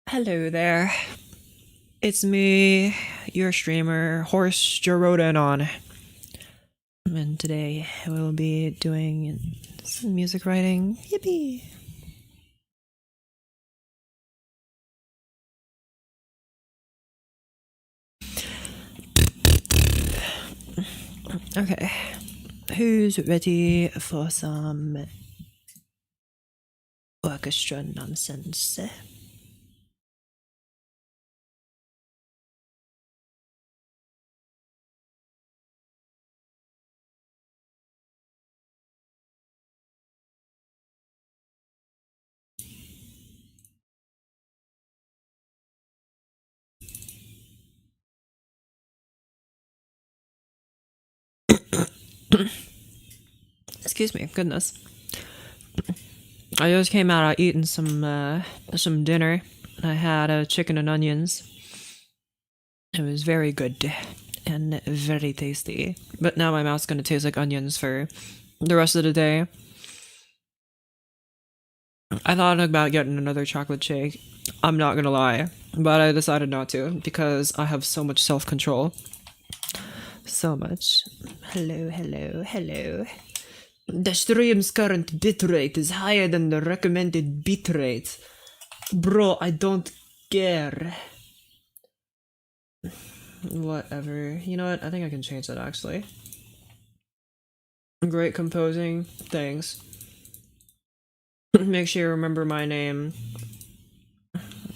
Hello there. It's me, your streamer, Horse Jerodanon. And today we'll be doing some music writing. Yippee! Okay. Who's ready for some orchestra nonsense? Excuse me, goodness. I just came out of eating some dinner. I had chicken and onions. It was very good and very tasty. But now my mouth's gonna taste like onions for the rest of the day. I thought about getting another chocolate shake. I'm not gonna lie, but I decided not to because I have so much self-control. So much. Hello, hello, hello. The stream's current bitrate is higher than the recommended bitrate. Bro, I don't care. Whatever. You know what? I think I can change that actually. Great composing. Thanks. Make sure you remember my name.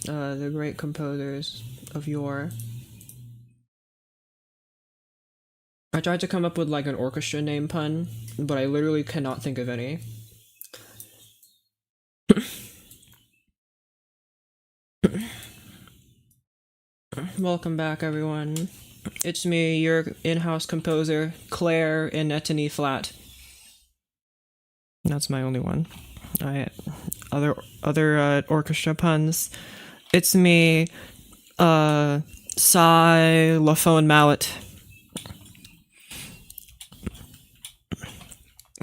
The great composers of yore. I tried to come up with like an orchestra name pun, but I literally cannot think of any. Welcome back, everyone. It's me, your in-house composer, Claire in Etany Flat. That's my only one. Other orchestra puns. It's me, xylophone mallet.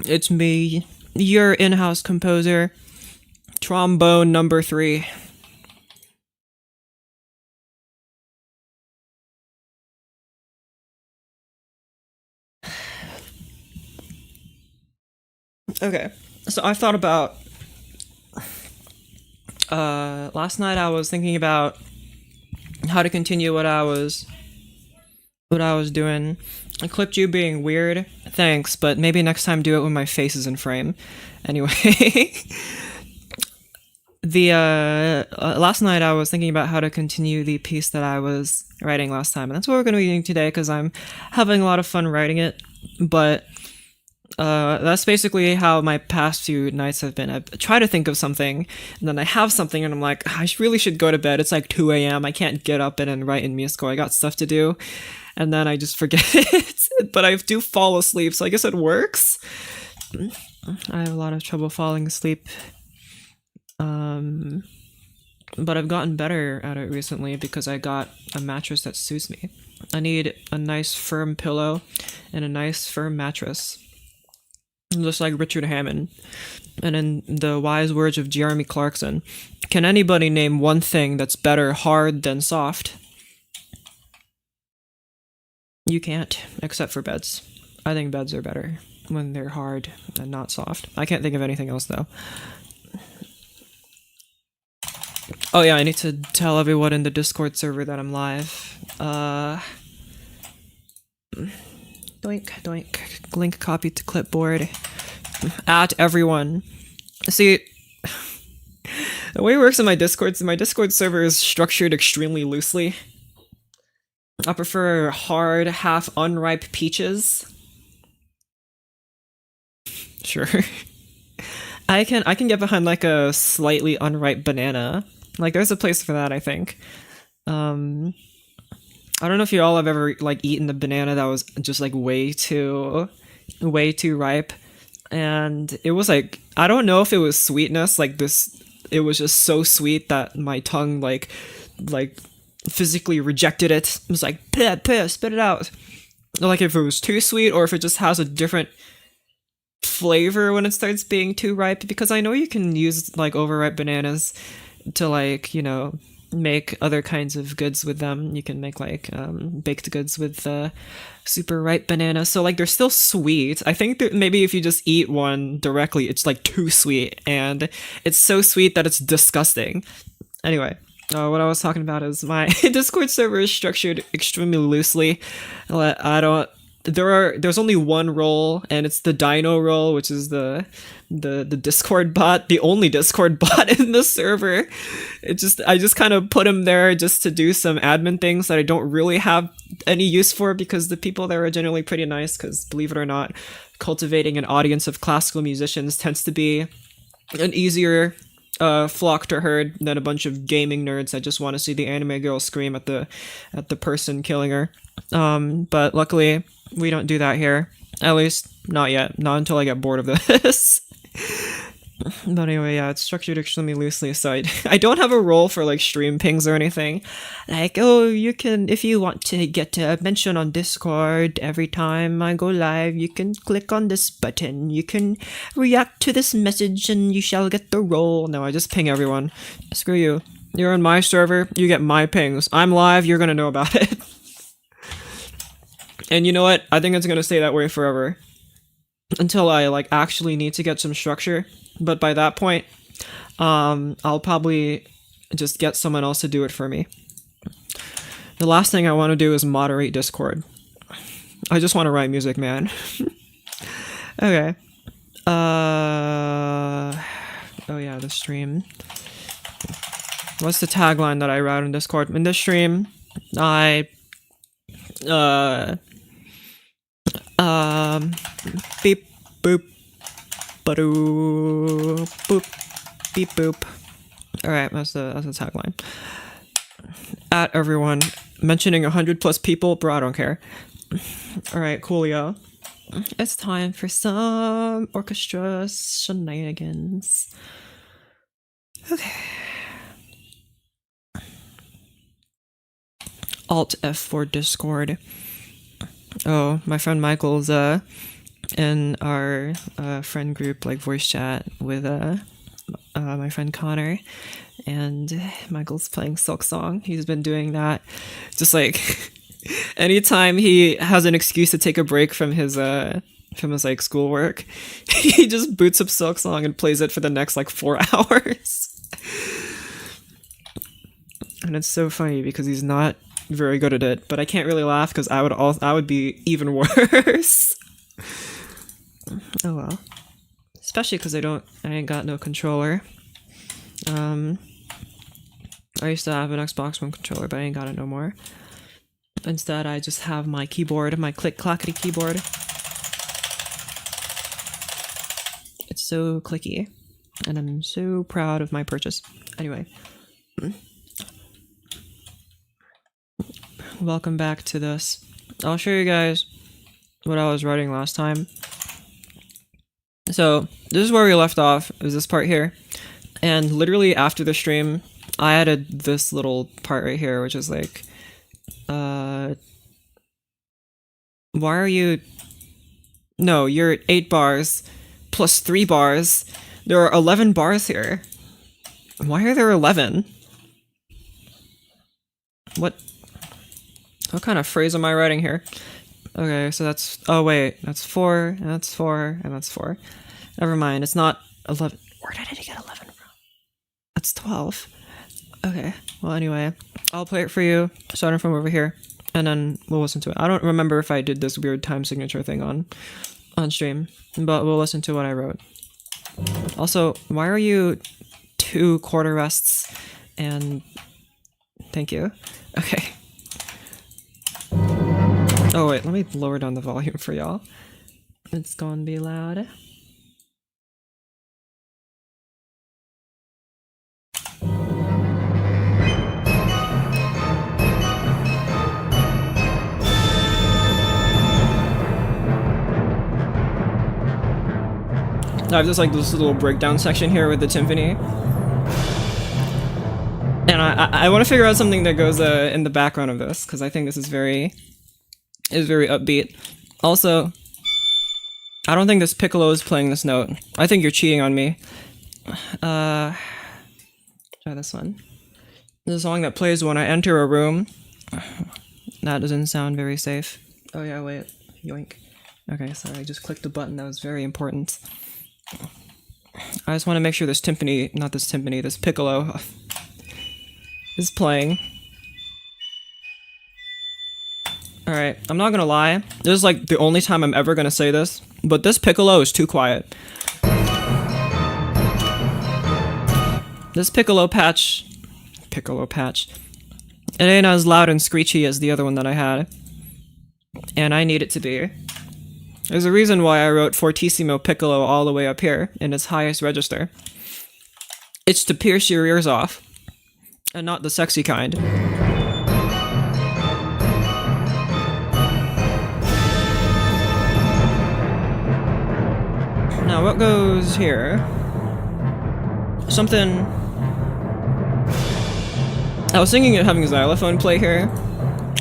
It's me, your in-house composer, trombone number 3. Okay, so I thought about last night I was thinking about how to continue what I was doing. I clipped you being weird. Thanks, but maybe next time do it when my face is in frame. Anyway, the last night I was thinking about how to continue the piece that I was writing last time, and that's what we're going to be doing today because I'm having a lot of fun writing it. But that's basically how my past few nights have been. I try to think of something, and then I have something, and I'm like, I really should go to bed. It's like 2 a.m. I can't get up and write in musical. I got stuff to do, and then I just forget it. But I do fall asleep, so I guess it works. I have a lot of trouble falling asleep. But I've gotten better at it recently because I got a mattress that suits me. I need a nice firm pillow and a nice firm mattress. Just like Richard Hammond. And in the wise words of Jeremy Clarkson, can anybody name one thing that's better hard than soft? You can't, except for beds. I think beds are better when they're hard and not soft. I can't think of anything else though. Oh yeah, I need to tell everyone in the Discord server that I'm live. Doink, doink. Link copy to clipboard. At everyone. See, the way it works in my Discord server is structured extremely loosely. I prefer hard, half unripe peaches. Sure. I can get behind like a slightly unripe banana. Like there's a place for that, I think. I don't know if you all have ever like eaten a banana that was just like way too ripe, and it was like, I don't know if it was sweetness, like this, it was just so sweet that my tongue like physically rejected it. It was like, spit it out. Like if it was too sweet or if it just has a different flavor when it starts being too ripe, because I know you can use like overripe bananas to like, you know, make other kinds of goods with them. You can make like baked goods with super ripe bananas. So like they're still sweet. I think that maybe if you just eat one directly, it's like too sweet, and it's so sweet that it's disgusting. Anyway, what I was talking about is my Discord server is structured extremely loosely. I don't. There's only one role, and it's the Dino role, which is the Discord bot, the only Discord bot in the server. I just kind of put him there just to do some admin things that I don't really have any use for, because the people there are generally pretty nice. Because believe it or not, cultivating an audience of classical musicians tends to be an easier flock to herd than a bunch of gaming nerds that just want to see the anime girl scream at the person killing her. But luckily we don't do that here. At least not yet. Not until I get bored of this. But anyway, yeah, it's structured extremely loosely, so I don't have a role for like stream pings or anything. Like, oh, you can, if you want to get a mention on Discord every time I go live, you can click on this button. You can react to this message and you shall get the role. No, I just ping everyone. Screw you. You're on my server, you get my pings. I'm live, you're gonna know about it. And you know what? I think it's gonna stay that way forever. Until I like actually need to get some structure. But by that point, I'll probably just get someone else to do it for me. The last thing I want to do is moderate Discord. I just want to write music, man. Okay. Oh yeah, the stream. What's the tagline that I wrote in Discord? In this stream, I beep boop ba-doo boop beep boop. Alright, that's the tagline. At everyone, mentioning 100+ people, bro, I don't care. Alright, coolio. It's time for some orchestra shenanigans. Okay. Alt F for Discord. Oh, my friend Michael's in our friend group, like voice chat with my friend Connor, and Michael's playing Silk Song. He's been doing that just like anytime he has an excuse to take a break from his like schoolwork, he just boots up Silk Song and plays it for the next like 4 hours. And it's so funny because he's not very good at it, but I can't really laugh because I would be even worse. Oh well. Especially because I ain't got no controller. I used to have an Xbox One controller, but I ain't got it no more. Instead, I just have my keyboard, my click-clackety keyboard. It's so clicky, and I'm so proud of my purchase. Anyway. Welcome back to this. I'll show you guys what I was writing last time. So, this is where we left off, is this part here. And literally after the stream, I added this little part right here, which is like, why are you... No, you're at 8 bars, plus 3 bars. There are 11 bars here. Why are there 11? What kind of phrase am I writing here? Okay, so that's... Oh wait, that's 4, and that's 4, and that's 4. Never mind, it's not 11. Where did I get 11 from? That's 12. Okay, well anyway, I'll play it for you, starting from over here, and then we'll listen to it. I don't remember if I did this weird time signature thing on stream, but we'll listen to what I wrote. Also, why are you 2 quarter rests and... Thank you. Okay. Oh wait, let me lower down the volume for y'all. It's gonna be loud. I have just like this little breakdown section here with the timpani. And I want to figure out something that goes in the background of this, because I think this is very upbeat. Also, I don't think this piccolo is playing this note. I think you're cheating on me. Try this one. The song that plays when I enter a room. That doesn't sound very safe. Oh yeah, wait. Yoink. Okay, sorry, I just clicked the button. That was very important. I just want to make sure this timpani, not this timpani, this piccolo is playing. Alright, I'm not gonna lie. This is like the only time I'm ever gonna say this, but this piccolo is too quiet. This piccolo patch, it ain't as loud and screechy as the other one that I had. And I need it to be. There's a reason why I wrote Fortissimo Piccolo all the way up here in its highest register. It's to pierce your ears off. And not the sexy kind. Now what goes here? Something... I was thinking of having a xylophone play here.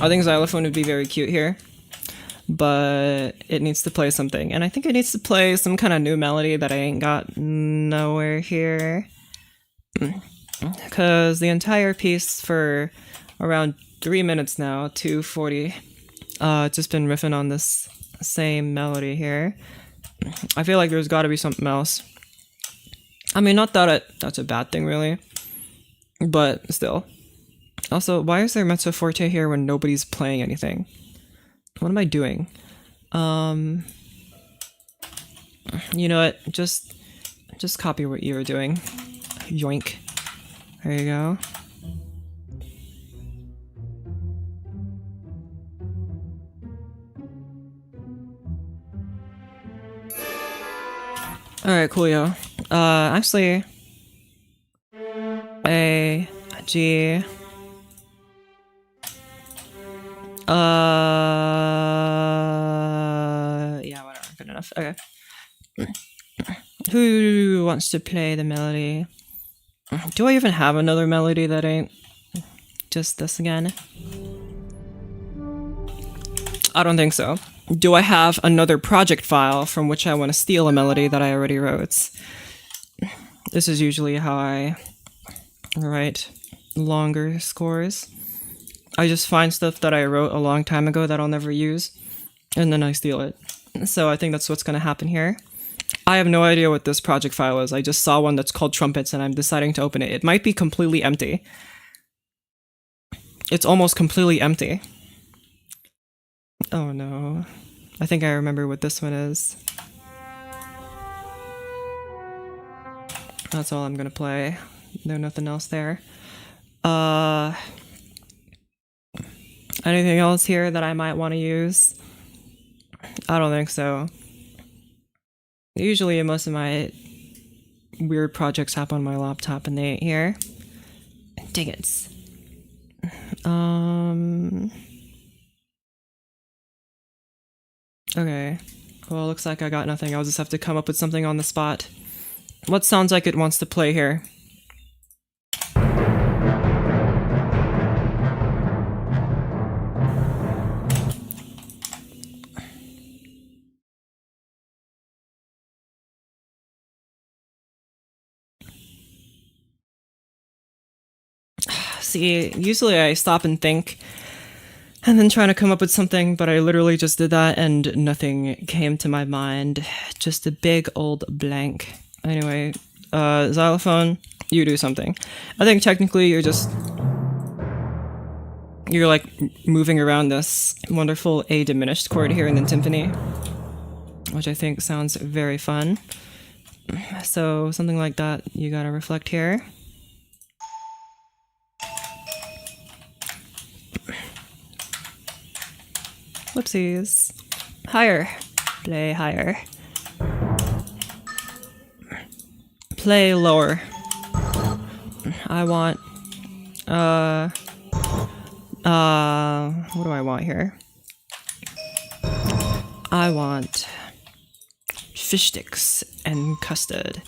I think xylophone would be very cute here. But it needs to play something. And I think it needs to play some kind of new melody that I ain't got nowhere here. Because the entire piece for around 3 minutes now, 2:40, just been riffing on this same melody here. I feel like there's gotta be something else. I mean, not that that's a bad thing, really. But still. Also, why is there mezzo forte here when nobody's playing anything? What am I doing? You know what? Just copy what you were doing. Yoink. There you go. Alright, coolio. Actually... A... G... yeah, whatever. Good enough. Okay. Who wants to play the melody? Do I even have another melody that ain't just this again? I don't think so. Do I have another project file from which I want to steal a melody that I already wrote? This is usually how I write longer scores. I just find stuff that I wrote a long time ago that I'll never use, and then I steal it. So I think that's what's going to happen here. I have no idea what this project file is. I just saw one that's called Trumpets, and I'm deciding to open it. It might be completely empty. It's almost completely empty. Oh no. I think I remember what this one is. That's all I'm going to play. There's nothing else there. Anything else here that I might want to use? I don't think so. Usually most of my weird projects happen on my laptop and they ain't here. Dang it. Okay. Well, looks like I got nothing. I'll just have to come up with something on the spot. What sounds like it wants to play here? See, usually I stop and think and then try to come up with something, but I literally just did that and nothing came to my mind. Just a big old blank. Anyway, xylophone, you do something. I think technically you're like moving around this wonderful A diminished chord here in the timpani, which I think sounds very fun. So something like that you gotta reflect here. Whoopsies. Higher. Play higher. Play lower. I want... what do I want here? I want... fish sticks and custard.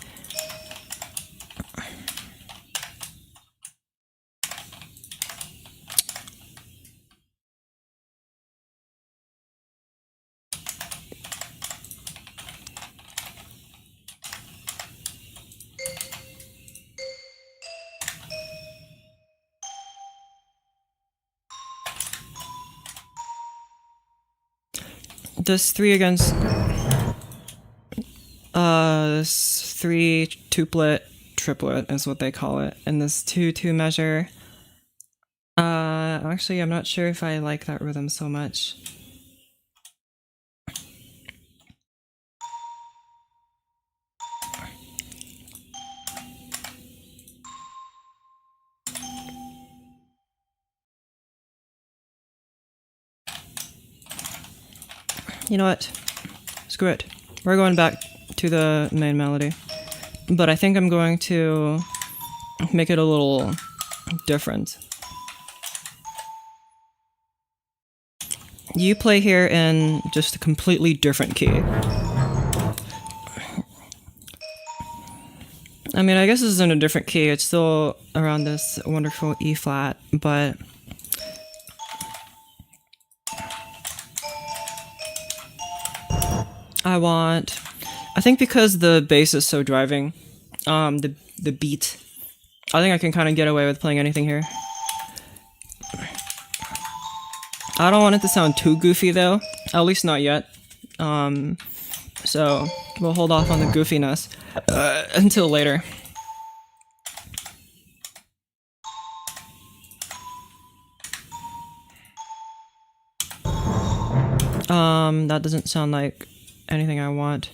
this 3 against this 3 tuplet triplet is what they call it, and this 2-2 measure. Actually, I'm not sure if I like that rhythm so much. You know what? Screw it. We're going back to the main melody. But I think I'm going to make it a little different. You play here in just a completely different key. I mean, I guess this is in a different key. It's still around this wonderful E flat, but I think because the bass is so driving, the beat, I think I can kind of get away with playing anything here. I don't want it to sound too goofy though, at least not yet. So we'll hold off on the goofiness until later. That doesn't sound like anything I want.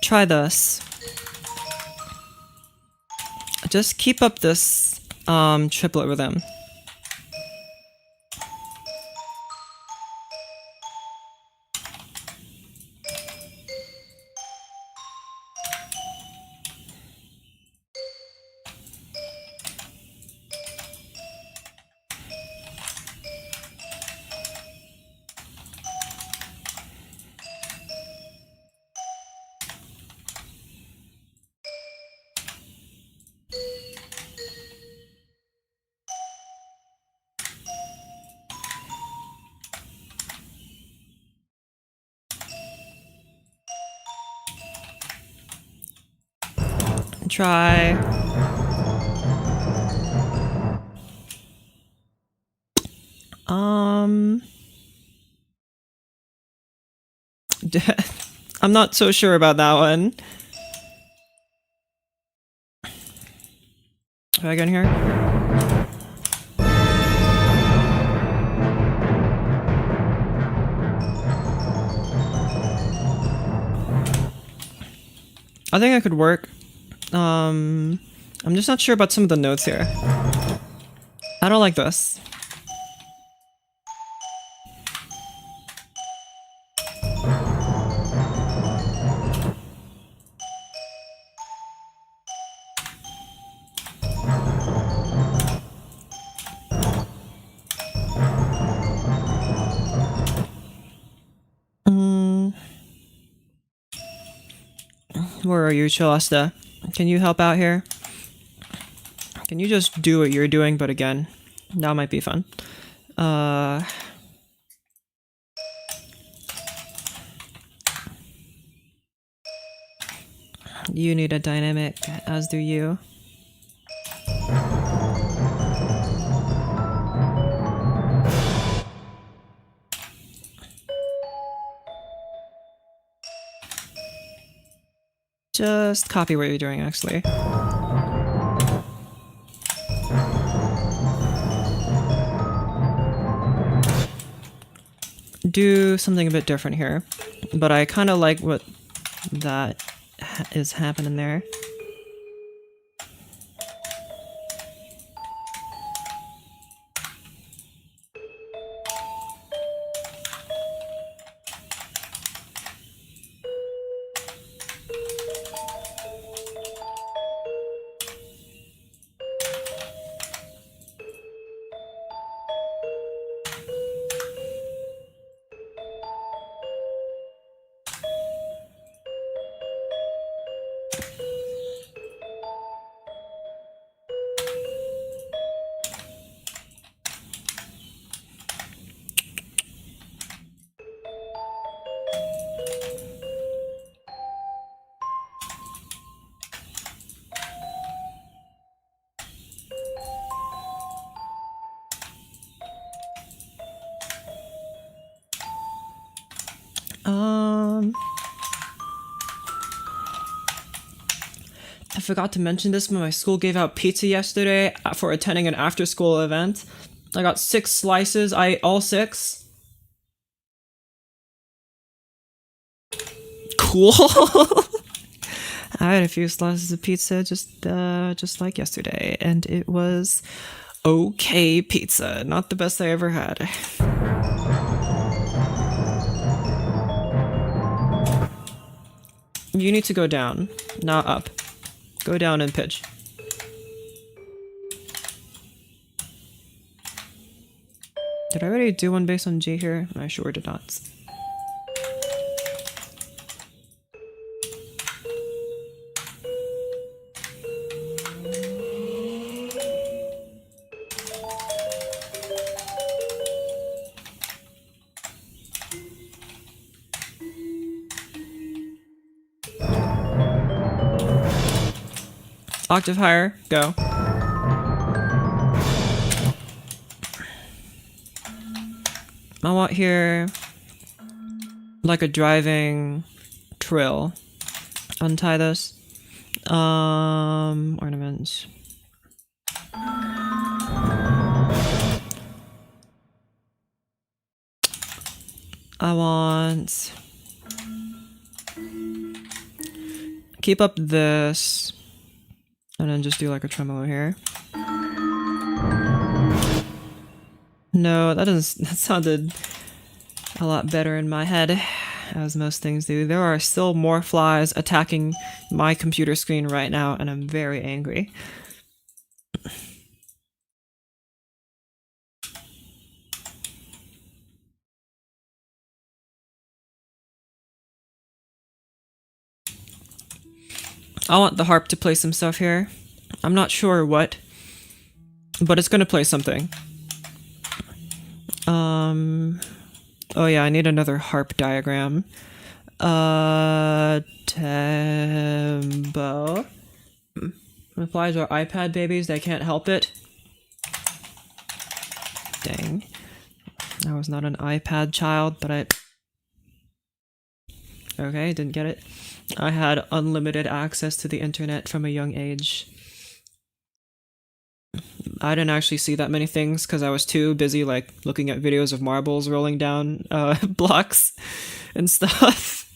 Try this. Just keep up this triplet rhythm. Try. I'm not so sure about that one. Try again here. I think I could work. I'm just not sure about some of the notes here. I don't like this. Where are you, Chalasta? Can you help out here? Can you just do what you're doing, but again? That might be fun. You need a dynamic, as do you. Just copy what you're doing, actually. Do something a bit different here, but I kind of like what that is happening there. I forgot to mention this, but my school gave out pizza yesterday for attending an after-school event. I got 6 slices. I ate all 6. Cool. I had a few slices of pizza just like yesterday, and it was okay pizza. Not the best I ever had. You need to go down, not up. Go down and pitch. Did I already do one based on G here? I sure did not. Octave higher, go. I want here like a driving trill. Untie this. Ornaments. I want... keep up this. And then just do like a tremolo here. No, that sounded a lot better in my head, as most things do. There are still more flies attacking my computer screen right now, and I'm very angry. I want the harp to play some stuff here. I'm not sure what, but it's gonna play something. Oh yeah, I need another harp diagram. Tempo. The flies are iPad babies, they can't help it. Dang. I was not an iPad child, but I... Okay, didn't get it. I had unlimited access to the internet from a young age. I didn't actually see that many things because I was too busy like looking at videos of marbles rolling down blocks and stuff.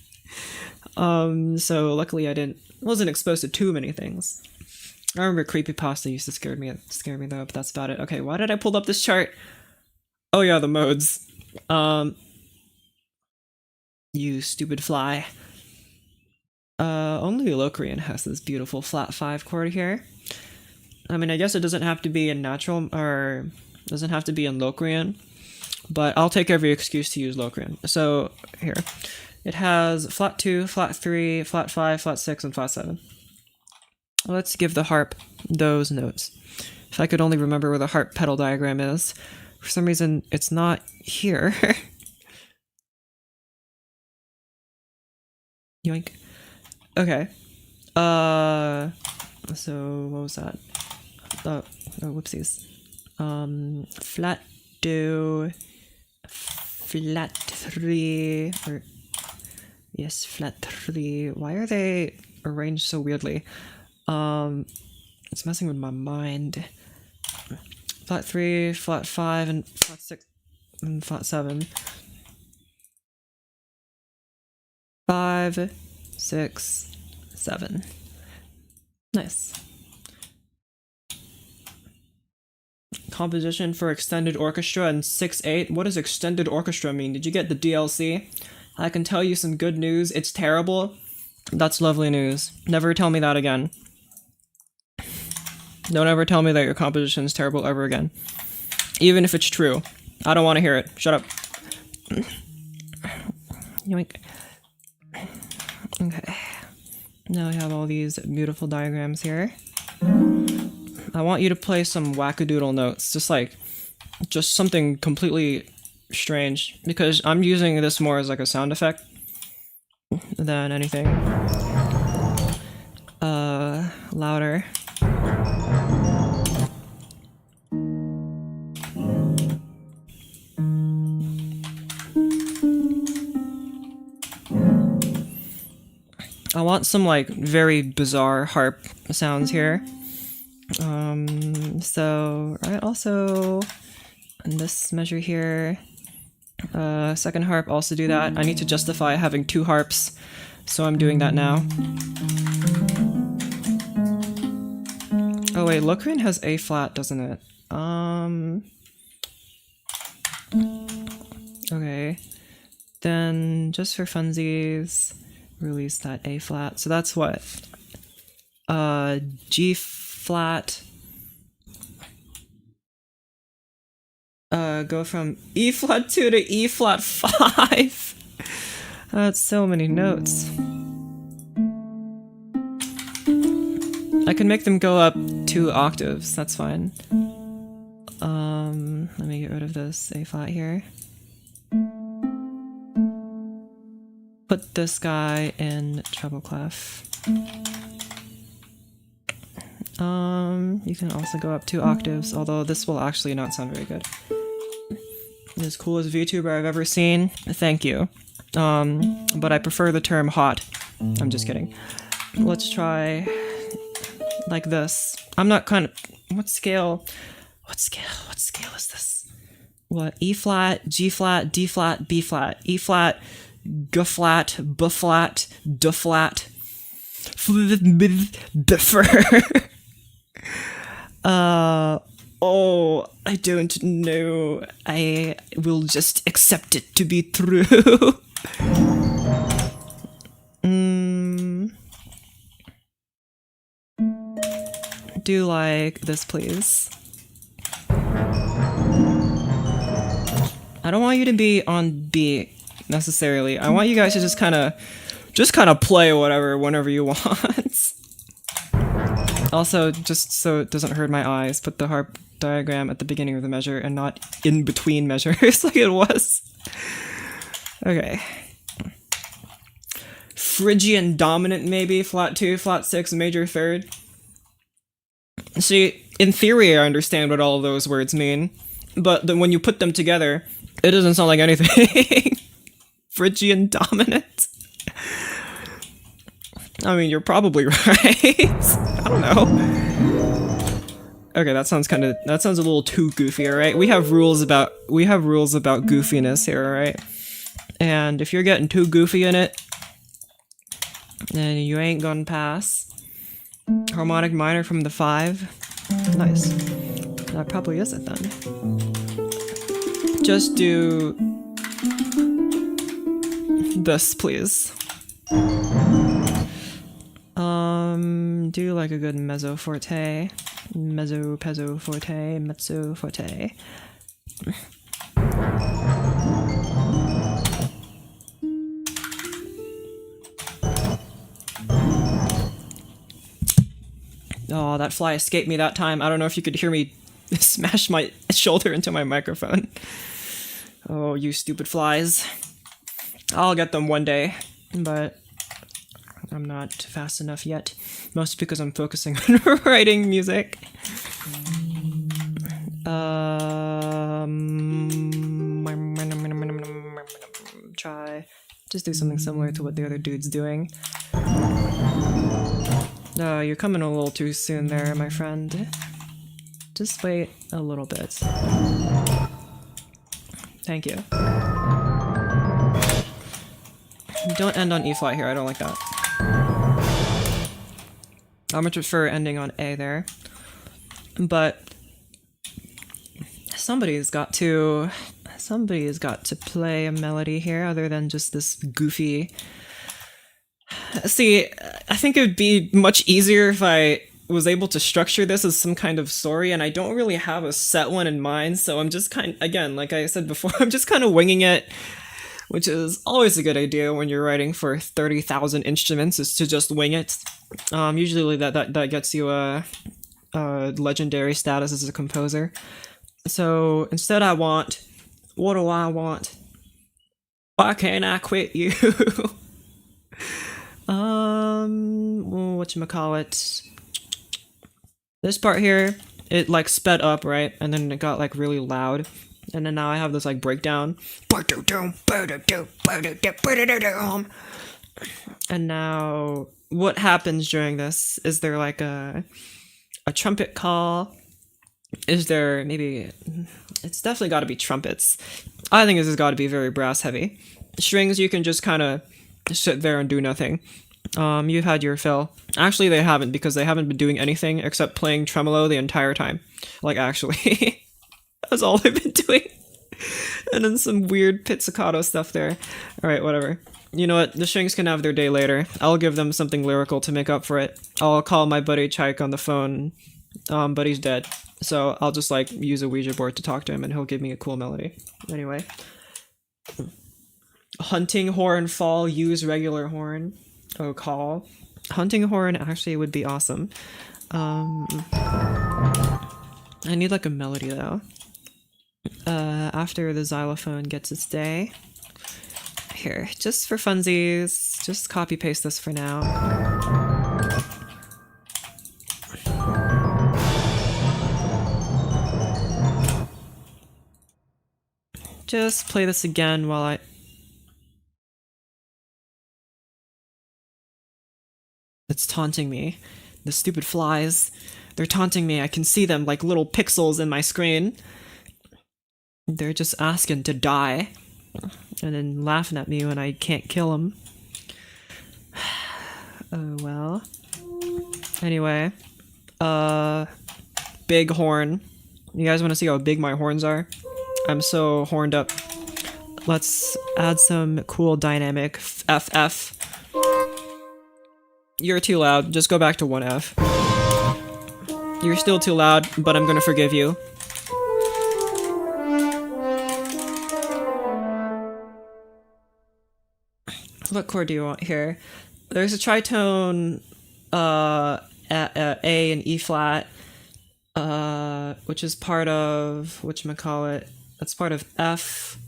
So luckily I wasn't exposed to too many things. I remember creepypasta used to scare me though, but that's about it. Okay, why did I pull up this chart? Oh yeah, the modes. You stupid fly. Only Locrian has this beautiful flat 5 chord here. I mean, I guess it doesn't have to be in natural, or doesn't have to be in Locrian, but I'll take every excuse to use Locrian. So, here. It has flat 2, flat 3, flat 5, flat 6, and flat 7. Let's give the harp those notes. If I could only remember where the harp pedal diagram is. For some reason, it's not here. Yoink. Okay. So what was that? Oh, whoopsies. Flat 2, flat 3, or yes, flat 3. Why are they arranged so weirdly? It's messing with my mind. Flat 3, flat 5, and flat 6, and flat 7. 5, 6, 7. Nice. Composition for extended orchestra and 6/8. What does extended orchestra mean? Did you get the DLC? I can tell you some good news. It's terrible. That's lovely news. Never tell me that again. Don't ever tell me that your composition is terrible ever again. Even if it's true. I don't want to hear it. Shut up. Yoink. Okay. Now I have all these beautiful diagrams here. I want you to play some wackadoodle notes. Just something completely strange. Because I'm using this more as like a sound effect than anything. Louder. I want some like very bizarre harp sounds here. So right, also in this measure here, second harp also do that. I need to justify having 2 harps, so I'm doing that now. Oh wait, Locrian has A flat, doesn't it? Okay. Then just for funsies, release that A flat. So that's what? G flat. Go from E flat 2 to E flat 5. That's so many notes. I can make them go up 2 octaves, that's fine. Let me get rid of this A flat here. Put this guy in treble clef. You can also go up 2 octaves, although this will actually not sound very good. As cool as VTuber I've ever seen, thank you. But I prefer the term hot. I'm just kidding. Let's try like this. I'm not kind of... What scale is this? What? E flat, G flat, D flat, B flat, E flat, G flat, B flat, D flat, biffer. Oh, I don't know. I will just accept it to be true. Do like this, please. I don't want you to be on B necessarily. I want you guys to just kind of play whenever you want. Also, just so it doesn't hurt my eyes, put the harp diagram at the beginning of the measure and not in between measures like it was. Okay. Phrygian dominant maybe, flat 2, flat 6, major 3rd. See, in theory I understand what all of those words mean, but then when you put them together, it doesn't sound like anything. Phrygian dominant? I mean, you're probably right. I don't know. Okay, that sounds a little too goofy, alright? We have rules about goofiness here, alright? And if you're getting too goofy in it, then you ain't gonna pass. Harmonic minor from the 5. Nice. That probably is it then. Just do this, please. Do like a good mezzo forte. Mezzo, pezzo, forte, mezzo, forte. Oh, that fly escaped me that time. I don't know if you could hear me smash my shoulder into my microphone. Oh, you stupid flies. I'll get them one day, but I'm not fast enough yet. Mostly because I'm focusing on writing music. Try. Just do something similar to what the other dude's doing. No, you're coming a little too soon there, my friend. Just wait a little bit. Thank you. Don't end on E flat here, I don't like that. I much prefer ending on A there. But somebody's got to play a melody here other than just this goofy... See, I think it would be much easier if I was able to structure this as some kind of story, and I don't really have a set one in mind, so I'm just again, like I said before, I'm just kind of winging it, which is always a good idea when you're writing for 30,000 instruments, is to just wing it. Usually that gets you a legendary status as a composer. So instead what do I want? Why can't I quit you? Whatchamacallit. This part here, it like sped up, right? And then it got like really loud. And then now I have this like breakdown. And now, what happens during this? Is there like a trumpet call? Is there maybe? It's definitely got to be trumpets. I think this has got to be very brass heavy. Strings, you can just kind of sit there and do nothing. You've had your fill. Actually, they haven't, because they haven't been doing anything except playing tremolo the entire time. Like, actually. That's all they've been doing. And then some weird pizzicato stuff there. Alright, whatever. You know what? The strings can have their day later. I'll give them something lyrical to make up for it. I'll call my buddy Chaik on the phone, but he's dead. So I'll just, like, use a Ouija board to talk to him, and he'll give me a cool melody. Anyway. Hunting horn fall, use regular horn. Oh, call. Hunting horn actually would be awesome. I need, like, a melody, though. After the xylophone gets its day. Here, just for funsies, just copy paste this for now. Just play this again while I... It's taunting me. The stupid flies. They're taunting me. I can see them like little pixels in my screen. They're just asking to die. And then laughing at me when I can't kill them. Oh well. Anyway. Big horn. You guys want to see how big my horns are? I'm so horned up. Let's add some cool dynamic FF. You're too loud. Just go back to 1F. You're still too loud, but I'm gonna forgive you. What chord do you want here? There's a tritone at A and E flat, which is part of whatchamacallit. That's part of F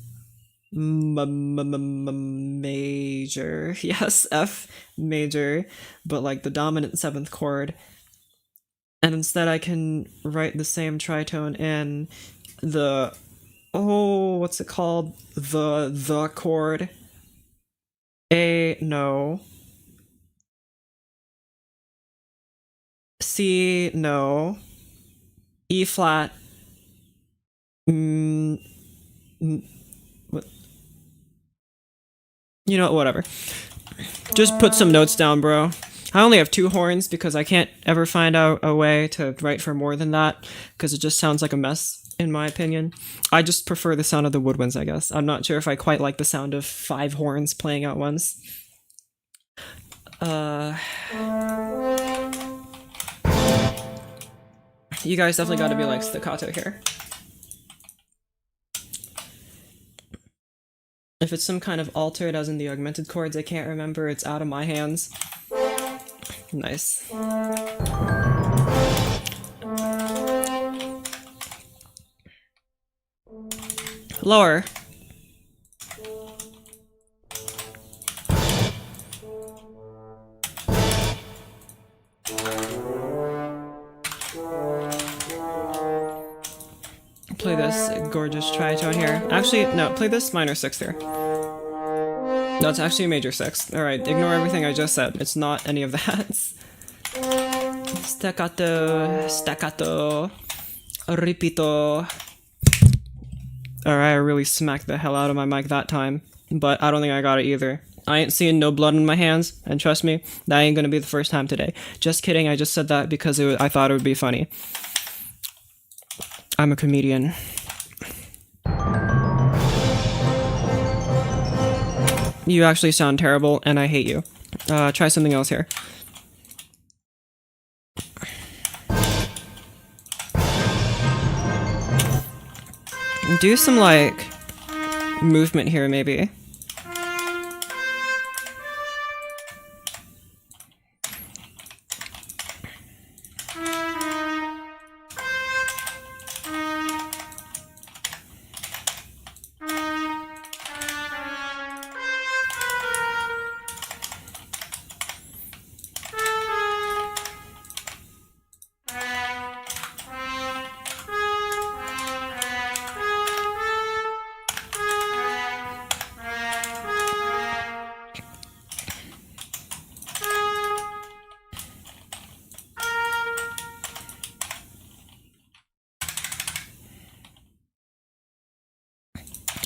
major. Yes, F major, but like the dominant 7th chord. And instead I can write the same tritone in the, oh, what's it called? The chord. A, no. C, no. E flat. What? You know, whatever. Just put some notes down, bro. I only have 2 horns because I can't ever find out a way to write for more than that, because it just sounds like a mess, in my opinion. I just prefer the sound of the woodwinds, I guess. I'm not sure if I quite like the sound of 5 horns playing at once. You guys definitely gotta be like staccato here. If it's some kind of altered, as in the augmented chords, I can't remember, it's out of my hands. Nice. Lower. Play this gorgeous tritone here. Actually, no, play this minor 6th here. That's actually a major 6th. Alright, ignore everything I just said. It's not any of that. Staccato, staccato, ripito. Alright, I really smacked the hell out of my mic that time. But I don't think I got it either. I ain't seeing no blood in my hands, and trust me, that ain't gonna be the first time today. Just kidding, I just said that because I thought it would be funny. I'm a comedian. You actually sound terrible, and I hate you. Try something else here. Do some, like, movement here, maybe.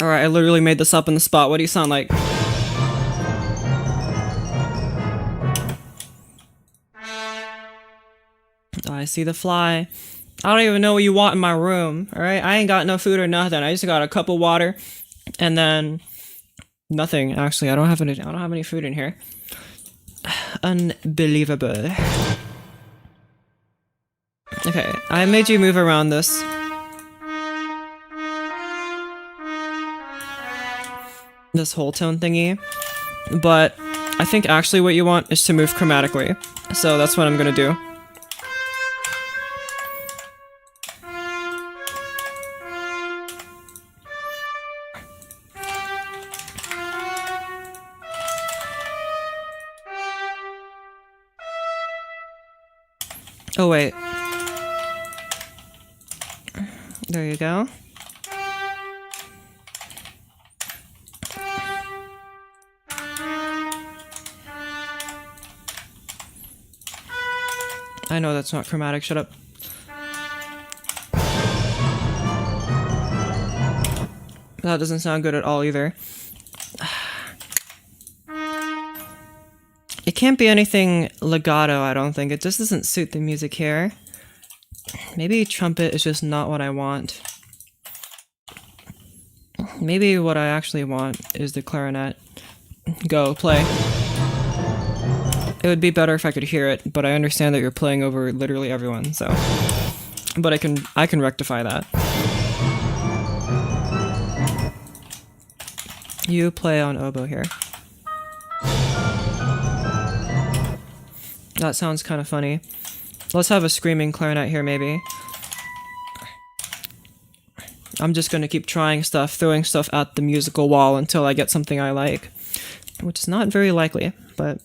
Alright, I literally made this up in the spot. What do you sound like? I see the fly. I don't even know what you want in my room, alright? I ain't got no food or nothing. I just got a cup of water and then nothing. Actually, I don't have any food in here. Unbelievable. Okay, I made you move around this. This whole tone thingy. But I think actually what you want is to move chromatically. So that's what I'm gonna do. Oh wait. There you go. I know that's not chromatic, shut up. That doesn't sound good at all either. It can't be anything legato, I don't think. It just doesn't suit the music here. Maybe trumpet is just not what I want. Maybe what I actually want is the clarinet. Go, play. It would be better if I could hear it, but I understand that you're playing over literally everyone, so... But I can rectify that. You play on oboe here. That sounds kind of funny. Let's have a screaming clarinet here, maybe. I'm just gonna keep trying stuff, throwing stuff at the musical wall until I get something I like. Which is not very likely, but...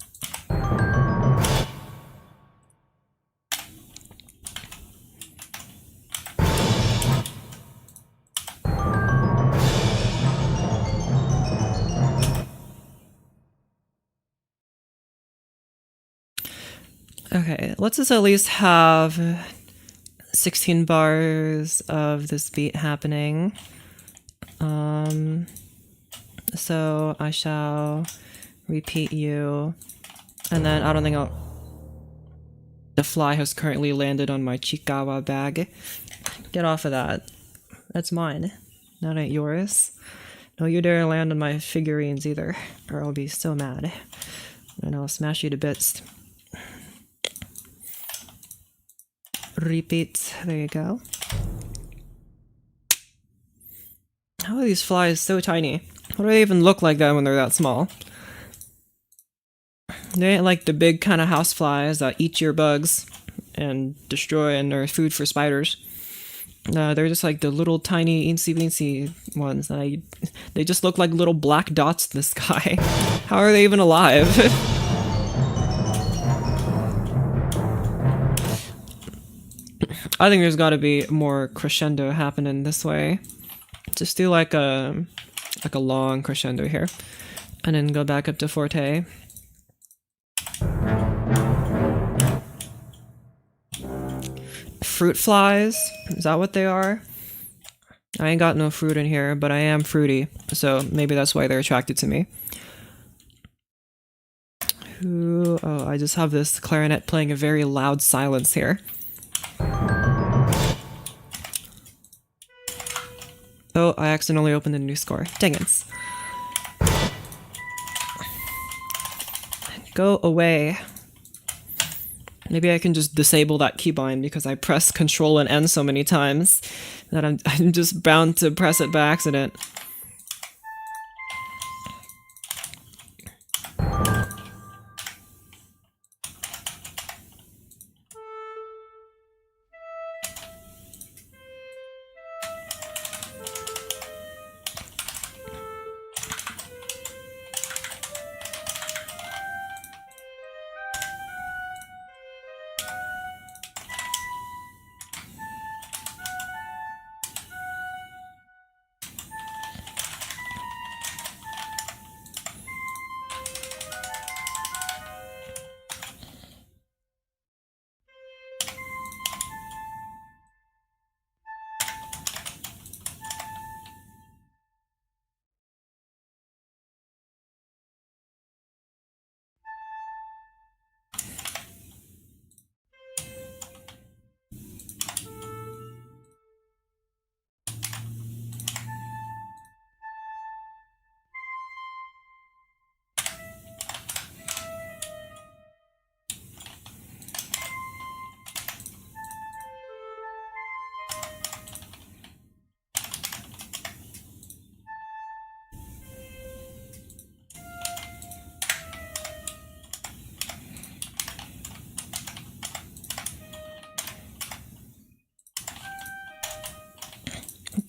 Okay, let's just at least have 16 bars of this beat happening. So I shall repeat you, and then I don't think I'll... The fly has currently landed on my Chikawa bag. Get off of that. That's mine. That ain't yours. Don't you dare land on my figurines either, or I'll be so mad. And I'll smash you to bits. Repeat. There you go. How are these flies so tiny? How do they even look like that when they're that small? They ain't like the big kind of house flies that eat your bugs and destroy and are food for spiders. They're just like the little tiny eensy weensy ones. They just look like little black dots in the sky. How are they even alive? I think there's gotta be more crescendo happening this way. Just do like a long crescendo here. And then go back up to forte. Fruit flies? Is that what they are? I ain't got no fruit in here, but I am fruity, so maybe that's why they're attracted to me. Ooh, oh, I just have this clarinet playing a very loud silence here. Oh, I accidentally opened a new score. Dang it. Go away. Maybe I can just disable that keybind because I press Control and N so many times that I'm just bound to press it by accident.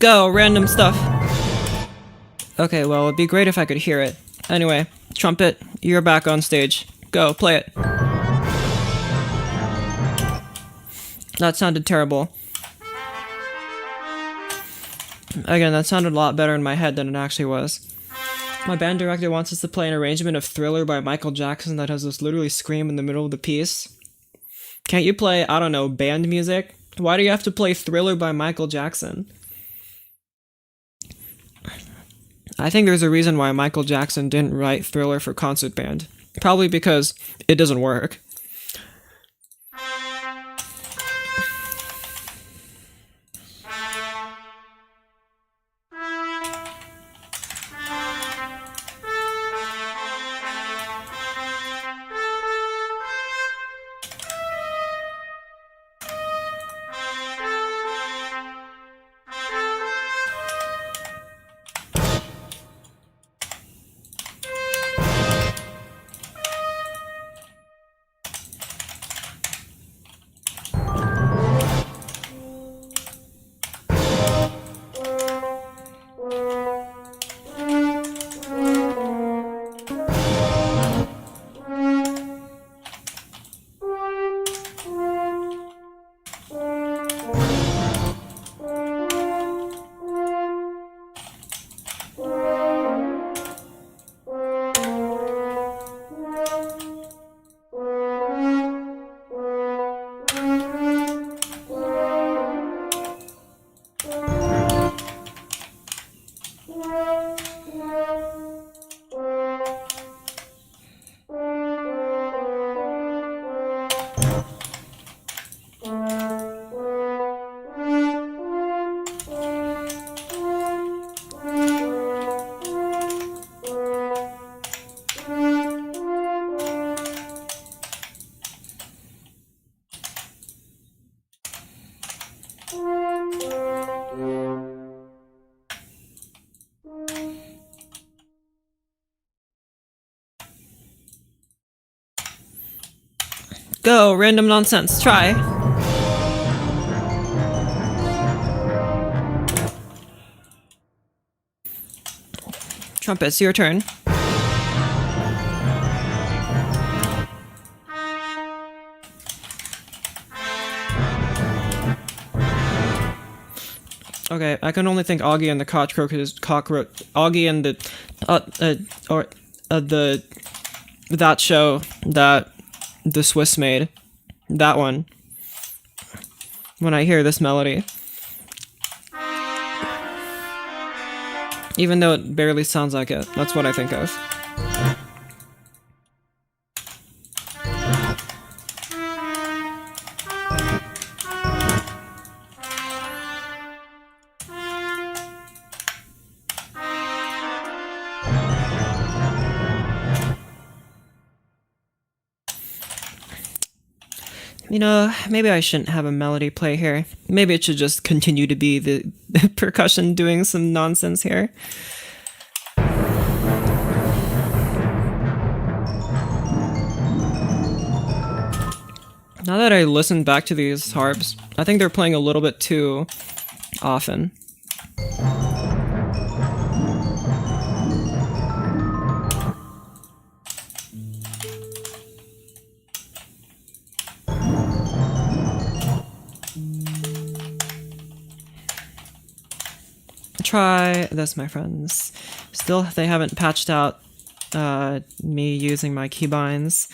Go, random stuff. Okay, well, it'd be great if I could hear it. Anyway, trumpet, you're back on stage. Go, play it. That sounded terrible. Again, that sounded a lot better in my head than it actually was. My band director wants us to play an arrangement of Thriller by Michael Jackson that has us literally scream in the middle of the piece. Can't you play, I don't know, band music? Why do you have to play Thriller by Michael Jackson? I think there's a reason why Michael Jackson didn't write Thriller for concert band. Probably because it doesn't work. Go, random nonsense, try. Trumpets, your turn. Okay, I can only think Augie and the Augie and the that show that the Swiss made, that one. When I hear this melody, even though it barely sounds like it, that's what I think of. You know, maybe I shouldn't have a melody play here. Maybe it should just continue to be the percussion doing some nonsense here. Now that I listen back to these harps, I think they're playing a little bit too often. Try this, my friends. Still, they haven't patched out me using my keybinds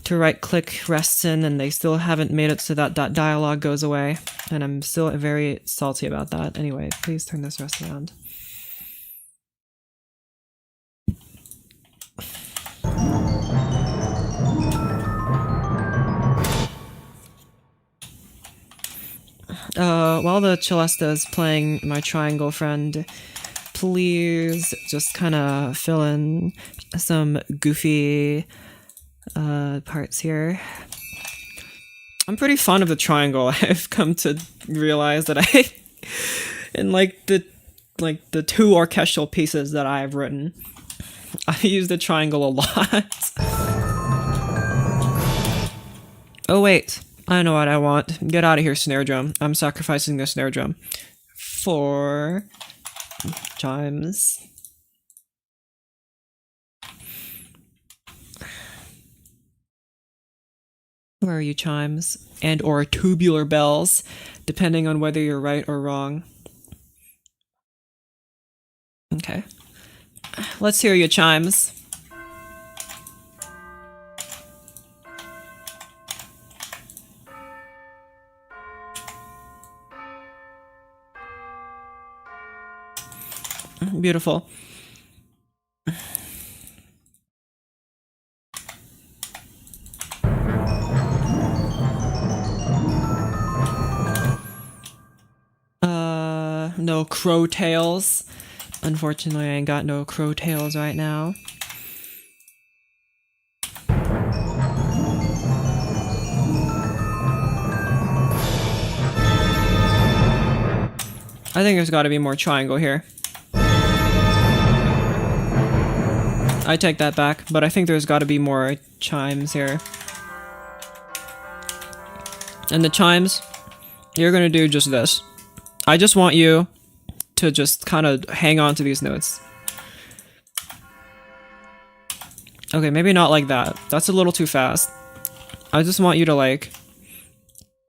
to right-click rests in, and they still haven't made it so that that dialogue goes away, and I'm still very salty about that. Anyway, please turn this rest around. While the Celesta is playing my triangle friend, please just kind of fill in some goofy parts here. I'm pretty fond of the triangle. I've come to realize that in like the two orchestral pieces that I've written, I use the triangle a lot. Oh wait, I know what I want. Get out of here, snare drum. I'm sacrificing the snare drum. 4 chimes. Where are you, chimes? And or tubular bells, depending on whether you're right or wrong. Okay. Let's hear you, chimes. Beautiful. No crow tails. Unfortunately, I ain't got no crow tails right now. I think there's gotta be more triangle here. I take that back, but I think there's gotta be more chimes here. And the chimes, you're gonna do just this. I just want you to just kind of hang on to these notes. Okay, maybe not like that. That's a little too fast. I just want you to, like,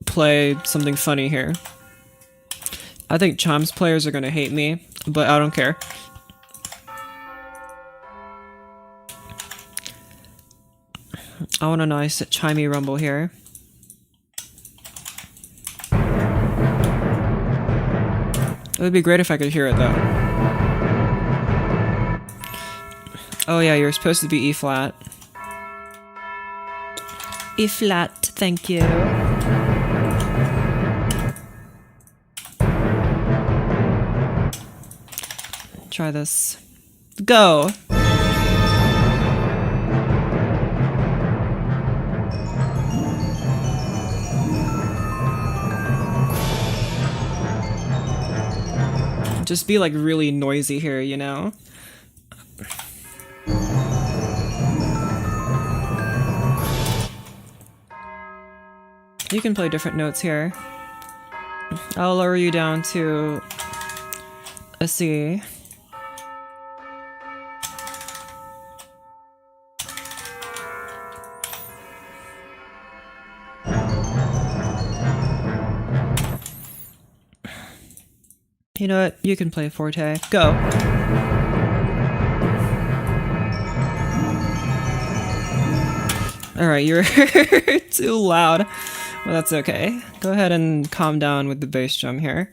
play something funny here. I think chimes players are gonna hate me, but I don't care. I want a nice chimey rumble here. It would be great if I could hear it, though. Oh yeah, you're supposed to be E flat. E flat, thank you. Try this. Go! Just be like really noisy here, you know? You can play different notes here. I'll lower you down to a C. You know what? You can play forte. Go. Alright, you're too loud. Well, that's okay. Go ahead and calm down with the bass drum here.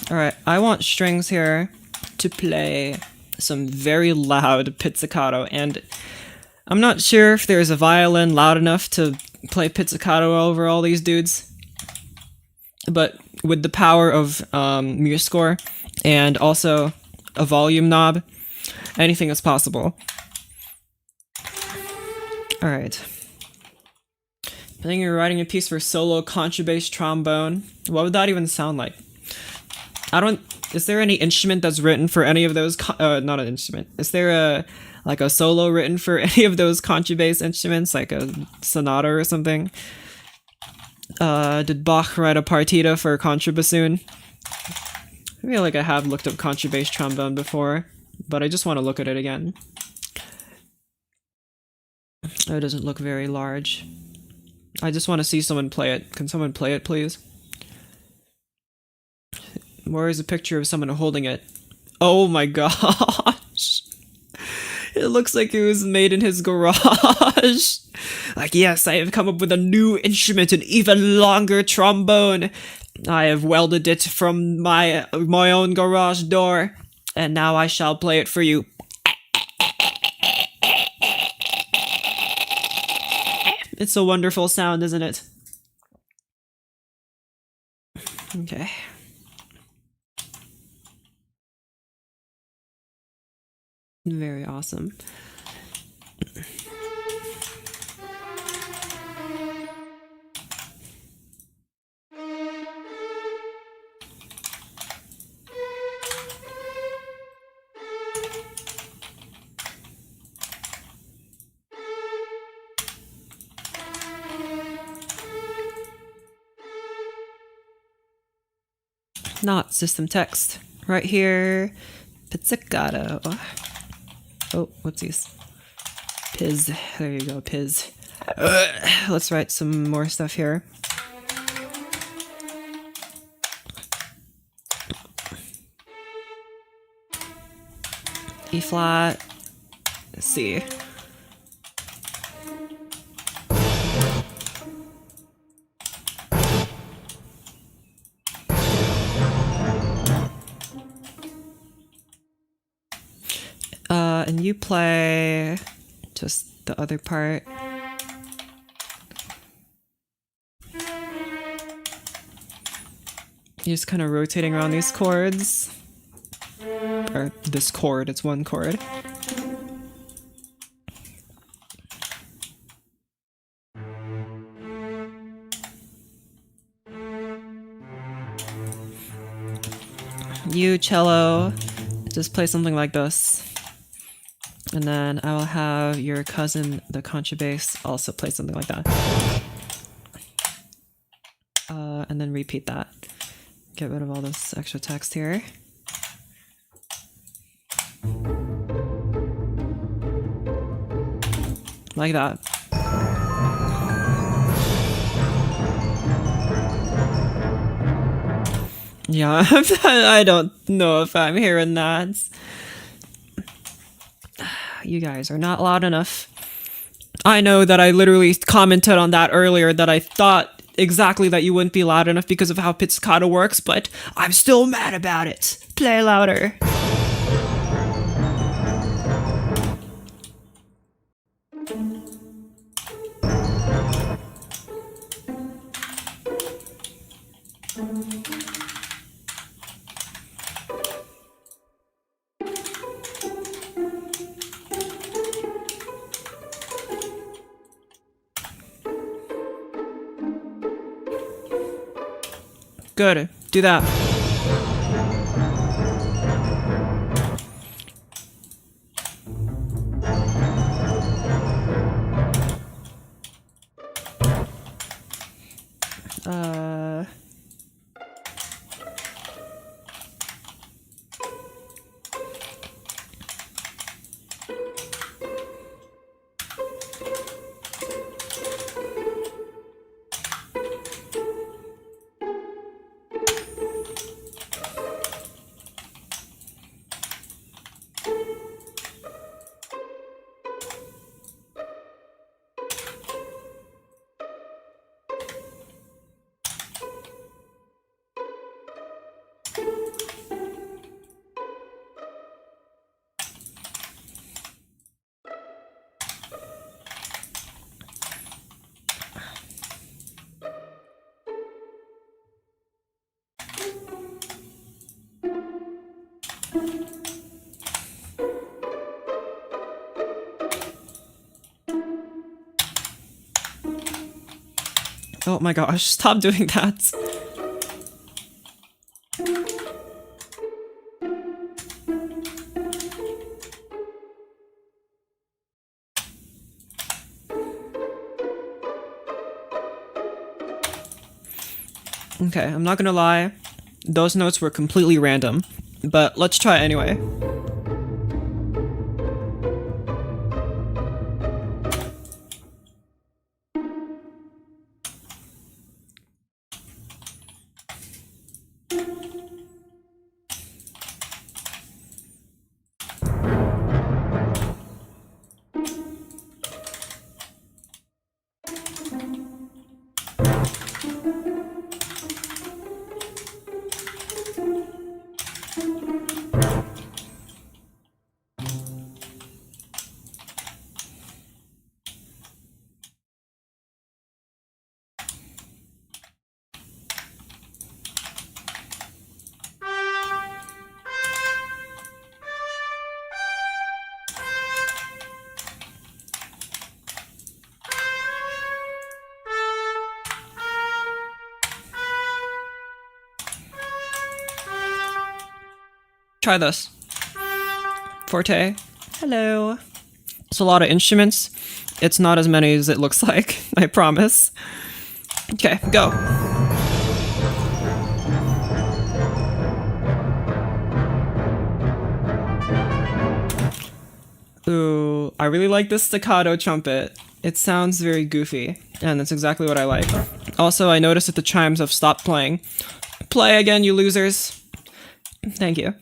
Alright, I want strings here to play some very loud pizzicato, and I'm not sure if there's a violin loud enough to play pizzicato over all these dudes, but with the power of MuseScore and also a volume knob, anything is possible. Alright. I think you're writing a piece for solo contrabass trombone. What would that even sound like? Is there any instrument that's written for any of those, not an instrument. Is there a solo written for any of those contrabass instruments, like a sonata or something? Did Bach write a partita for contrabassoon? I feel like I have looked up contrabass trombone before, but I just want to look at it again. Oh, it doesn't look very large. I just want to see someone play it. Can someone play it, please? Where is a picture of someone holding it? Oh my gosh! It looks like it was made in his garage. Like, yes, I have come up with a new instrument, an even longer trombone. I have welded it from my own garage door, and now I shall play it for you. It's a wonderful sound, isn't it? Okay. Very awesome. not system text. Right here, pizzicato. Oh, whoopsies. Piz. There you go, piz. Let's write some more stuff here. E flat, C. And you play just the other part. You're just kind of rotating around these chords. Or this chord, it's one chord. You cello, just play something like this. And then I will have your cousin, the contrabass, also play something like that. And then repeat that. Get rid of all this extra text here. Like that. Yeah, I don't know if I'm hearing that. You guys are not loud enough. I know that I literally commented on that earlier, that I thought exactly that you wouldn't be loud enough because of how pizzicato works, but I'm still mad about it. Play louder. Good. Do that. Oh my gosh, stop doing that. Okay, I'm not gonna lie. Those notes were completely random, but let's try it anyway. Try this. Forte. Hello. It's a lot of instruments. It's not as many as it looks like, I promise. Okay, go. Ooh, I really like this staccato trumpet. It sounds very goofy, and that's exactly what I like. Also, I noticed that the chimes have stopped playing. Play again, you losers. Thank you.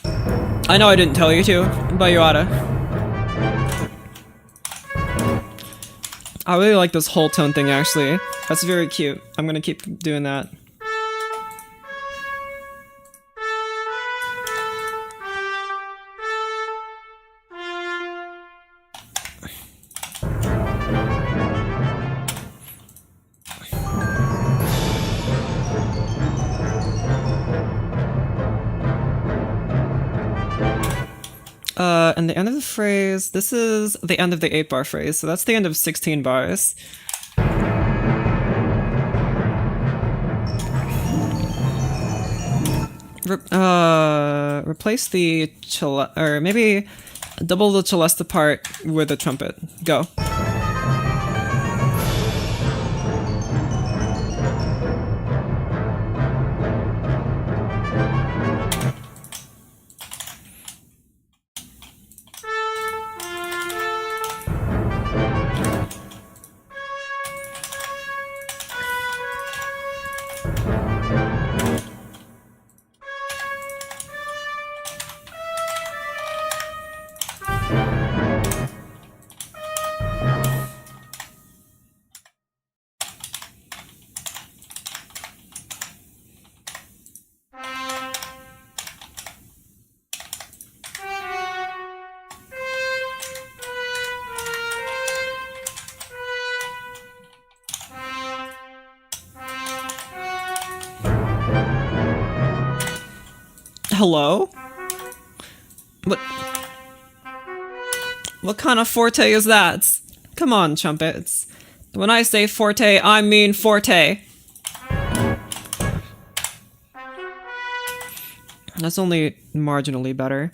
I know I didn't tell you to, but you oughta. I really like this whole tone thing, actually. That's very cute. I'm gonna keep doing that. And the end of the phrase, this is the end of the 8-bar phrase, so that's the end of 16 bars. Replace the or maybe double the celesta part with a trumpet. Go. Hello? What kind of forte is that? Come on, trumpets. When I say forte, I mean forte. That's only marginally better.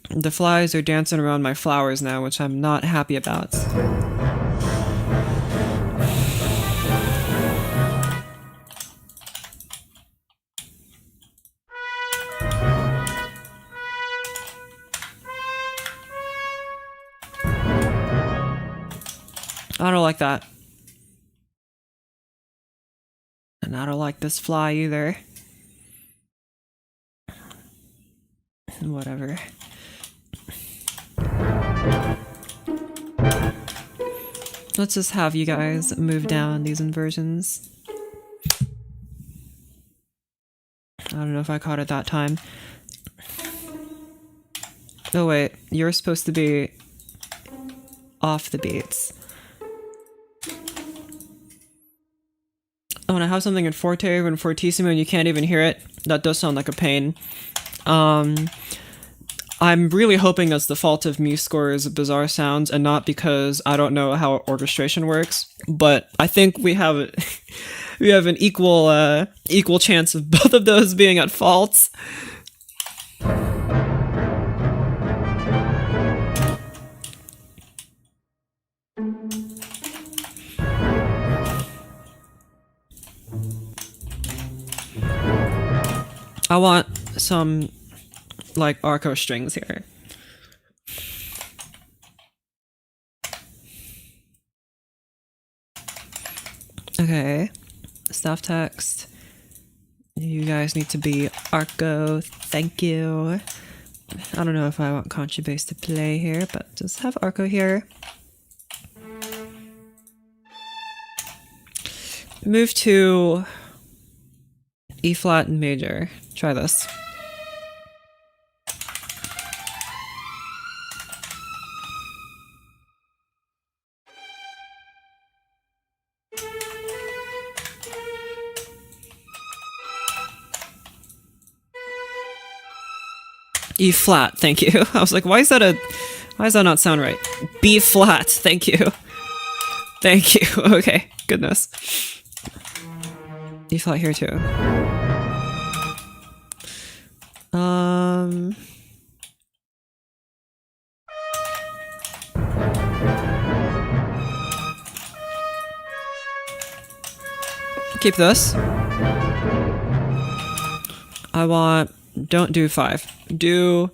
The flies are dancing around my flowers now, which I'm not happy about. I don't like that. And I don't like this fly either. Whatever. Let's just have you guys move down these inversions. I don't know if I caught it that time. Oh wait, you're supposed to be off the beats. Oh, and I have something in forte and fortissimo and you can't even hear it. That does sound like a pain. I'm really hoping that's the fault of MuseScore's bizarre sounds and not because I don't know how orchestration works. But I think we have we have an equal chance of both of those being at fault. I want some, like, arco strings here. Okay. Staff text. You guys need to be arco. Thank you. I don't know if I want contrabass to play here, but just have arco here. Move to E flat and major. Try this. E flat, thank you. I was like, why does that not sound right? B flat, thank you. Thank you. Okay, goodness. E flat here too. Keep this. I want, don't do 5. Do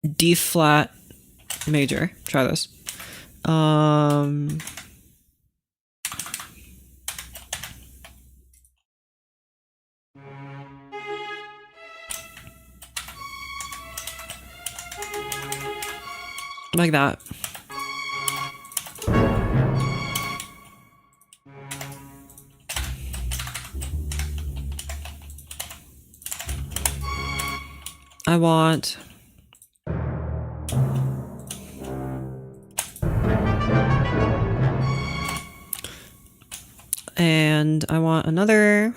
D flat major. Try this. Like that. I want and I want another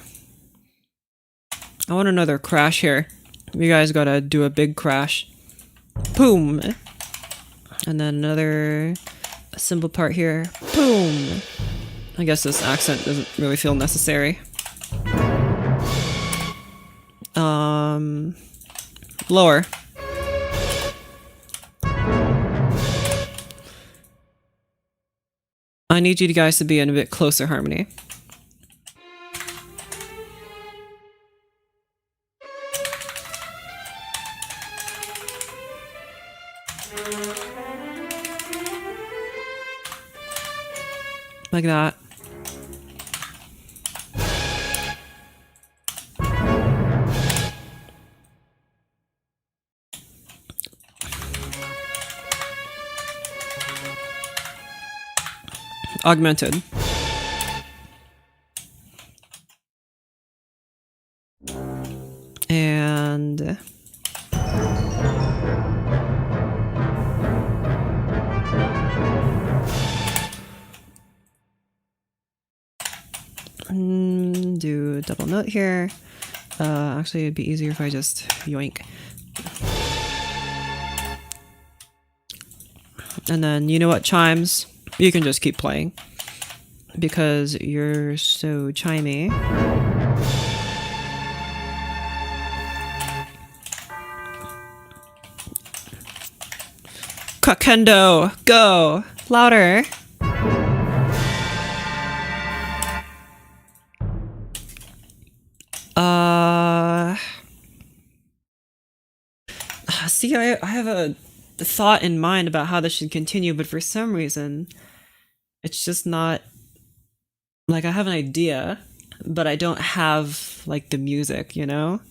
crash here. You guys gotta do a big crash. Boom. And then another simple part here. Boom. I guess this accent doesn't really feel necessary. Lower. I need you guys to be in a bit closer harmony. Like that. Augmented. And do a double note here. Actually, it'd be easier if I just yoink. And then, you know what, chimes? You can just keep playing because you're so chimey. Crescendo, go! Louder! See, I have a thought in mind about how this should continue, but for some reason, it's just not... Like, I have an idea, but I don't have, like, the music, you know?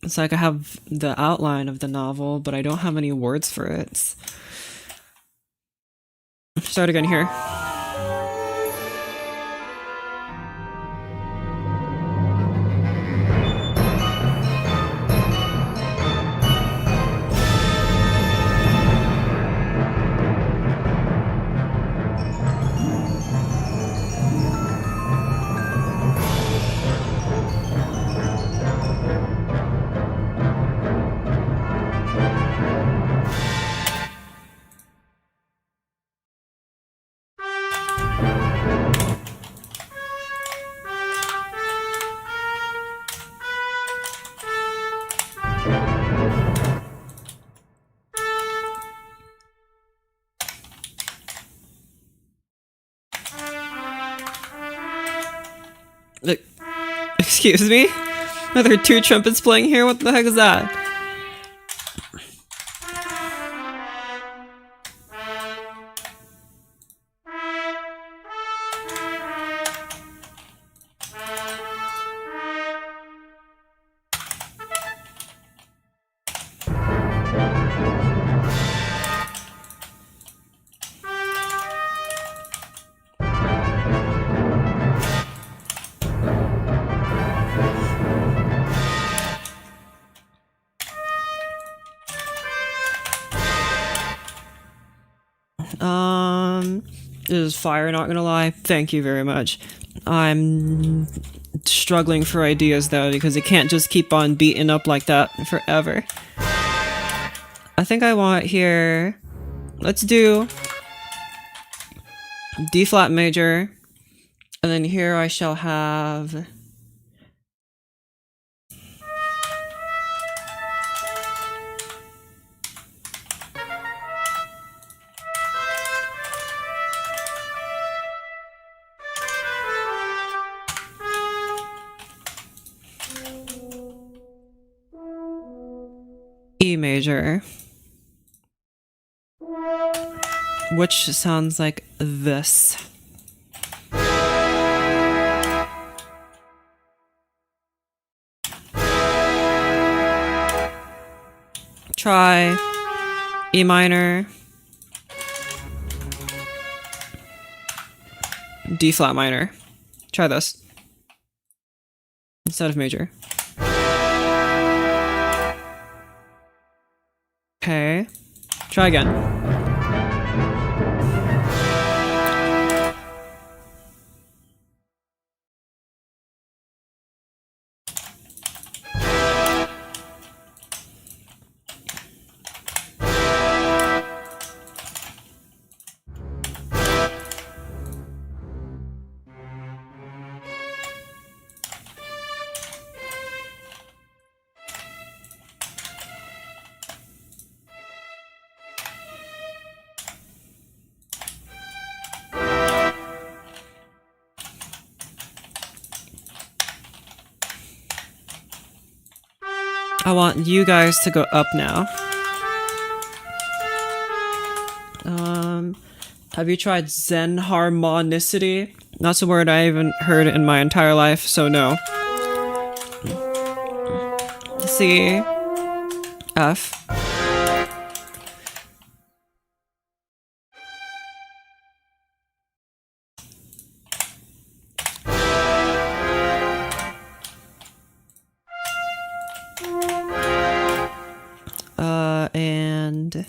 It's like I have the outline of the novel, but I don't have any words for it. Start again here. Excuse me? Are there two trumpets playing here? What the heck is that? This is fire, not gonna lie. Thank you very much. I'm struggling for ideas though, because it can't just keep on beating up like that forever. I think I want here... Let's do D flat major, and then here I shall have... E major. which sounds like this. Try E minor, D flat minor. Try this instead of major. Okay, try again. I want you guys to go up now. Have you tried Zen harmonicity? That's a word I haven't heard in my entire life, so no. C, F. And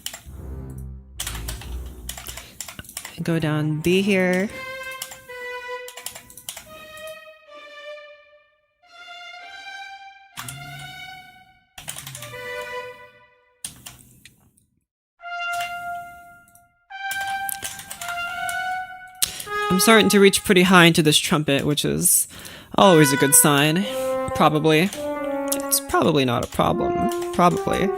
go down B here. I'm starting to reach pretty high into this trumpet, which is always a good sign. Probably. It's probably not a problem. Probably.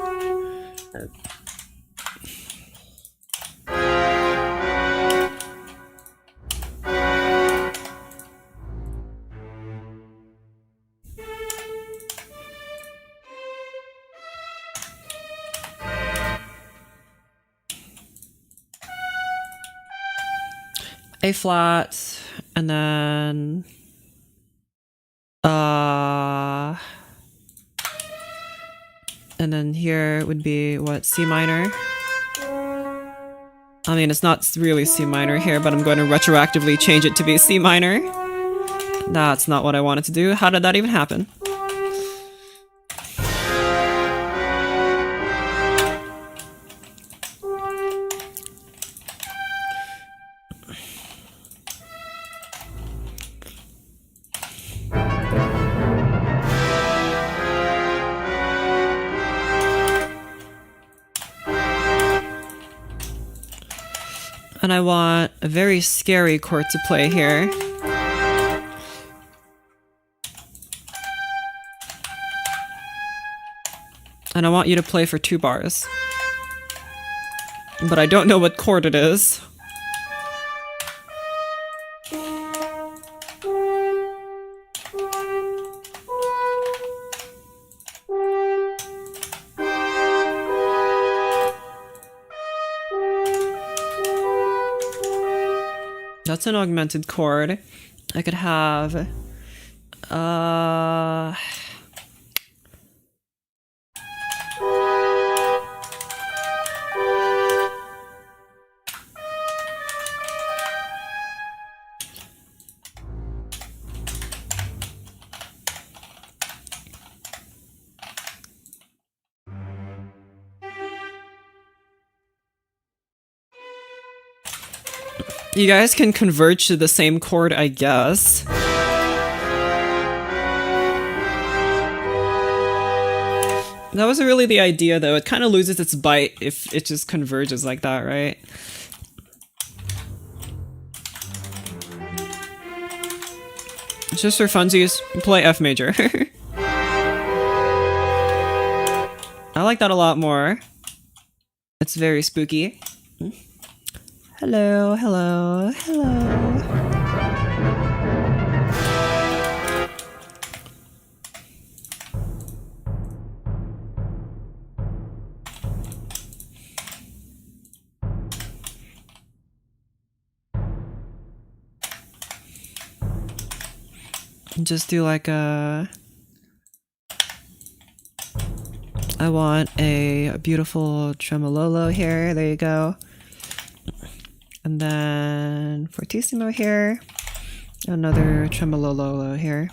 A flat, and then and then here would be what, C minor? I mean, it's not really C minor here, but I'm going to retroactively change it to be C minor. That's not what I wanted to do. How did that even happen? And I want a very scary chord to play here. And I want you to play for 2 bars. But I don't know what chord it is. That's an augmented chord. I could have you guys can converge to the same chord, I guess. That wasn't really the idea, though. It kind of loses its bite if it just converges like that, right? It's just for funsies. Play F major. I like that a lot more. It's very spooky. Hello, hello, hello. just do like a... I want a beautiful tremololo here. There you go. And then fortissimo here. Another tremololo here.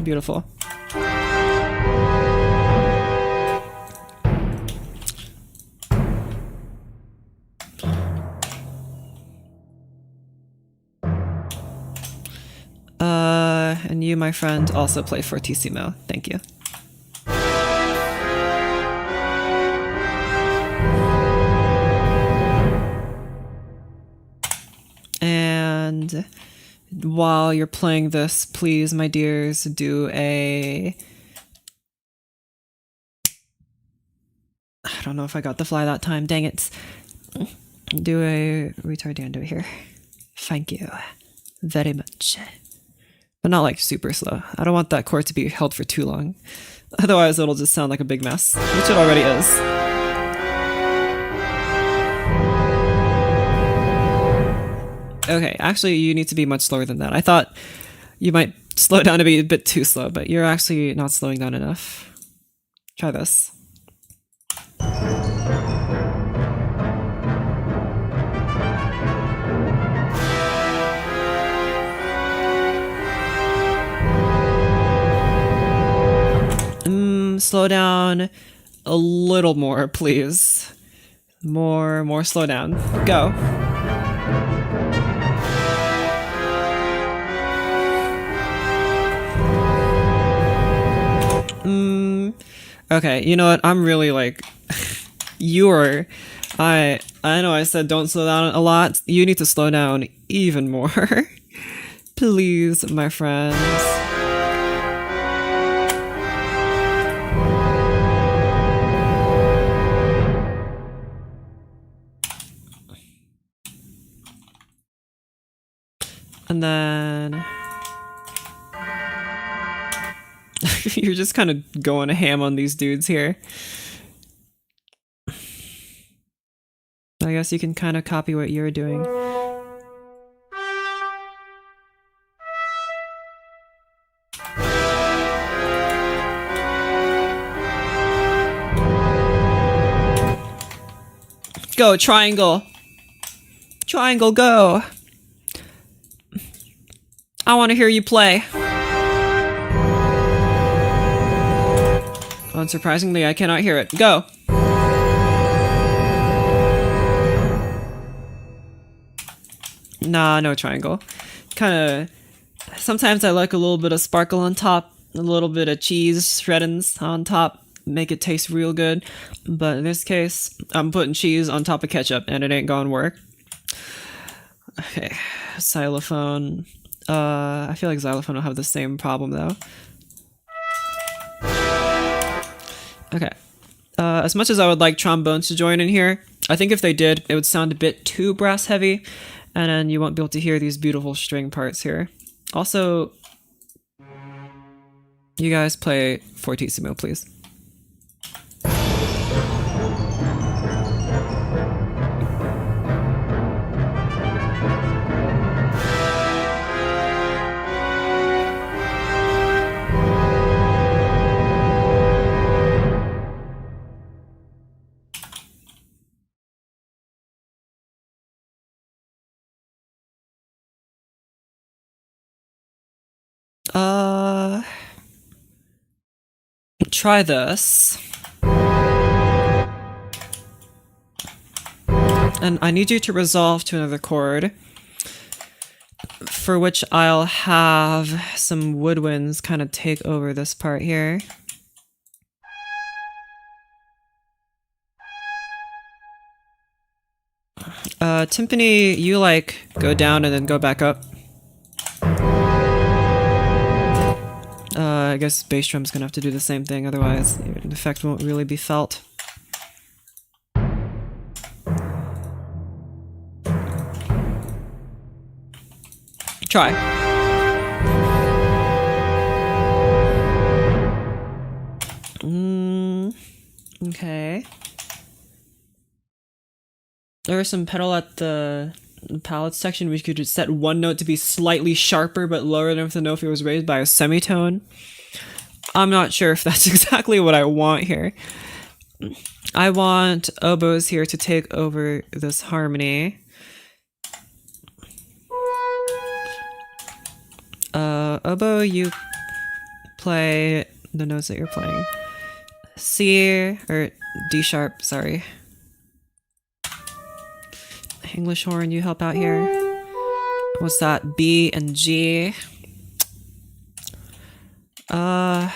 Beautiful. And you, my friend, also play fortissimo. Thank you. And while you're playing this, please, my dears, do a... I don't know if I got the fly that time. Dang it. Do a retardando here. Thank you very much. But not like super slow. I don't want that chord to be held for too long. Otherwise it'll just sound like a big mess, which it already is. Okay, actually you need to be much slower than that. I thought you might slow down to be a bit too slow, but you're actually not slowing down enough. Try this. Slow down a little more, please. More slow down. Go. Okay, you know what? I'm really like... I know I said don't slow down a lot. You need to slow down even more. Please, my friends. And then... You're just kind of going ham on these dudes here. I guess you can kind of copy what you're doing. Go, triangle. Triangle, go. I want to hear you play. Unsurprisingly, I cannot hear it. Go. Nah, no triangle. Kinda... Sometimes I like a little bit of sparkle on top, a little bit of cheese shreddings on top, make it taste real good. But in this case, I'm putting cheese on top of ketchup, and it ain't gonna work. Okay, xylophone. I feel like xylophone will have the same problem, though. Okay. As much as I would like trombones to join in here, I think if they did, it would sound a bit too brass heavy, and then you won't be able to hear these beautiful string parts here. Also, you guys play fortissimo, please. Try this. And I need you to resolve to another chord, for which I'll have some woodwinds kind of take over this part here. Timpani, you like go down and then go back up. I guess bass drum's gonna have to do the same thing, otherwise the effect won't really be felt. Try. Okay. There was some pedal at the the palette section, we could just set one note to be slightly sharper but lower than if the note was raised by a semitone. I'm not sure if that's exactly what I want here. I want oboes here to take over this harmony. Oboe, you play the notes that you're playing. C, or D sharp, sorry. English horn, you help out here. What's that? B and G. I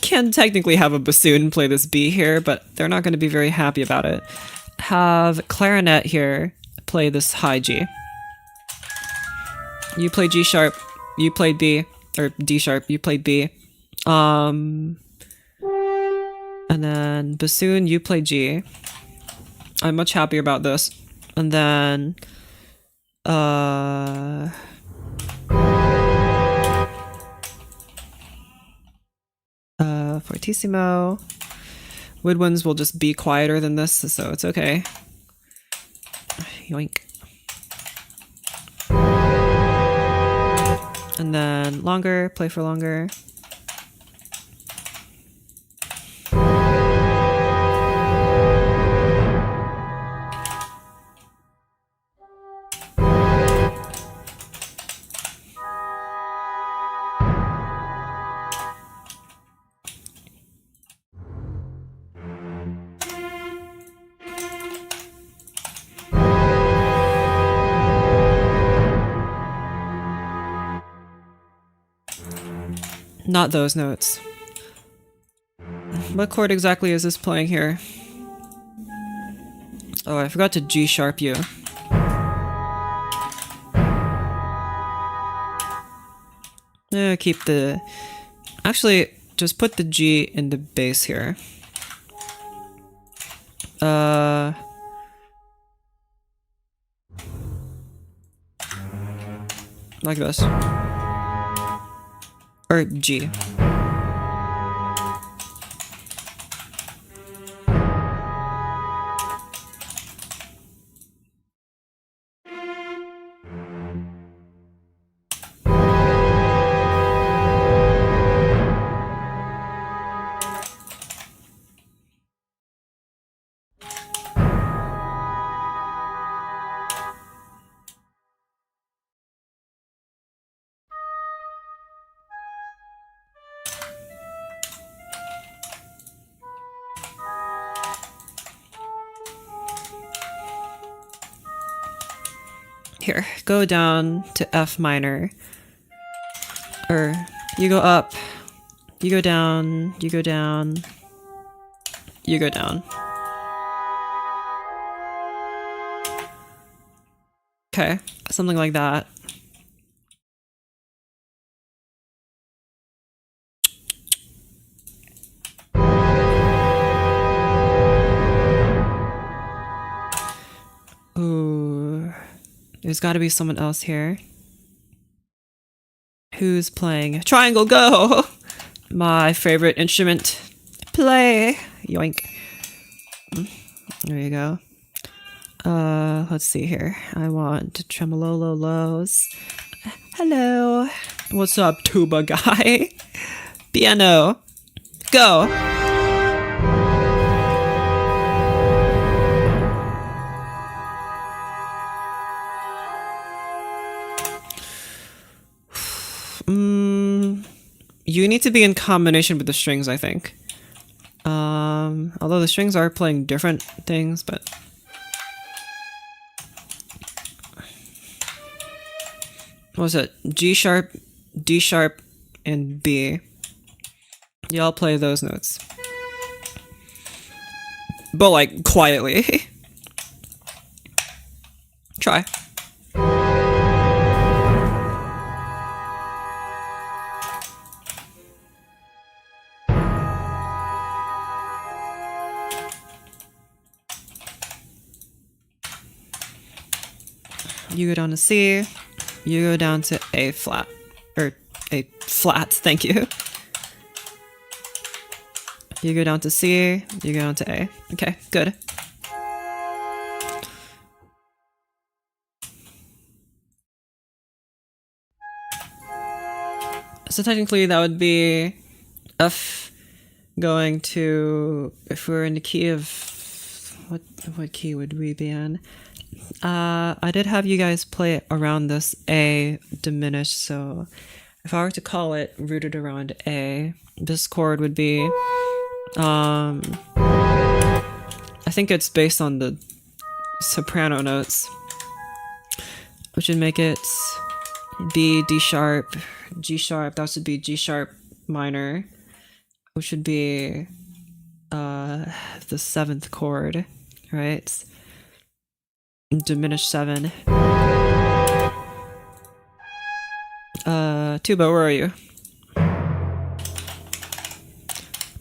can technically have a bassoon play this B here, but they're not going to be very happy about it. Have clarinet here play this high G. You play G sharp, you played B, or D sharp, you played B. And then bassoon, you play G. I'm much happier about this. And then fortissimo. Woodwinds will just be quieter than this, so it's okay. Yoink. And then longer, play for longer. Not those notes. What chord exactly is this playing here? Oh, I forgot to G sharp you. Keep the... Actually, just put the G in the bass here. Like this. Or G. Here, go down to F minor. Or, you go up, you go down, you go down, you go down. Okay, something like that. Ooh, there's got to be someone else here. Who's playing? Triangle, go! My favorite instrument. Play! Yoink. There you go. Let's see here. I want tremolo lows. Hello. What's up, tuba guy? Piano. Go! You need to be in combination with the strings, I think. Although the strings are playing different things, but... What was it? G sharp, D sharp, and B. Y'all play those notes. But like, quietly. Try. You go down to C, you go down to A flat, or A flat, thank you. You go down to C, you go down to A. Okay, good. So technically that would be F going to, if we're in the key of, what key would we be in? I did have you guys play around this A diminished, so if I were to call it rooted around A, this chord would be, I think it's based on the soprano notes, which would make it B, D sharp, G sharp, that should be G sharp minor, which would be the 7th chord, right? Diminished 7. Tuba, where are you?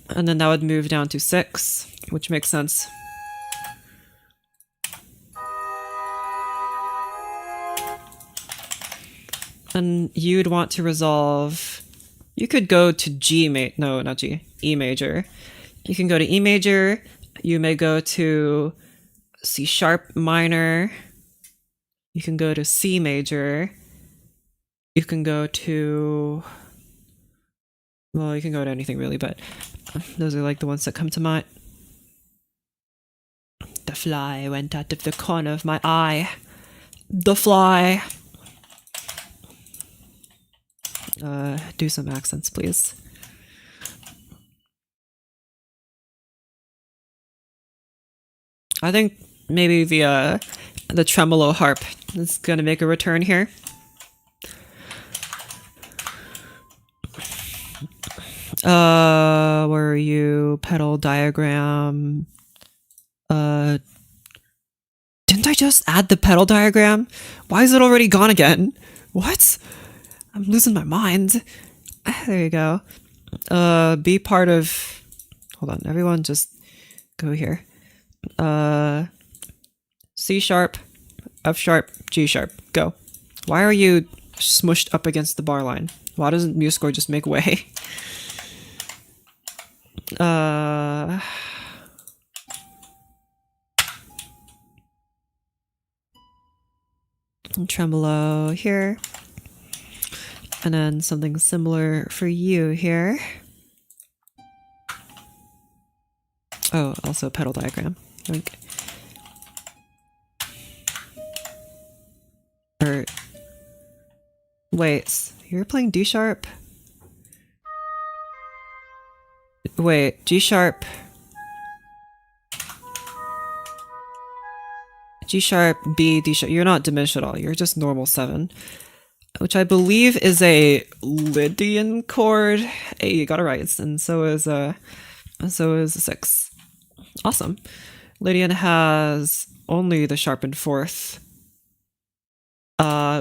And then that would move down to 6, which makes sense. And you'd want to resolve, you could go to no, not G, E major. You can go to E major, you may go to C sharp minor, you can go to C major, you can go to, well, you can go to anything really, but those are like the ones that come to mind. The fly went out of the corner of my eye. The fly. Do some accents, please. I think maybe the tremolo harp is gonna make a return here. Where are you? Pedal diagram. Didn't I just add the pedal diagram? Why is it already gone again? What? I'm losing my mind. There you go. Be part of... Hold on, everyone just go here. C sharp, F sharp, G sharp, go. Why are you smushed up against the bar line? Why doesn't MuseScore just make way? Tremolo here. And then something similar for you here. Oh, also pedal diagram. Like, or wait, you're playing D sharp? Wait, G sharp. G sharp, B, D sharp. You're not diminished at all. You're just normal 7. Which I believe is a Lydian chord. Hey, you got it right. And so is a 6. Awesome. Lydian has only the sharpened 4th,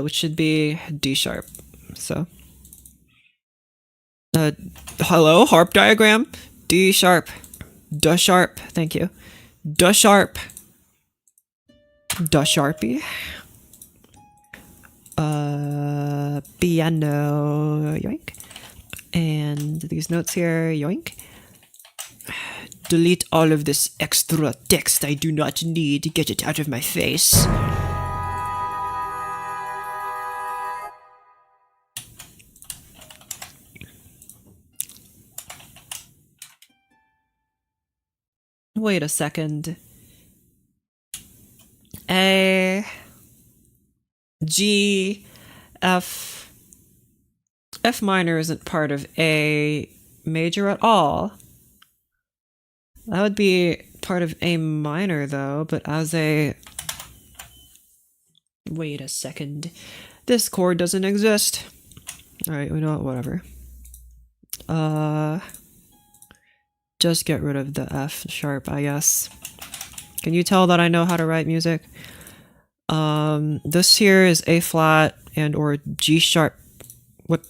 which should be D sharp. So, hello, harp diagram. D sharp, D sharp. Thank you. D sharp, D sharpie. Piano, yoink. And these notes here, yoink. Delete all of this extra text I do not need. Get it out of my face. Wait a second. A, G, F. F minor isn't part of A major at all. That would be part of A minor though, but as a... Wait a second. This chord doesn't exist. Alright, we know what, whatever. Just get rid of the F sharp, I guess. Can you tell that I know how to write music? This here is A flat and or G sharp. What?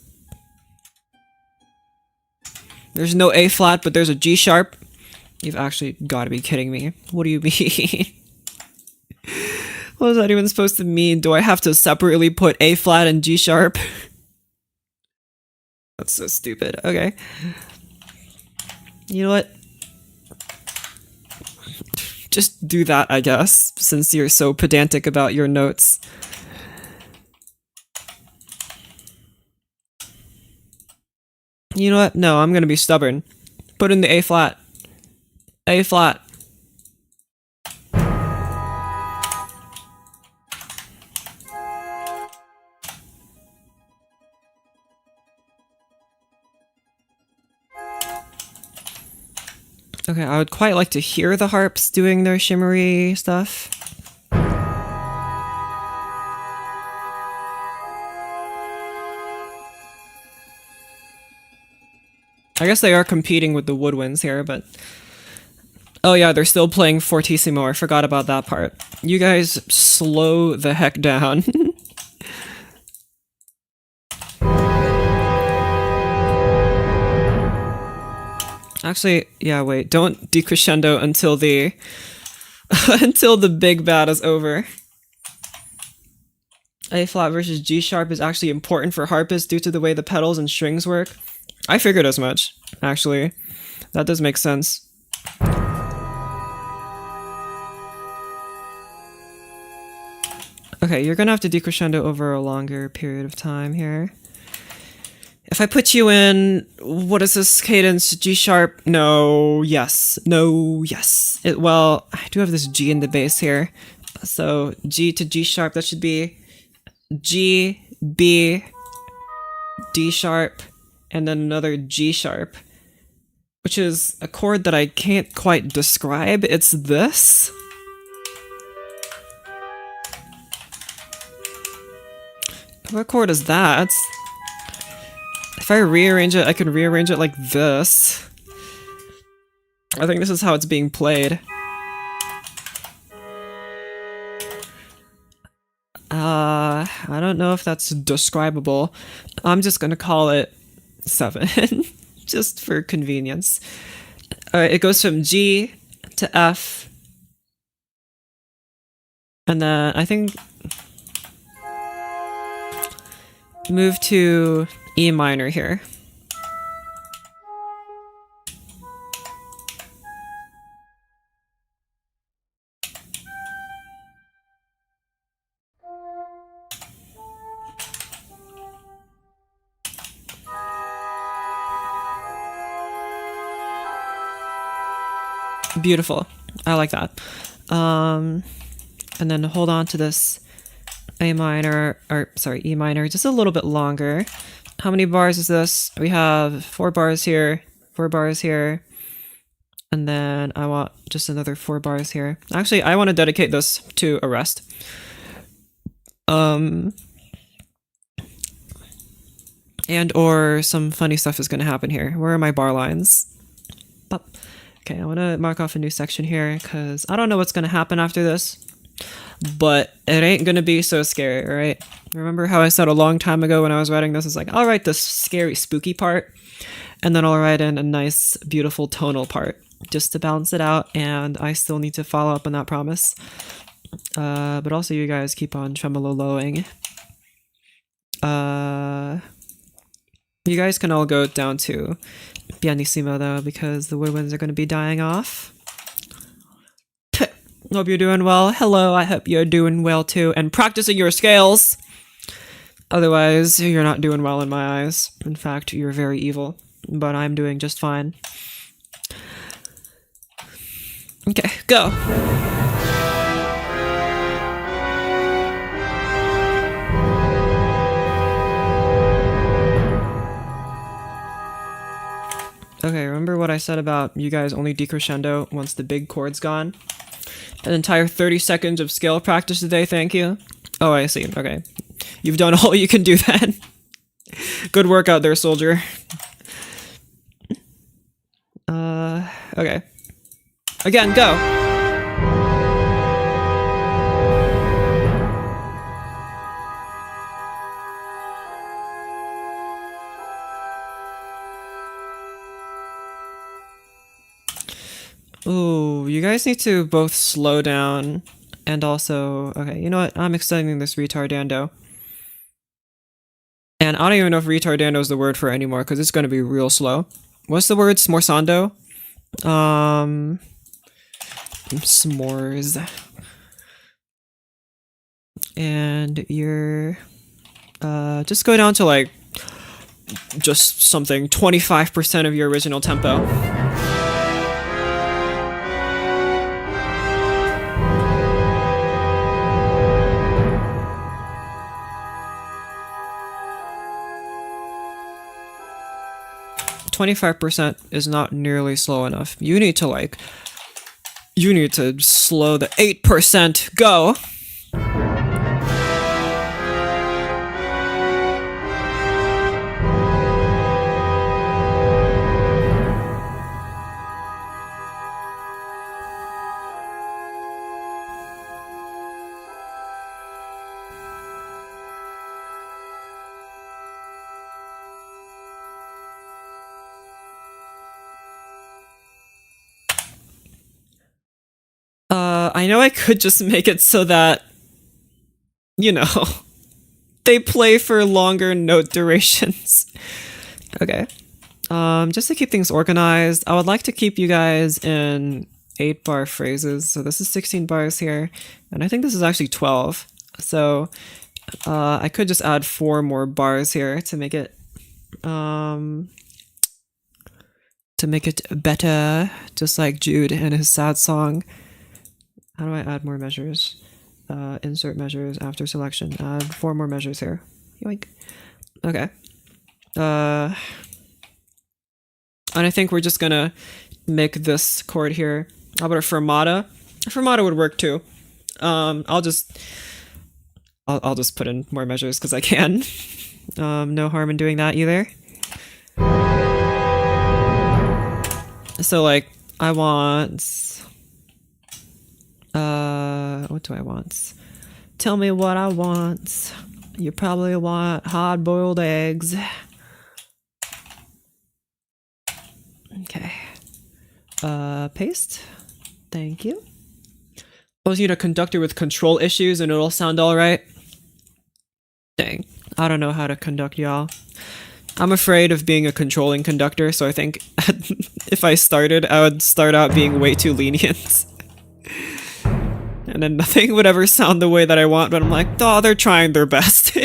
There's no A flat, but there's a G sharp? You've actually got to be kidding me. What do you mean? What is that even supposed to mean? Do I have to separately put A flat and G sharp? That's so stupid. Okay. You know what? Just do that, I guess, since you're so pedantic about your notes. You know what? No, I'm gonna be stubborn. Put in the A flat. A flat. Okay, I would quite like to hear the harps doing their shimmery stuff. I guess they are competing with the woodwinds here, but... Oh yeah, they're still playing Fortissimo. I forgot about that part. You guys slow the heck down. Actually, yeah, wait. Don't decrescendo until the... until the big bad is over. A flat versus G sharp is actually important for harpists due to the way the pedals and strings work. I figured as much, actually. That does make sense. Okay, you're gonna have to decrescendo over a longer period of time here. If I put you in, what is this cadence? G sharp? No, yes. No, yes. Well, I do have this G in the bass here. So G to G sharp, that should be G, B, D sharp, and then another G sharp, which is a chord that I can't quite describe. It's this. What chord is that? If I rearrange it, I can rearrange it like this. I think this is how it's being played. I don't know if that's describable. I'm just gonna call it 7, just for convenience. Alright, it goes from G to F. And then I think... move to E minor here. Beautiful. I like that. And then hold on to this A minor, or sorry, E minor, just a little bit longer. How many bars is this? We have 4 bars here, 4 bars here, and then I want just another 4 bars here. Actually, I want to dedicate this to a rest. And or some funny stuff is going to happen here. Where are my bar lines? Pop. Okay, I want to mark off a new section here because I don't know what's going to happen after this. But it ain't gonna be so scary, right? Remember how I said a long time ago when I was writing this, it's like, I'll write this scary, spooky part, and then I'll write in a nice, beautiful tonal part, just to balance it out, and I still need to follow up on that promise. But also you guys keep on tremolo-lowing. You guys can all go down to pianissimo though, because the woodwinds are gonna be dying off. Hope you're doing well. Hello, I hope you're doing well too, and practicing your scales. Otherwise, you're not doing well in my eyes. In fact, you're very evil, but I'm doing just fine. Okay, go. Okay, remember what I said about you guys only decrescendo once the big chord's gone? An entire 30 seconds of scale practice today, thank you. Oh, I see, okay. You've done all you can do then. Good work out there, soldier. Okay. Again, go! Ooh, you guys need to both slow down and also... Okay, you know what? I'm extending this retardando. And I don't even know if retardando is the word for it anymore because it's going to be real slow. What's the word? Smorsando? S'mores. And you're... just go down to like just something 25% of your original tempo. %25 is not nearly slow enough. You need to slow the 8%. Go. I know I could just make it so that, you know, they play for longer note durations. Okay. Just to keep things organized, I would like to keep you guys in 8-bar phrases. So this is 16 bars here, and I think this is actually 12. So I could just add 4 more bars here to make it better, just like Jude and his sad song. How do I add more measures? Insert measures after selection. Add 4 more measures here. Yoink. Okay. And I think we're just gonna make this chord here. How about a fermata? A fermata would work too. I'll just put in more measures because I can. No harm in doing that either. So like I want what do I want? Tell me what I want. You probably want hard-boiled eggs. Okay. Paste. Thank you. I was need a conductor with control issues and it'll sound alright. Dang. I don't know how to conduct y'all. I'm afraid of being a controlling conductor, so I think if I started, I would start out being way too lenient. And then nothing would ever sound the way that I want, but I'm like, oh, they're trying their best.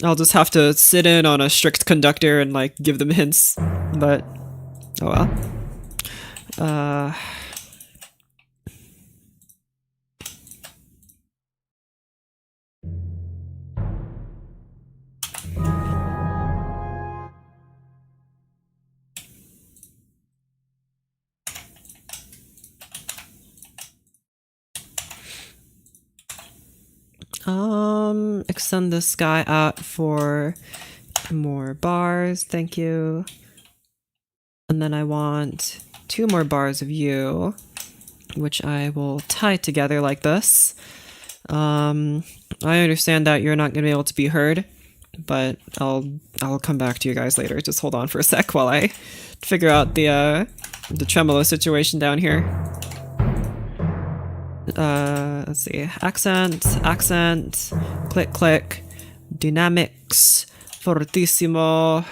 I'll just have to sit in on a strict conductor and like give them hints, but oh well. Extend this guy out for more bars, thank you. And then I want 2 more bars of you, which I will tie together like this. I understand that you're not gonna be able to be heard, but I'll come back to you guys later. Just hold on for a sec while I figure out the tremolo situation down here. Let's see, accent, click, click, dynamics, fortissimo,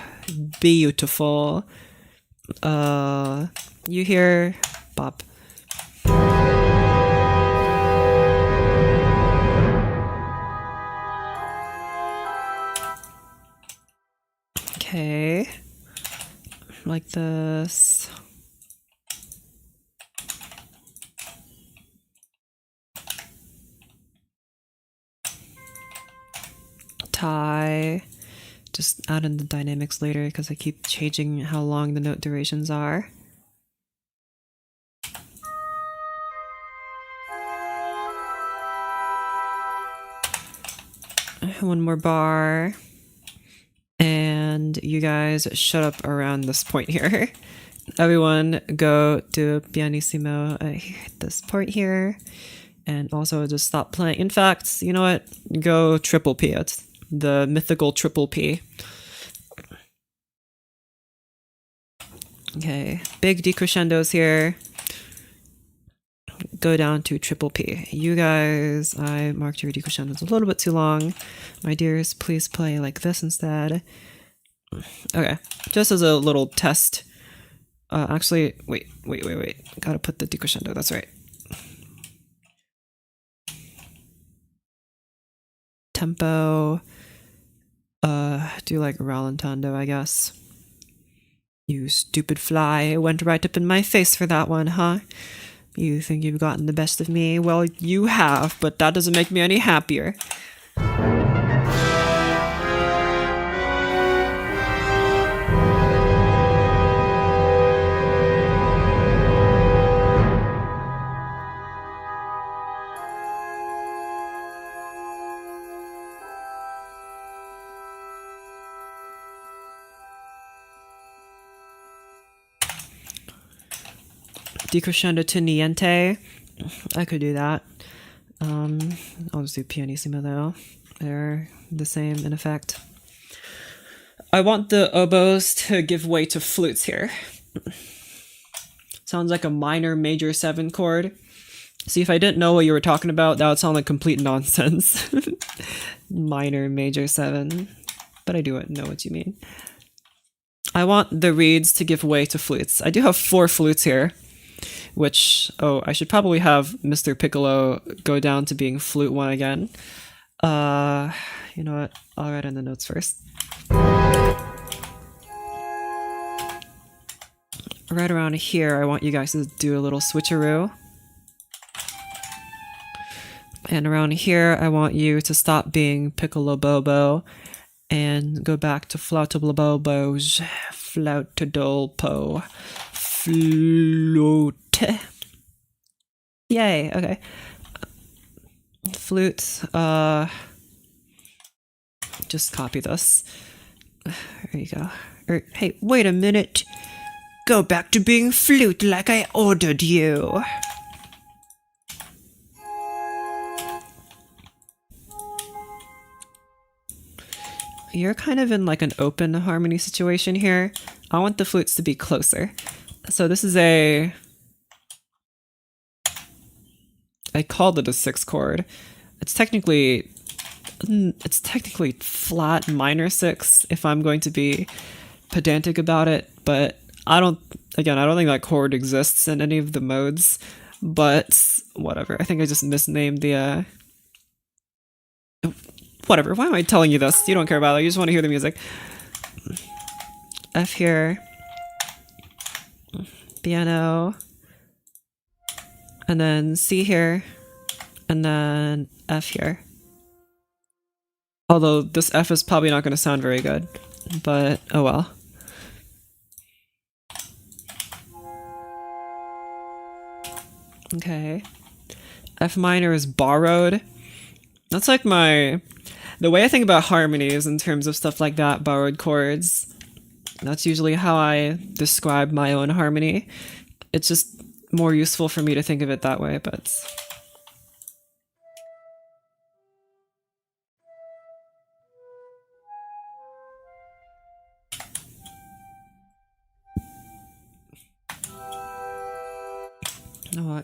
beautiful. You hear, bop. Okay, like this. Tie. Just add in the dynamics later because I keep changing how long the note durations are. One more bar. And you guys shut up around this point here. Everyone go to pianissimo at this point here. And also just stop playing. In fact, you know what? Go triple P it. The mythical triple P. Okay, big decrescendos here. Go down to triple P. You guys, I marked your decrescendos a little bit too long. My dears, please play like this instead. Okay, just as a little test. Actually, wait. Gotta put the decrescendo, that's right. Tempo. Do like rallentando, I guess. You stupid fly, went right up in my face for that one, huh? You think you've gotten the best of me? Well, you have, but that doesn't make me any happier. Decrescendo to niente. I could do that. I'll just do pianissimo though. They're the same in effect. I want the oboes to give way to flutes here. Sounds like a minor major 7 chord. See, if I didn't know what you were talking about, that would sound like complete nonsense. Minor major 7. But I do know what you mean. I want the reeds to give way to flutes. I do have 4 flutes here. Which, oh, I should probably have Mr. Piccolo go down to being flute 1 again. You know what? I'll write in the notes first. Right around here, I want you guys to do a little switcheroo. And around here, I want you to stop being Piccolo Bobo and go back to Flautobobos, Flautodolpo, Flute. Yay, okay. Flute, just copy this. There you go. Hey, wait a minute. Go back to being flute like I ordered you. You're kind of in like an open harmony situation here. I want the flutes to be closer. So this is I called it a 6 chord. It's technically flat minor 6 if I'm going to be pedantic about it, but I don't think that chord exists in any of the modes, but whatever. I think I just misnamed the whatever. Why am I telling you this? You don't care about it. You just want to hear the music. F here. Piano. And then C here. And then F here. Although this F is probably not going to sound very good. But oh well. Okay. F minor is borrowed. That's like the way I think about harmonies in terms of stuff like that, borrowed chords. That's usually how I describe my own harmony. It's just more useful for me to think of it that way, but...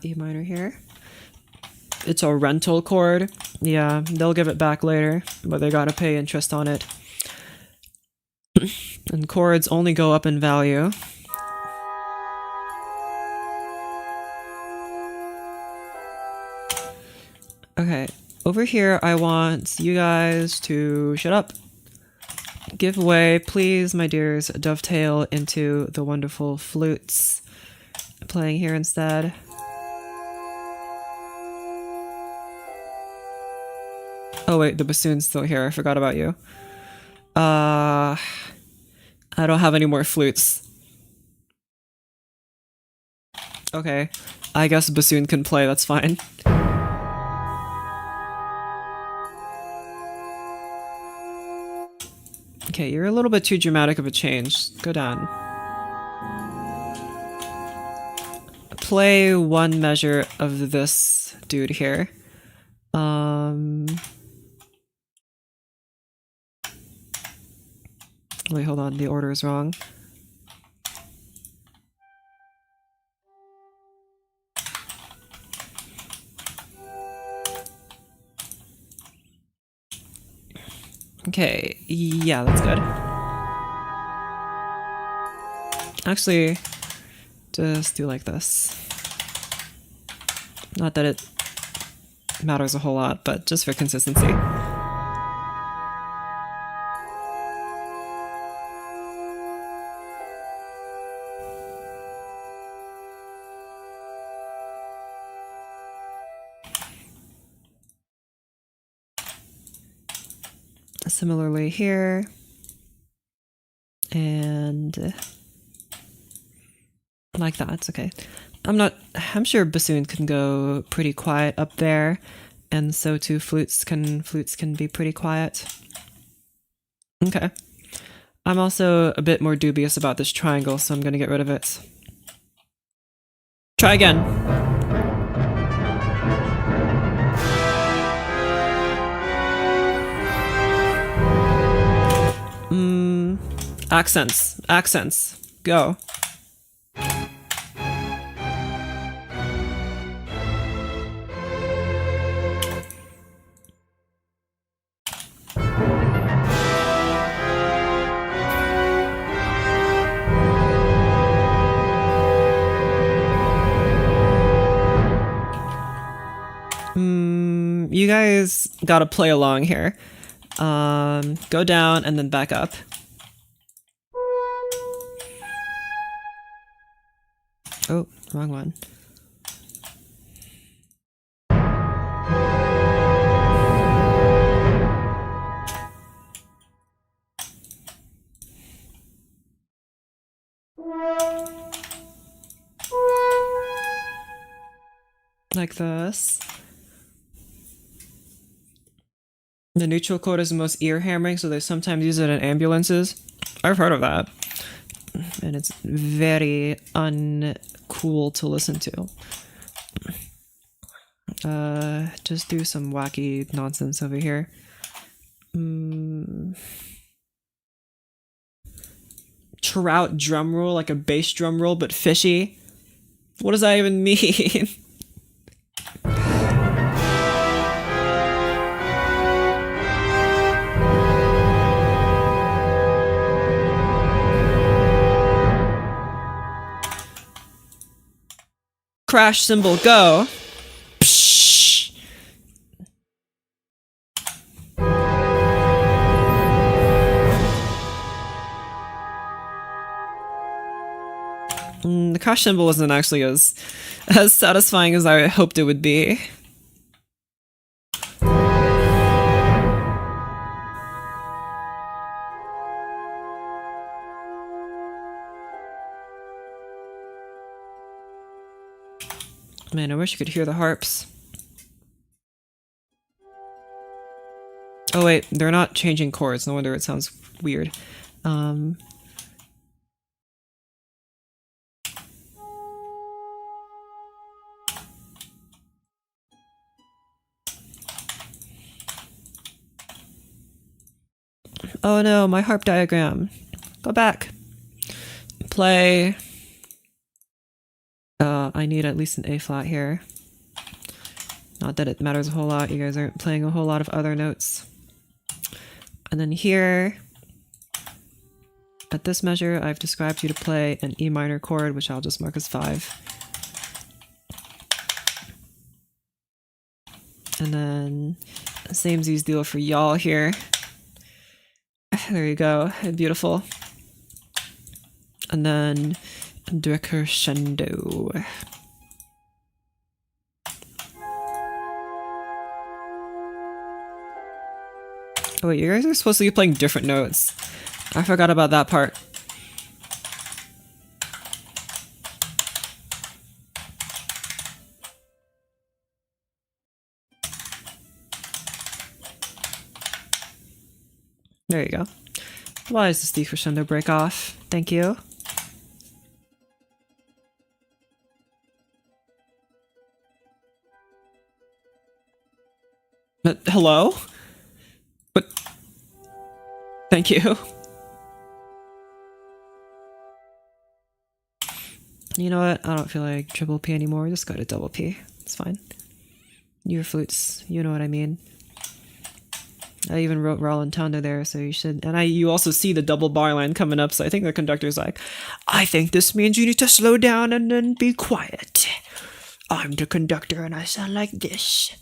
E minor here. It's a rental chord. Yeah, they'll give it back later, but they gotta pay interest on it. And chords only go up in value. Okay, over here I want you guys to shut up. Give way, please, my dears. Dovetail into the wonderful flutes playing here instead. Oh wait, the bassoon's still here. I forgot about you. I don't have any more flutes. Okay, I guess bassoon can play, that's fine. Okay, you're a little bit too dramatic of a change. Go down. Play 1 measure of this dude here. Wait, hold on, the order is wrong. Okay, yeah, that's good. Actually, just do like this. Not that it matters a whole lot, but just for consistency. Similarly here. And like that, it's okay. I'm sure bassoon can go pretty quiet up there, and so too flutes can be pretty quiet. Okay. I'm also a bit more dubious about this triangle, so I'm gonna get rid of it. Try again. Accents. Go. You guys gotta play along here. Go down and then back up. Oh, wrong one. Like this. The neutral chord is the most ear hammering, so they sometimes use it in ambulances. I've heard of that. And it's very uncool to listen to. Just do some wacky nonsense over here. Trout drum roll, like a bass drum roll, but fishy. What does that even mean? Crash cymbal, go. Psh. The crash cymbal wasn't actually as satisfying as I hoped it would be. Man, I wish you could hear the harps. Oh wait, they're not changing chords. No wonder it sounds weird. Oh no, my harp diagram. Go back. Play. I need at least an A flat here. Not that it matters a whole lot. You guys aren't playing a whole lot of other notes. And then here, at this measure, I've described you to play an E minor chord, which I'll just mark as 5. And then samesies deal for y'all here. There you go, beautiful. And then decrescendo. Oh wait, you guys are supposed to be playing different notes. I forgot about that part. There you go. Why does this decrescendo break off? Thank you. But hello? But thank you. You know what? I don't feel like triple P anymore. Just go to double P. It's fine. Your flutes, you know what I mean. I even wrote rallentando there, so you should. And you also see the double bar line coming up, so I think the conductor's like, I think this means you need to slow down and then be quiet. I'm the conductor and I sound like this.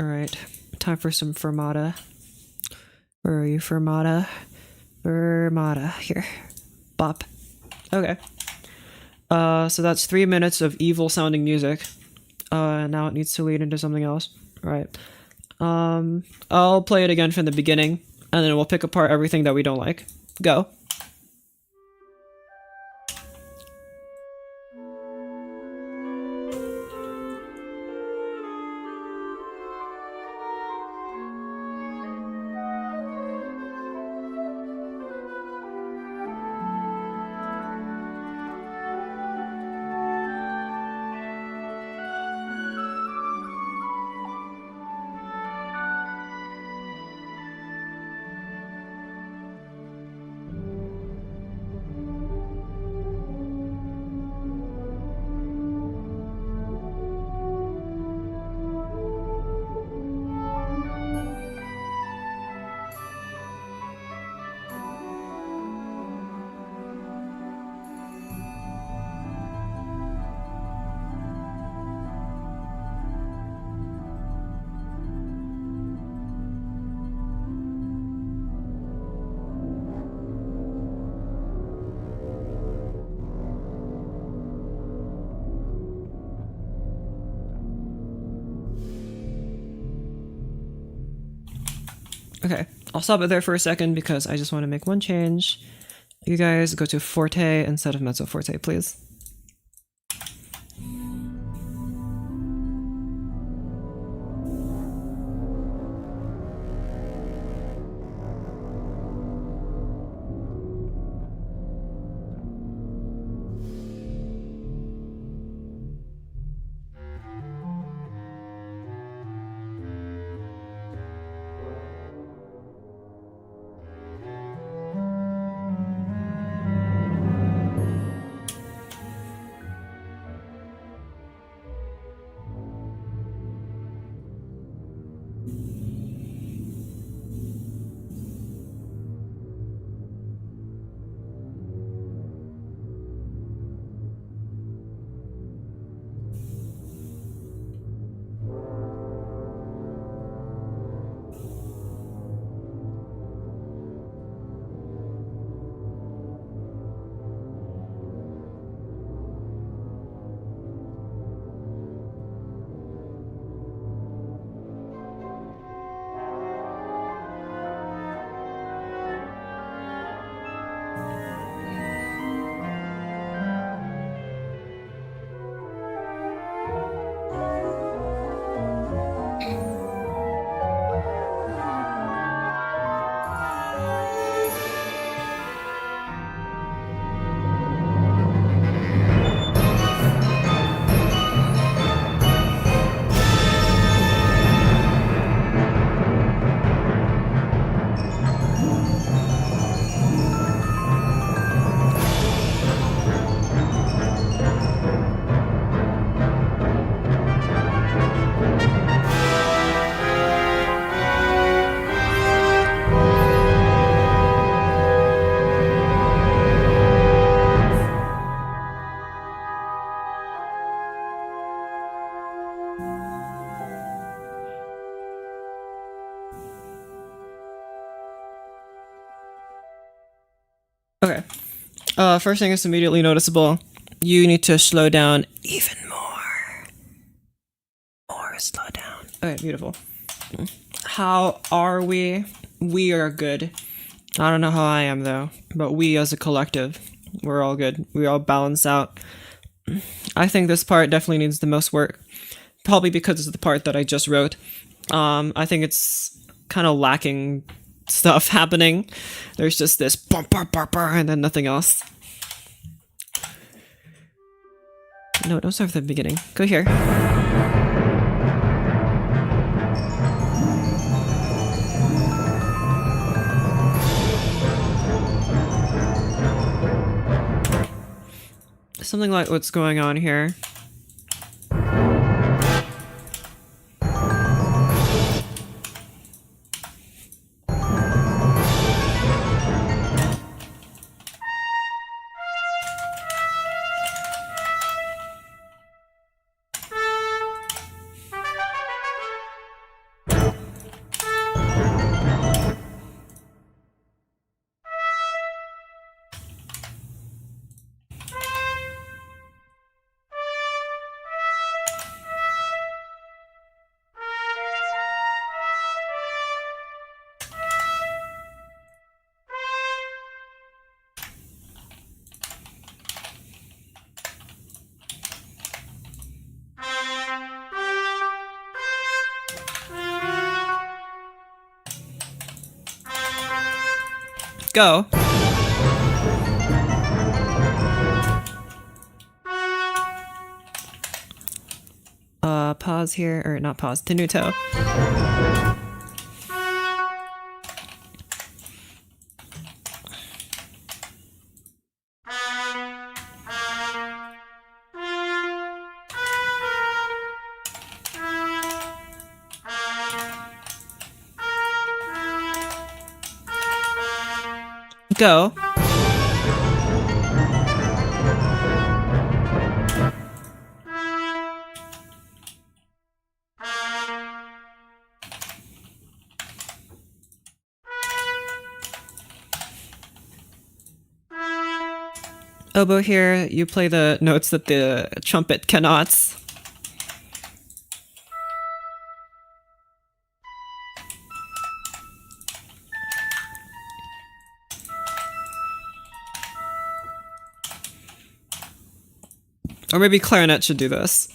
Alright, time for some fermata. Where are you, fermata? Fermata, here. Bop. Okay. So that's 3 minutes of evil sounding music. Now it needs to lead into something else. Right. I'll play it again from the beginning, and then we'll pick apart everything that we don't like. Go. Okay, I'll stop it there for a second because I just want to make one change. You guys go to Forte instead of Mezzo Forte, please. Okay. First thing is immediately noticeable. You need to slow down even more. More slow down. Okay, beautiful. How are we? We are good. I don't know how I am though, but we as a collective, we're all good. We all balance out. I think this part definitely needs the most work. Probably because it's the part that I just wrote. I think it's kind of lacking stuff happening. There's just this bump, bump, bump, bump, and then nothing else. No, don't start from the beginning. Go here. Something like what's going on here. go. Pause here, or not pause, tenuto. Go. Oboe here, you play the notes that the trumpet cannot. Or maybe clarinet should do this.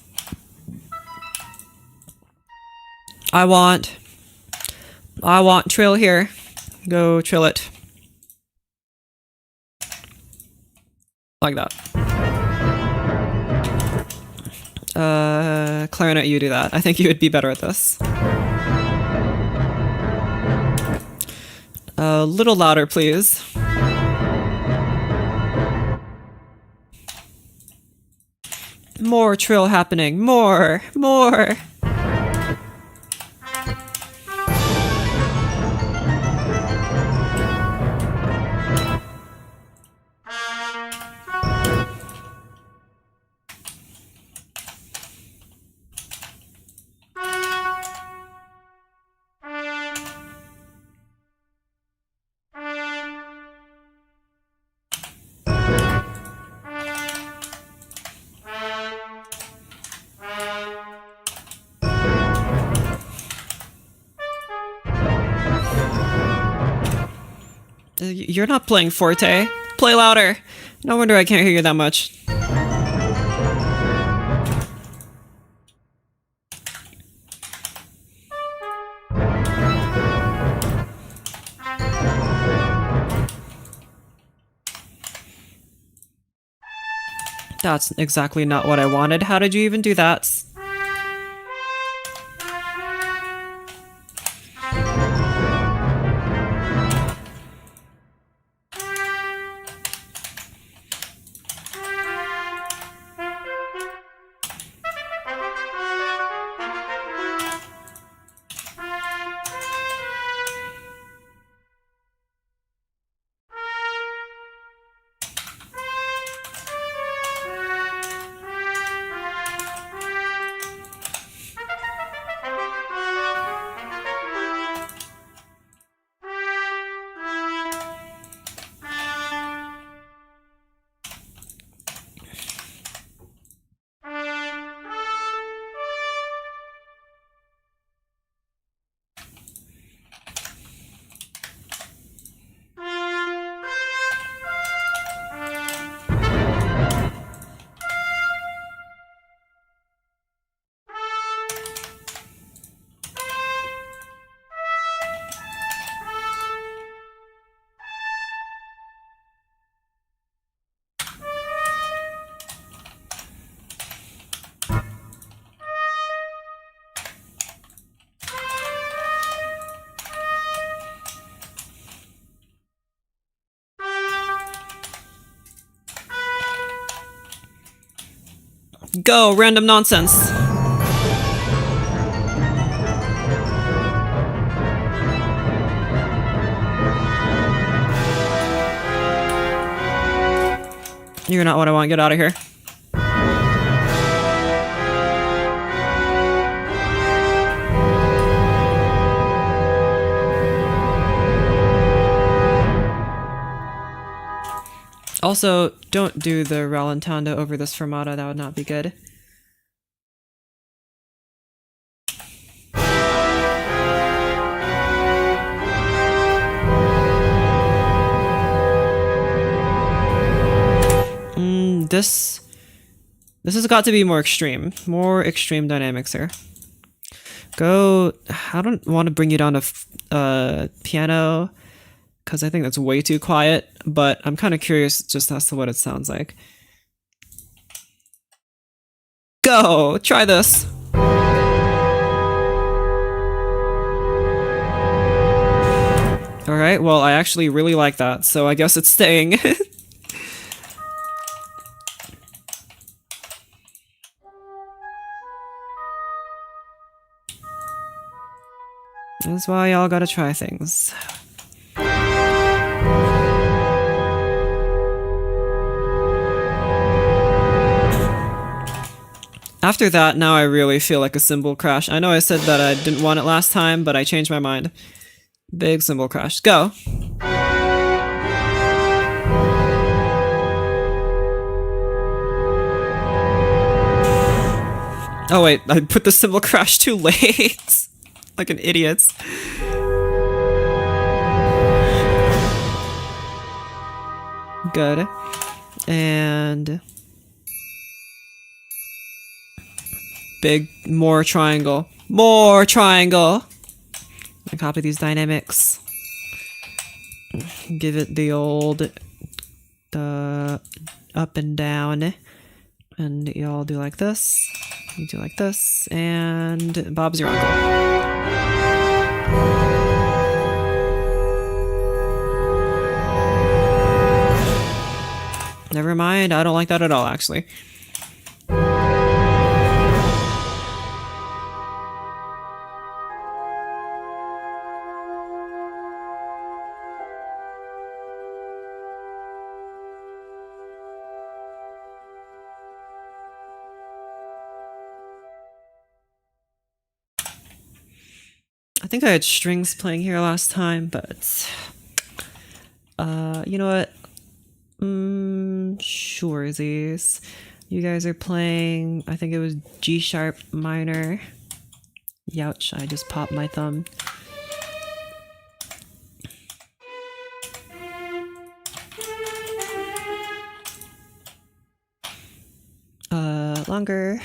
I want trill here. Go trill it. Like that. Clarinet, you do that. I think you would be better at this. A little louder, please. More trill happening. More. You're not playing forte. Play louder. No wonder I can't hear you that much. That's exactly not what I wanted. How did you even do that? Go, random nonsense. You're not what I want. Get out of here. Also, don't do the rallentando over this fermata. That would not be good. This has got to be more extreme. More extreme dynamics here. Go. I don't want to bring you down to piano. because I think that's way too quiet, but I'm kind of curious just as to what it sounds like. Go! Try this! Alright, well, I actually really like that, so I guess it's staying. That's why y'all gotta try things. After that, now I really feel like a cymbal crash. I know I said that I didn't want it last time, but I changed my mind. Big cymbal crash. Go! Oh wait, I put the cymbal crash too late. Like an idiot. Good. And big, more triangle. More triangle! I copy these dynamics. Give it the old up and down. And y'all do like this. You do like this. And Bob's your uncle. Never mind, I don't like that at all, actually. I think I had strings playing here last time, but you know what? Sure, these. You guys are playing, I think it was G sharp minor. Youch, I just popped my thumb. Longer.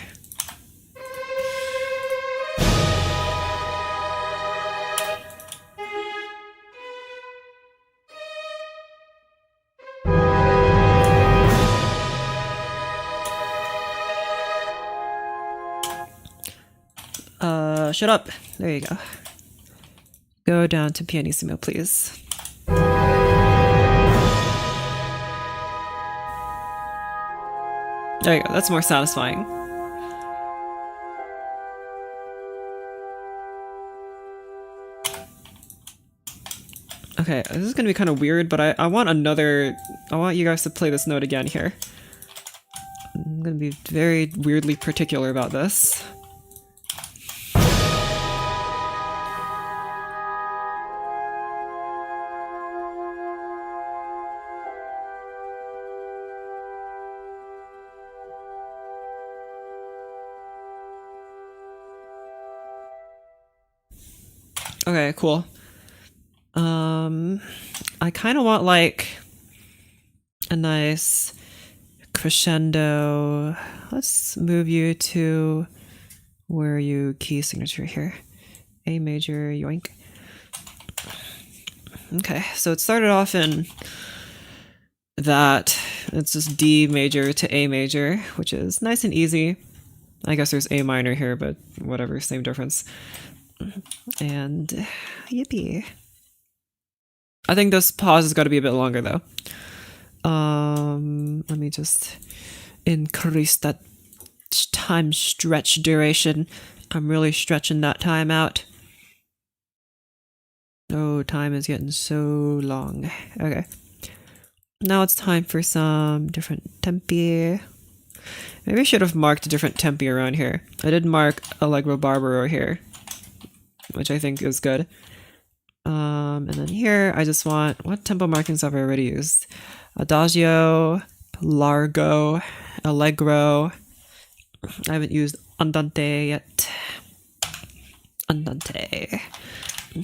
Shut up. There you go. Go down to pianissimo, please. There you go. That's more satisfying. Okay, this is gonna be kind of weird, but I want you guys to play this note again here. I'm gonna be very weirdly particular about this. Okay, cool. I kind of want like a nice crescendo. Let's move you to where are you key signature here? A major, yoink. Okay, so it started off in that. It's just D major to A major, which is nice and easy. I guess there's A minor here, but whatever, same difference. And yippee. I think this pause has got to be a bit longer though. Let me just increase that time stretch duration. I'm really stretching that time out. Oh, time is getting so long. Okay. Now it's time for some different tempi. Maybe I should have marked a different tempi around here. I did mark Allegro Barbaro here, which I think is good. And then here, I just want, what tempo markings have I already used? Adagio, Largo, Allegro. I haven't used Andante yet. Andante.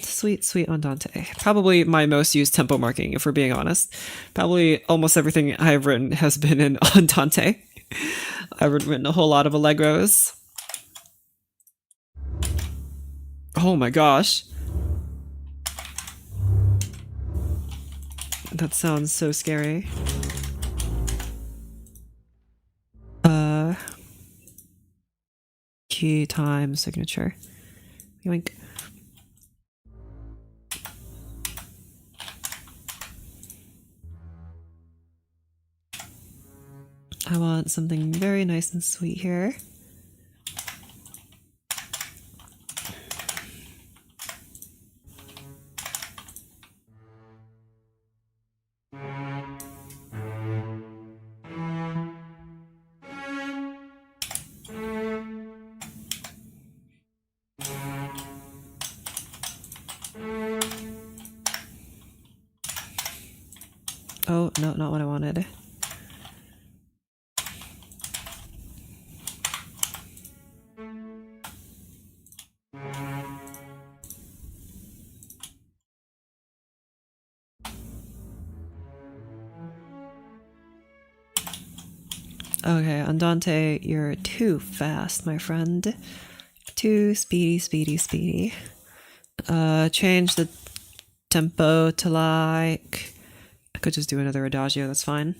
Sweet, sweet Andante. Probably my most used tempo marking, if we're being honest. Probably almost everything I've written has been in Andante. I've written a whole lot of Allegros. Oh my gosh. That sounds so scary. Key time signature. Yoink. I want something very nice and sweet here. Oh, no, not what I wanted. Okay, Andante, you're too fast, my friend. Too speedy. Change the tempo to like... I could just do another adagio, that's fine.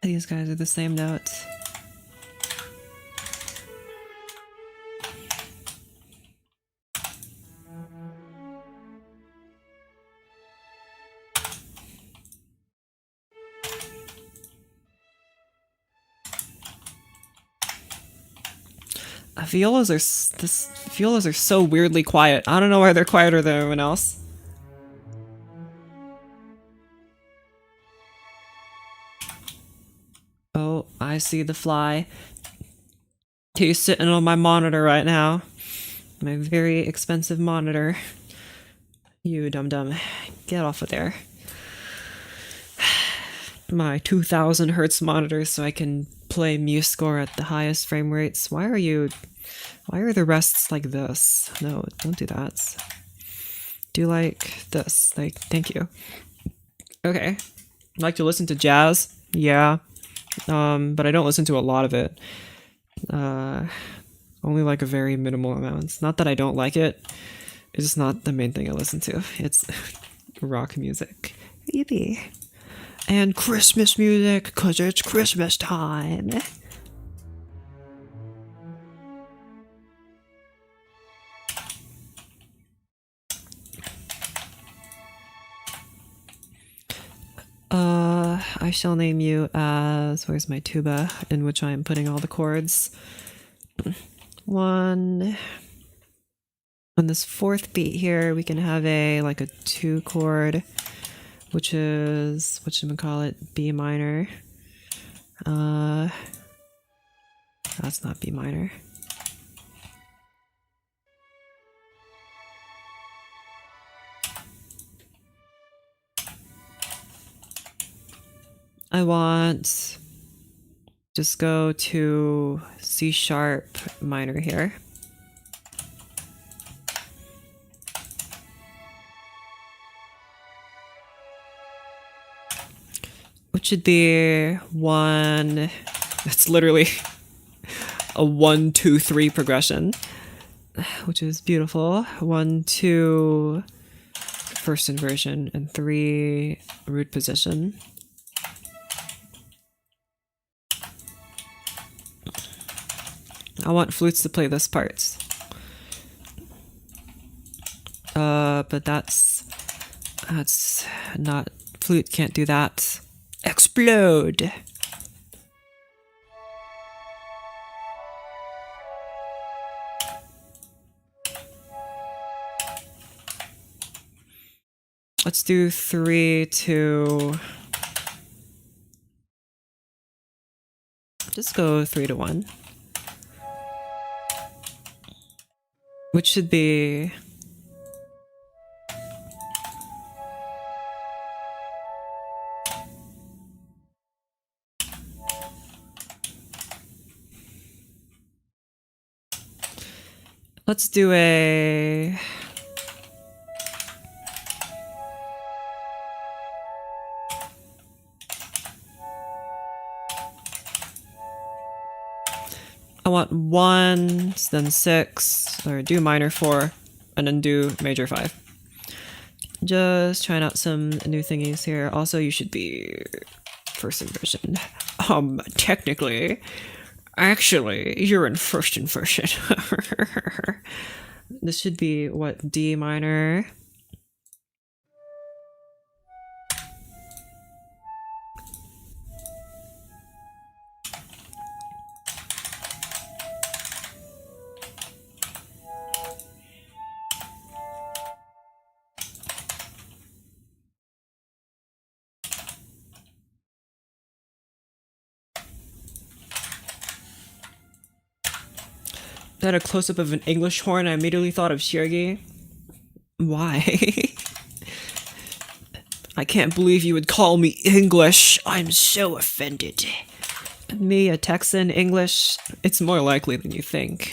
These guys are the same notes. Violas are so weirdly quiet. I don't know why they're quieter than everyone else. Oh, I see the fly. He's sitting on my monitor right now. My very expensive monitor. You dum-dum. Get off of there. My 2000 hertz monitor so I can play MuseScore at the highest frame rates. Why are the rests like this? No, don't do that. Do like this. Like, thank you. Okay. Like to listen to jazz? Yeah. But I don't listen to a lot of it. Only like a very minimal amount. It's not that I don't like it. It's just not the main thing I listen to. It's rock music. Yippee. And Christmas music, 'cause it's Christmas time. I shall name you as, where's my tuba, in which I am putting all the chords. 1. On this 4th beat here, we can have a 2 chord, which is, whatchamacallit, B minor. That's not B minor. I want, just go to C sharp minor here. Which should be 1, that's literally a 1, 2, 3 progression, which is beautiful. 1, 2, first inversion, and 3, root position. I want flutes to play this part. But that's not, flute can't do that. Explode! Let's do 3 to... Just go 3 to 1. Which should be... Let's do a... I want 1, then 6, or do minor 4, and then do major 5. Just trying out some new thingies here. Also, you should be first inversion. Technically. Actually, you're in first inversion. This should be, what, D minor? I had a close-up of an English horn, I immediately thought of Shirgi. Why? I can't believe you would call me English. I'm so offended. Me, a Texan, English? It's more likely than you think.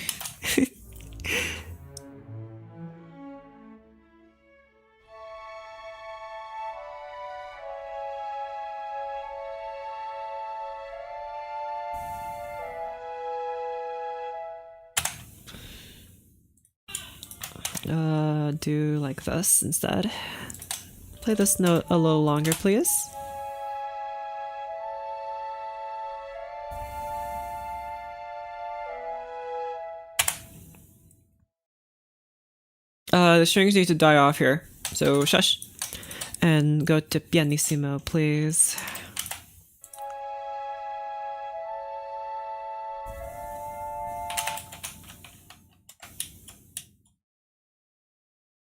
Do like this instead. Play this note a little longer, please. The strings need to die off here, so shush. And go to pianissimo, please.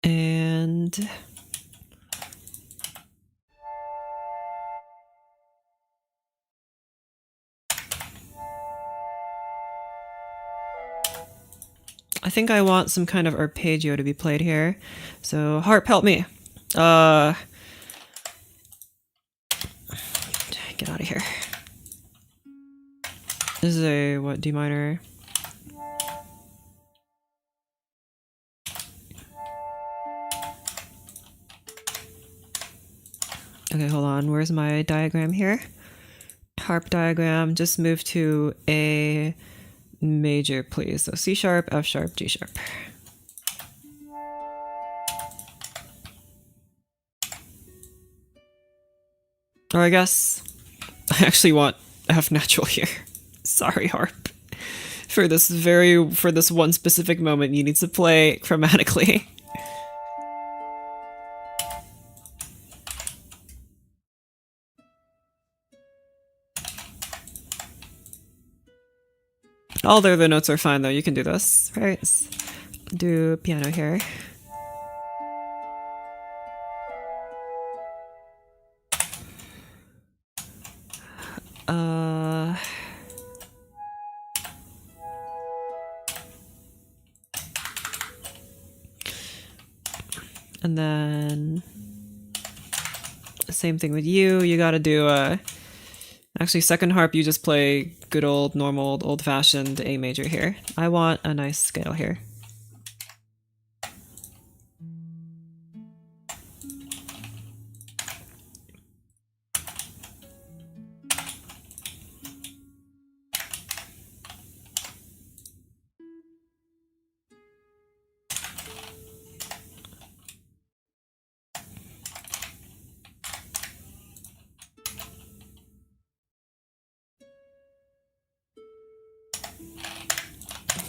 And I think I want some kind of arpeggio to be played here. So harp, help me. Get out of here. This is a, what, D minor? Okay, hold on. Where's my diagram here? Harp diagram. Just move to A major, please. So C sharp, F sharp, G sharp. Or I guess I actually want F natural here. Sorry, harp. For this one specific moment, you need to play chromatically. All the other notes are fine though, you can do this, right? Let's do piano here. And then same thing with you. You gotta do actually second harp. You just play good old normal old-fashioned A major here. I want a nice scale here.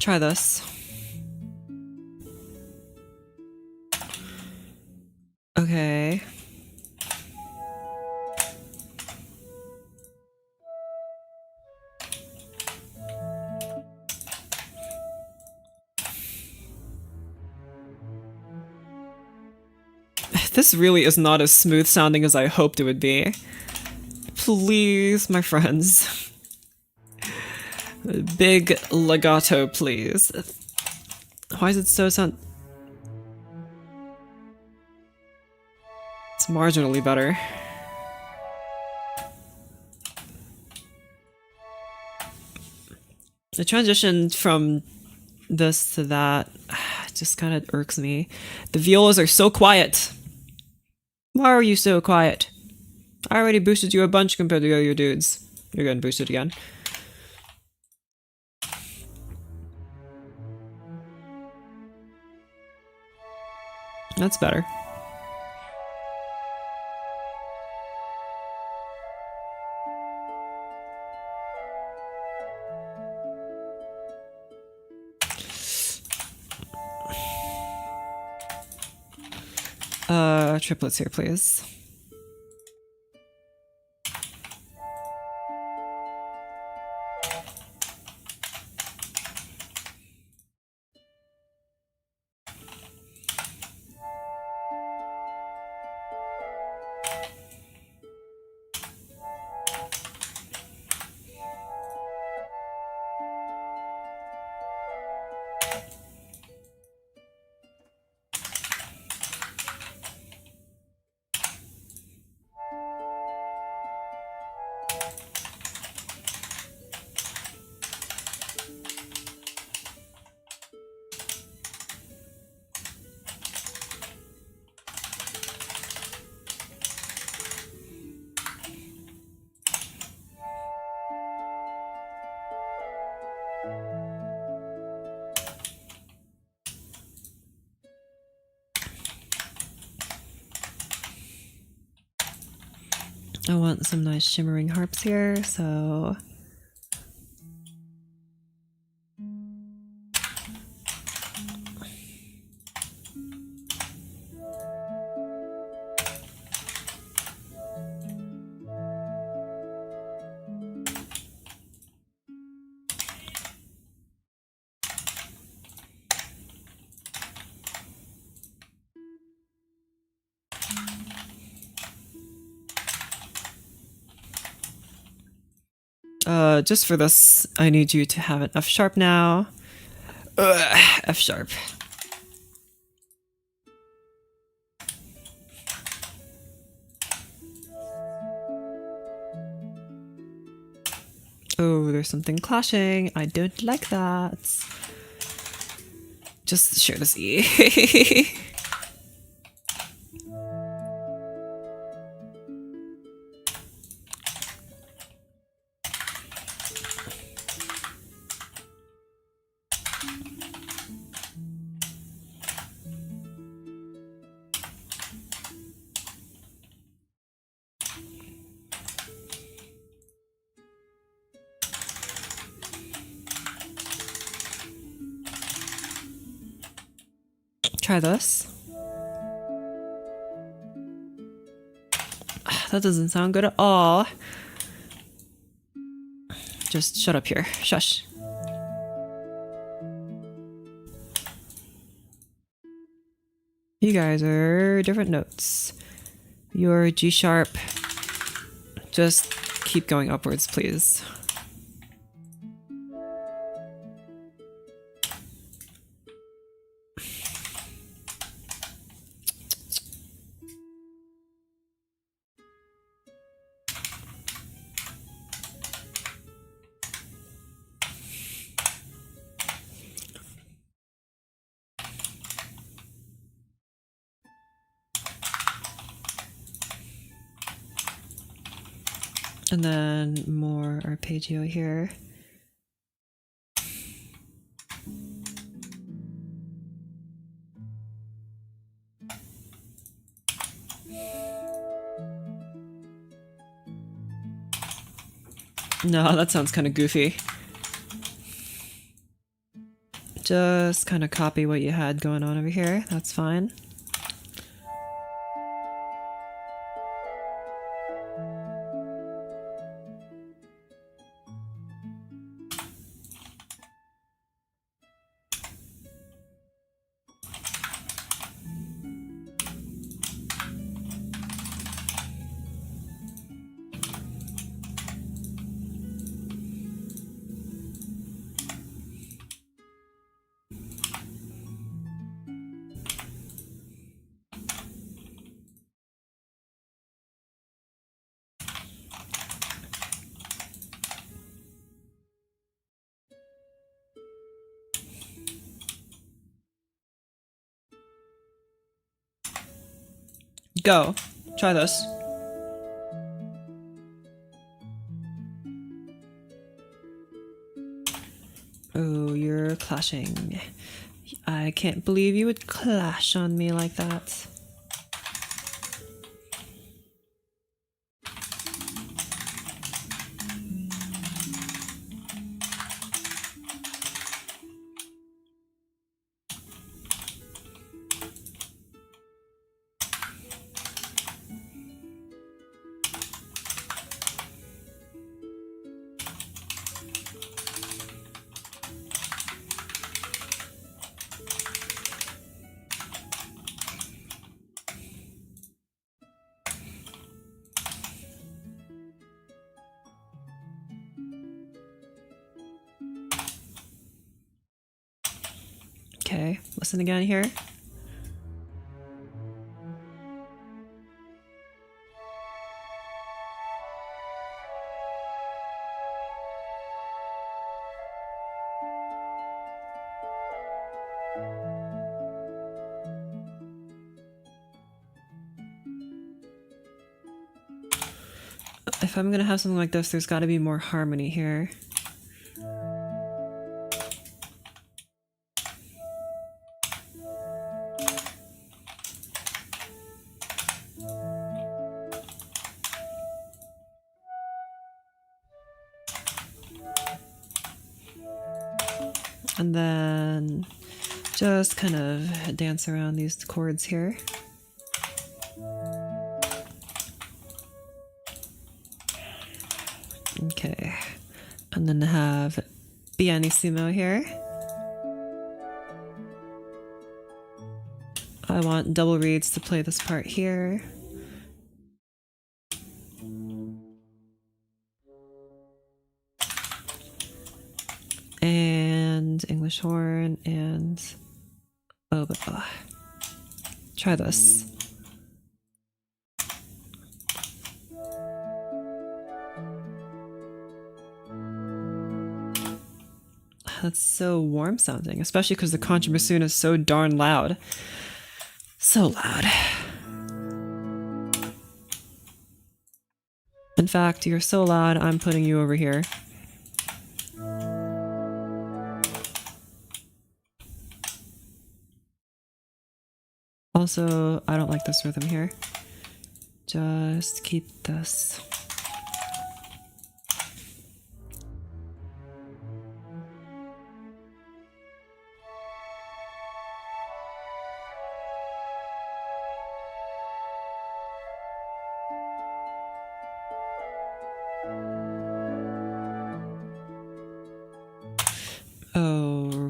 Try this. Okay. This really is not as smooth sounding as I hoped it would be. Please, my friends. Big legato, please. Why is it so sound... It's marginally better. The transition from this to that. It just kind of irks me. The violas are so quiet. Why are you so quiet? I already boosted you a bunch compared to the other dudes. You're getting boosted again. That's better. Triplets here, please. I want some nice shimmering harps here, so... just for this, I need you to have an F sharp now. F sharp. Oh, there's something clashing. I don't like that. Just share this E. Try this. That doesn't sound good at all. Just shut up here. Shush. You guys are different notes. Your G sharp. Just keep going upwards, please. And then more arpeggio here. No, that sounds kind of goofy. Just kind of copy what you had going on over here. That's fine. Go. Try this. Oh, you're clashing. I can't believe you would clash on me like that. Okay, listen again here. If I'm gonna have something like this, there's gotta be more harmony here. And then just kind of dance around these chords here. Okay, and then have pianissimo here. I want double reeds to play this part here. And English horn and oboe. Try this. That's so warm sounding, especially because the contrabassoon is so darn loud. So loud. In fact, you're so loud, I'm putting you over here. Also, I don't like this rhythm here. Just keep this.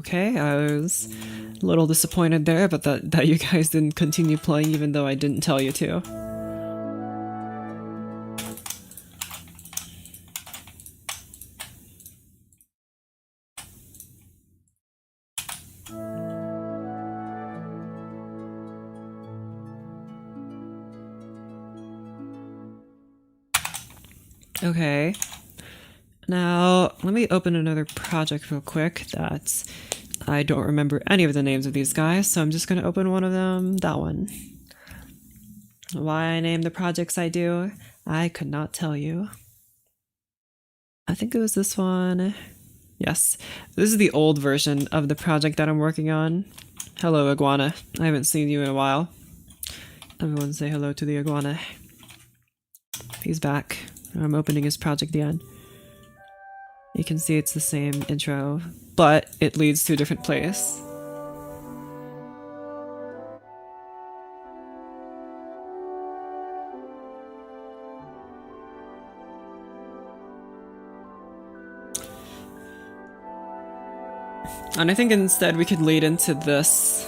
Okay, I was a little disappointed there, but that you guys didn't continue playing even though I didn't tell you to. Okay. Now, let me open another project real quick that I don't remember any of the names of these guys, so I'm just going to open one of them, that one. Why I name the projects I do, I could not tell you. I think it was this one. Yes, this is the old version of the project that I'm working on. Hello, iguana. I haven't seen you in a while. Everyone say hello to the iguana. He's back. I'm opening his project again. You can see it's the same intro, but it leads to a different place. And I think instead we could lead into this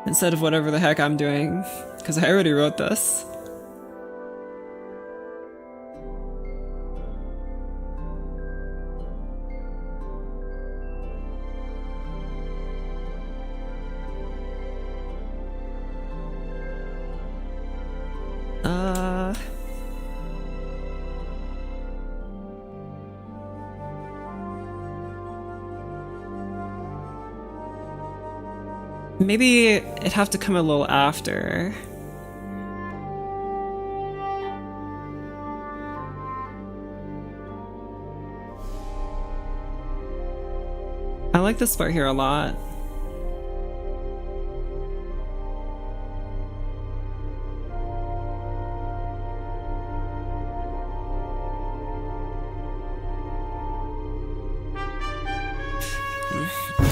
instead of whatever the heck I'm doing, because I already wrote this. Maybe it'd have to come a little after. I like this part here a lot.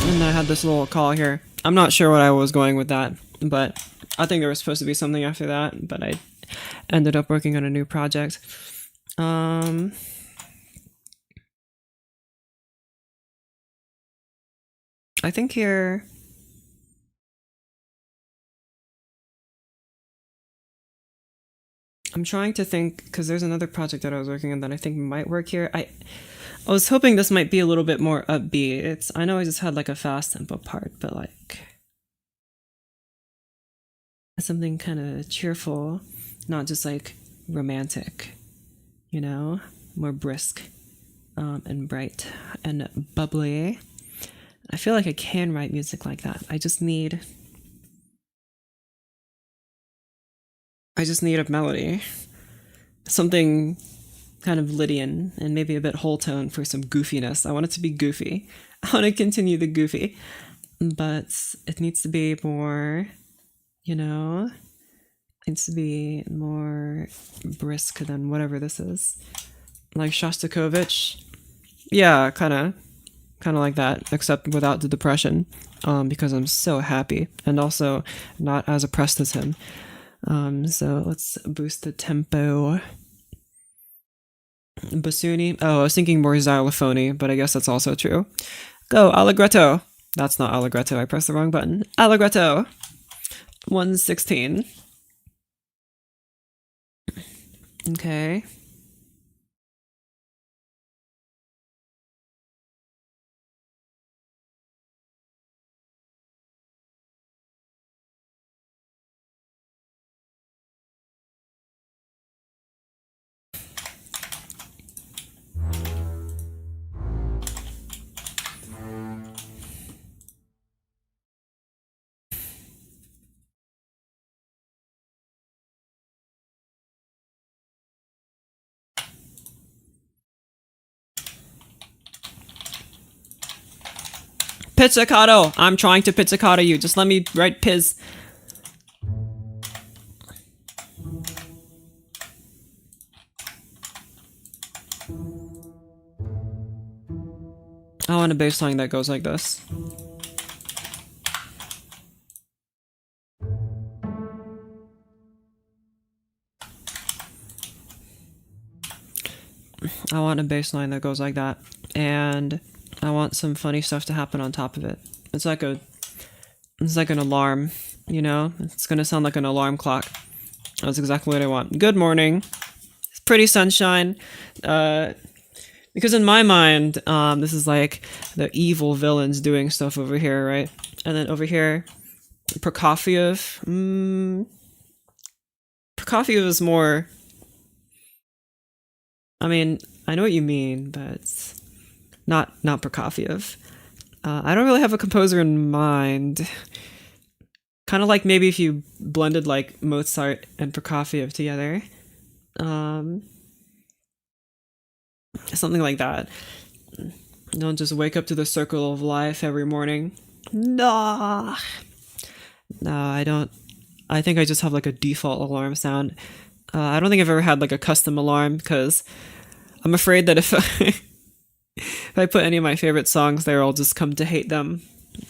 And I had this little call here. I'm not sure what I was going with that, but I think there was supposed to be something after that, but I ended up working on a new project. I think here... I'm trying to think, because there's another project that I was working on that I think might work here. I was hoping this might be a little bit more upbeat. I know I just had like a fast tempo part, but like something kind of cheerful, not just like romantic, you know, more brisk and bright and bubbly. I feel like I can write music like that. I just need a melody, something kind of Lydian and maybe a bit whole tone for some goofiness. I want it to be goofy. I want to continue the goofy, but it needs to be more, you know, it needs to be more brisk than whatever this is. Like Shostakovich. Yeah, kind of like that, except without the depression, because I'm so happy and also not as oppressed as him. So let's boost the tempo. Bassoony. Oh, I was thinking more xylophony, but I guess that's also true. Go, allegretto. That's not allegretto. I pressed the wrong button. Allegretto. 116. Okay. Pizzicato! I'm trying to pizzicato you. Just let me write Piz. I want a bass line that goes like this. I want a bass line that goes like that. And I want some funny stuff to happen on top of it. It's like an alarm, you know? It's gonna sound like an alarm clock. That's exactly what I want. Good morning. It's pretty sunshine. Because in my mind, this is like the evil villains doing stuff over here, right? And then over here, Prokofiev. Prokofiev is more... I mean, I know what you mean, but not Prokofiev. I don't really have a composer in mind. Kind of like maybe if you blended like Mozart and Prokofiev together. Something like that. Don't just wake up to the circle of life every morning. No, I don't. I think I just have like a default alarm sound. I don't think I've ever had like a custom alarm because I'm afraid that if I put any of my favorite songs there, I'll just come to hate them.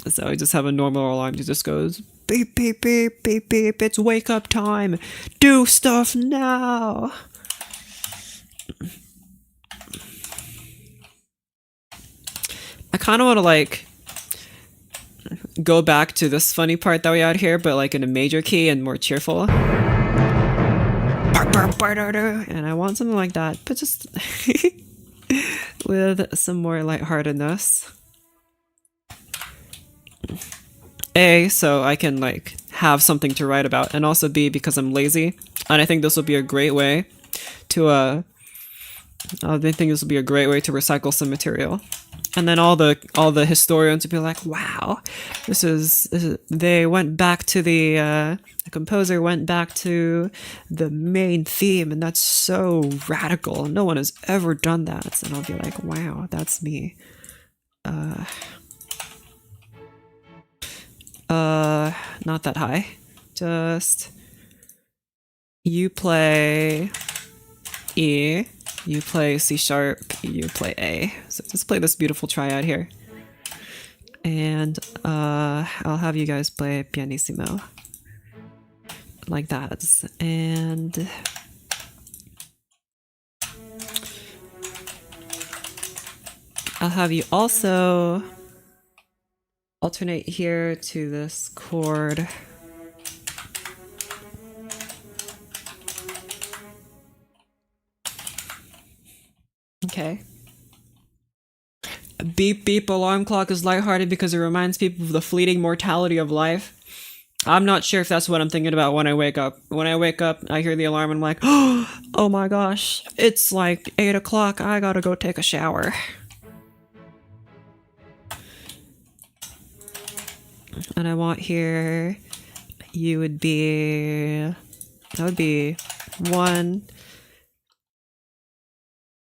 So I just have a normal alarm that just goes beep, beep, beep, beep, beep. It's wake up time. Do stuff now. I kind of want to like go back to this funny part that we had here, but like in a major key and more cheerful. And I want something like that, but just with some more lightheartedness. A, so I can like have something to write about, and also B, because I'm lazy, and I think this will be a great way to recycle some material. And then all the historians would be like, wow, this is they went back to the composer went back to the main theme, and that's so radical. No one has ever done that. And I'll be like, wow, that's me. Not that high. Just you play E, you play C sharp, you play A. So just play this beautiful triad here. And I'll have you guys play pianissimo. Like that. And I'll have you also alternate here to this chord. Okay. Beep beep alarm clock is lighthearted because it reminds people of the fleeting mortality of life. I'm not sure if that's what I'm thinking about when I wake up. When I wake up, I hear the alarm and I'm like, oh my gosh, it's like 8 o'clock. I gotta go take a shower. And I want here, you would be, that would be 1,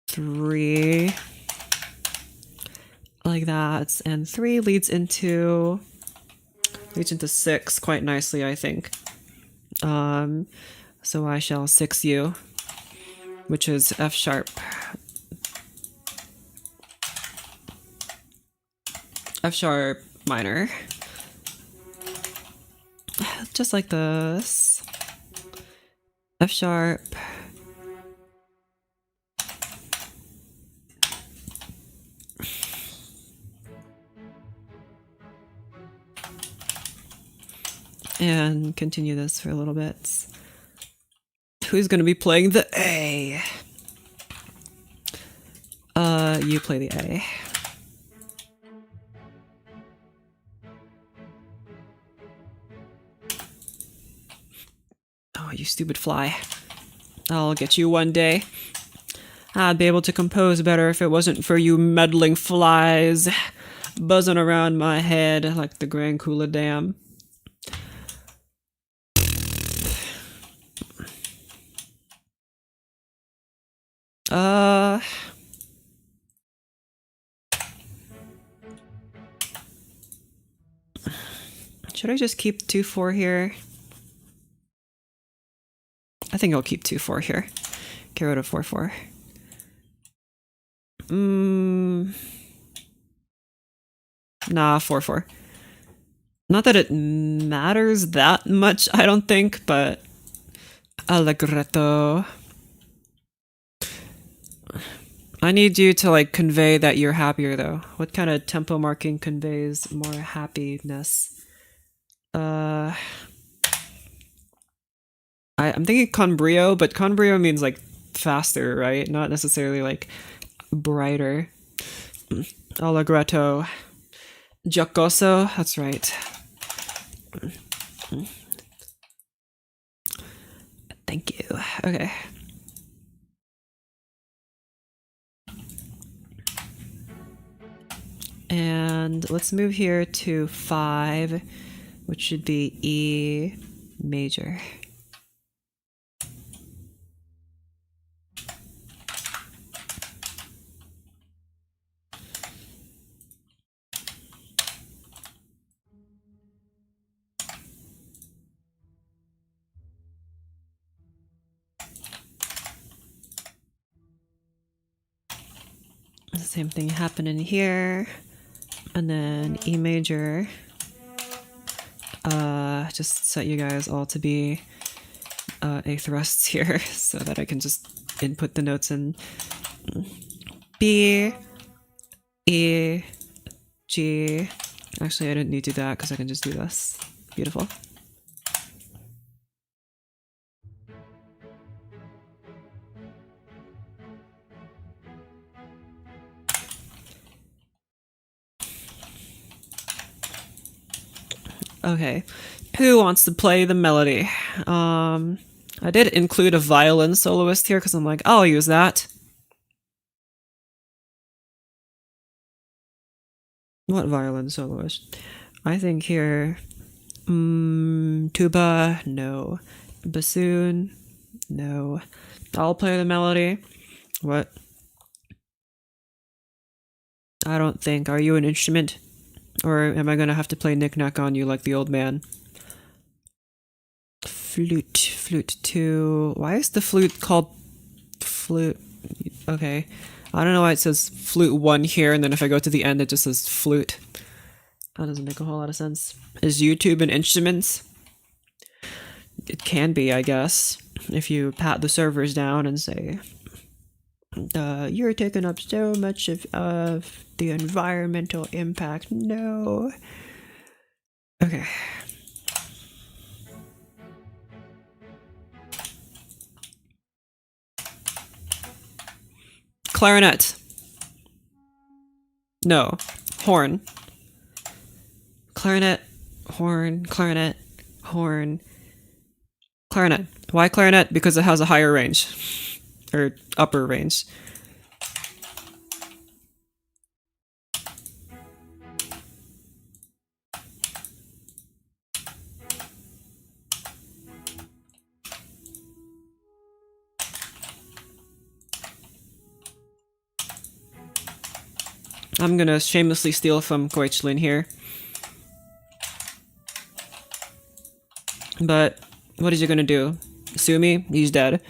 3, like that. And 3 leads into 6 quite nicely, I think. So I shall 6 you, which is F sharp. F sharp minor. Just like this. F sharp. And continue this for a little bit. Who's gonna be playing the A? You play the A. Oh, you stupid fly. I'll get you one day. I'd be able to compose better if it wasn't for you meddling flies buzzing around my head like the Grand Kula Dam. Should I just keep 2-4 here? I think I'll keep 2-4 here. Get rid of 4-4. Nah, 4-4. Not that it matters that much, I don't think, but allegretto. I need you to like convey that you're happier though. What kind of tempo marking conveys more happiness? I'm thinking con brio, but con brio means like faster, right? Not necessarily like brighter. Allegretto. Giocoso, that's right. Thank you. Okay. And let's move here to 5, which should be E major. Same thing happening here. And then E major. Just set you guys all to be A thrusts here so that I can just input the notes in. B, E, G. Actually, I didn't need to do that because I can just do this. Beautiful. Okay, who wants to play the melody? I did include a violin soloist here because I'm like, I'll use that. What violin soloist? I think here, tuba, no. Bassoon, no. I'll play the melody. What? I don't think. Are you an instrument? Or am I gonna have to play knick-knack on you like the old man? Flute 2. Why is the flute called flute? Okay. I don't know why it says flute 1 here, and then if I go to the end, it just says flute. That doesn't make a whole lot of sense. Is YouTube an instrument? It can be, I guess, if you pat the servers down and say, you're taking up so much of the environmental impact. No. Okay. Clarinet. No. Horn. Clarinet. Horn. Clarinet. Horn. Clarinet. Why clarinet? Because it has a higher range. Or upper range. I'm gonna shamelessly steal from Goichlin here. But what is he gonna do? Sue me? He's dead.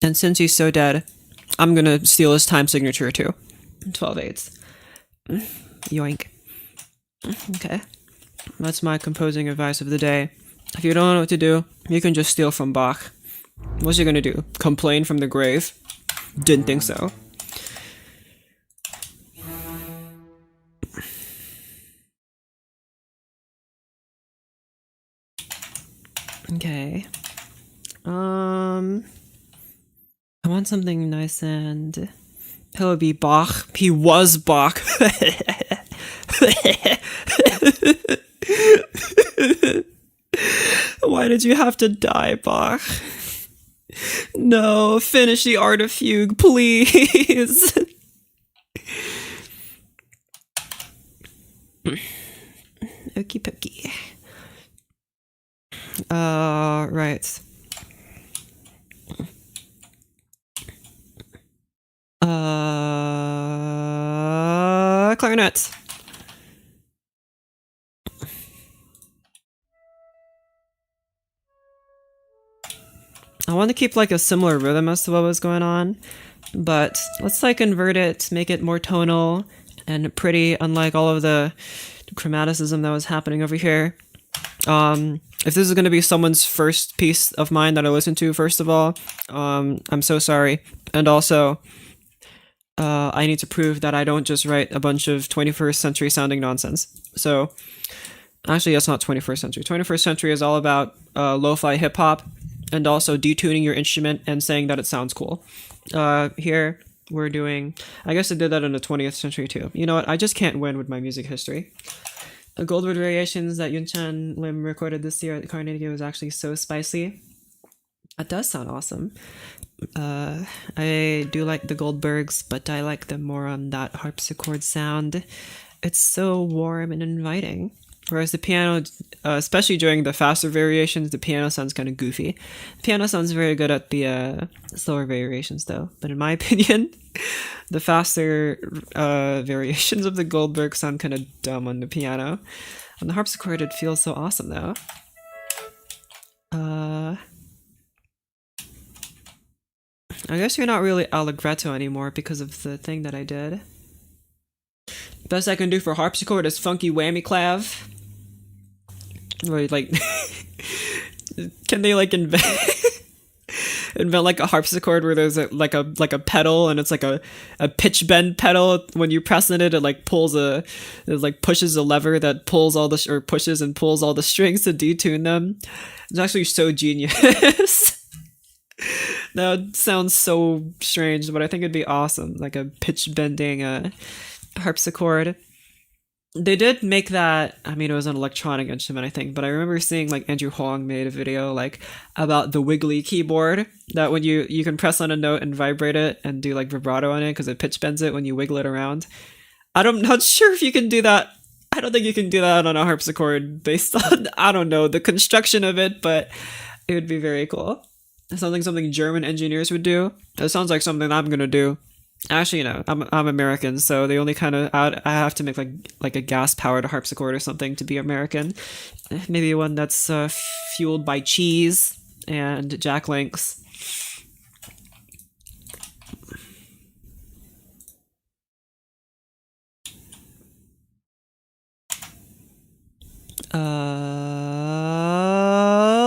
And since he's so dead, I'm gonna steal his time signature too. 12/8. Yoink. Okay. That's my composing advice of the day. If you don't know what to do, you can just steal from Bach. What's he gonna do? Complain from the grave? Didn't think so. Okay. I want something nice and... He'll be Bach. He was Bach. Why did you have to die, Bach? No, finish the art of fugue, please. Okie pokey. Right. Clarinet. I want to keep like a similar rhythm as to what was going on, but let's like invert it, make it more tonal and pretty, unlike all of the chromaticism that was happening over here. If this is going to be someone's first piece of mine that I listen to, first of all, I'm so sorry. And also, I need to prove that I don't just write a bunch of 21st century sounding nonsense. So, actually, that's not 21st century. 21st century is all about lo-fi hip-hop and also detuning your instrument and saying that it sounds cool. Here, we're doing... I guess I did that in the 20th century, too. You know what? I just can't win with my music history. The Goldwood Variations that Yunchan Lim recorded this year at Carnegie was actually so spicy. That does sound awesome. I do like the Goldbergs, but I like them more on that harpsichord sound. It's so warm and inviting. Whereas the piano, especially during the faster variations, the piano sounds kind of goofy. The piano sounds very good at the slower variations, though. But in my opinion, the faster variations of the Goldberg sound kind of dumb on the piano. On the harpsichord, it feels so awesome, though. I guess you're not really allegretto anymore because of the thing that I did. Best I can do for harpsichord is funky whammy clav. Wait, like, can they like invent like a harpsichord where there's like a pedal and it's like a pitch bend pedal? When you press on it, it like pushes a lever that pulls all the or pushes and pulls all the strings to detune them. It's actually so genius. That sounds so strange, but I think it'd be awesome, like a pitch bending harpsichord. They did make that, I mean, it was an electronic instrument, I think, but I remember seeing like Andrew Huang made a video like about the wiggly keyboard, that when you can press on a note and vibrate it and do like vibrato on it because it pitch bends it when you wiggle it around. I'm not sure if you can do that I don't think you can do that on a harpsichord based on, I don't know, the construction of it, but it would be very cool. Something German engineers would do. That sounds like something I'm gonna do. Actually, I'm American, so they only kind of I have to make like a gas powered harpsichord or something to be American. Maybe one that's fueled by cheese and jack links.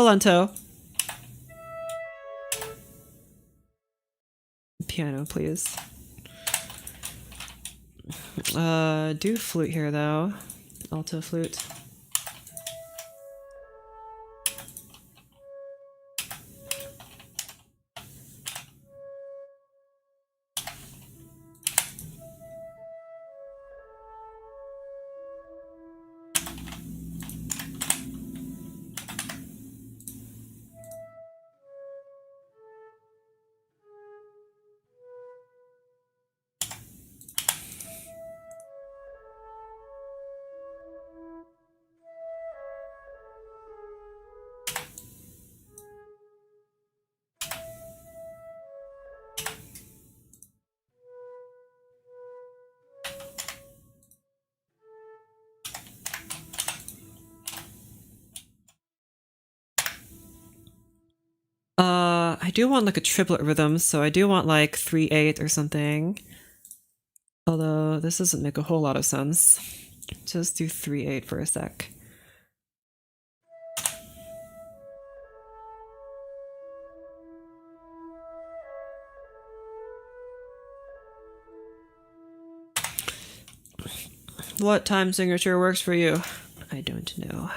Lento. Piano, please. Do flute here though. Alto flute. I do want like a triplet rhythm, so I do want like 3/8 or something. Although this doesn't make a whole lot of sense. Just do 3/8 for a sec. What time signature works for you? I don't know.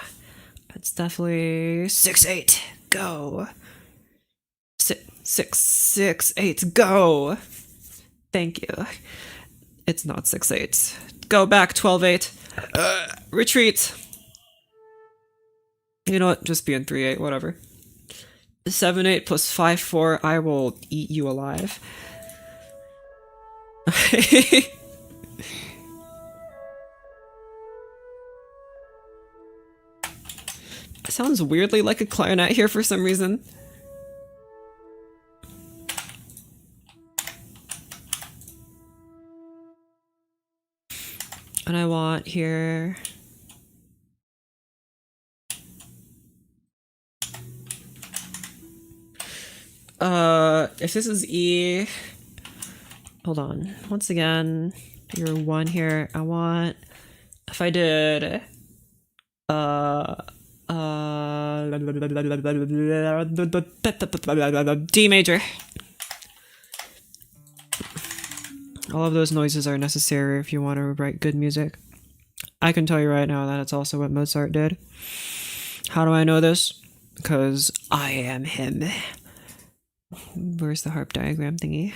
It's definitely 6/8. Go. 6/8. Go. Thank you. It's not 6/8. Go back 12/8. Retreat. You know what? Just be in 3/8. Whatever. 7/8 plus 5/4. I will eat you alive. It sounds weirdly like a clarinet here for some reason. And I want here... if this is E... Hold on. Once again, you're 1 here. I want... If I did... D major. All of those noises are necessary if you want to write good music. I can tell you right now that it's also what Mozart did. How do I know this? Because I am him. Where's the harp diagram thingy?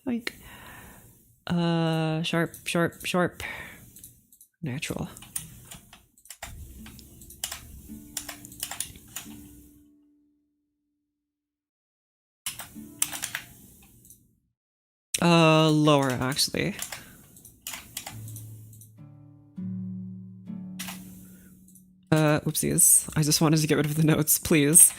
Like, sharp, sharp, sharp. Natural. Lower, actually. Whoopsies. I just wanted to get rid of the notes, please.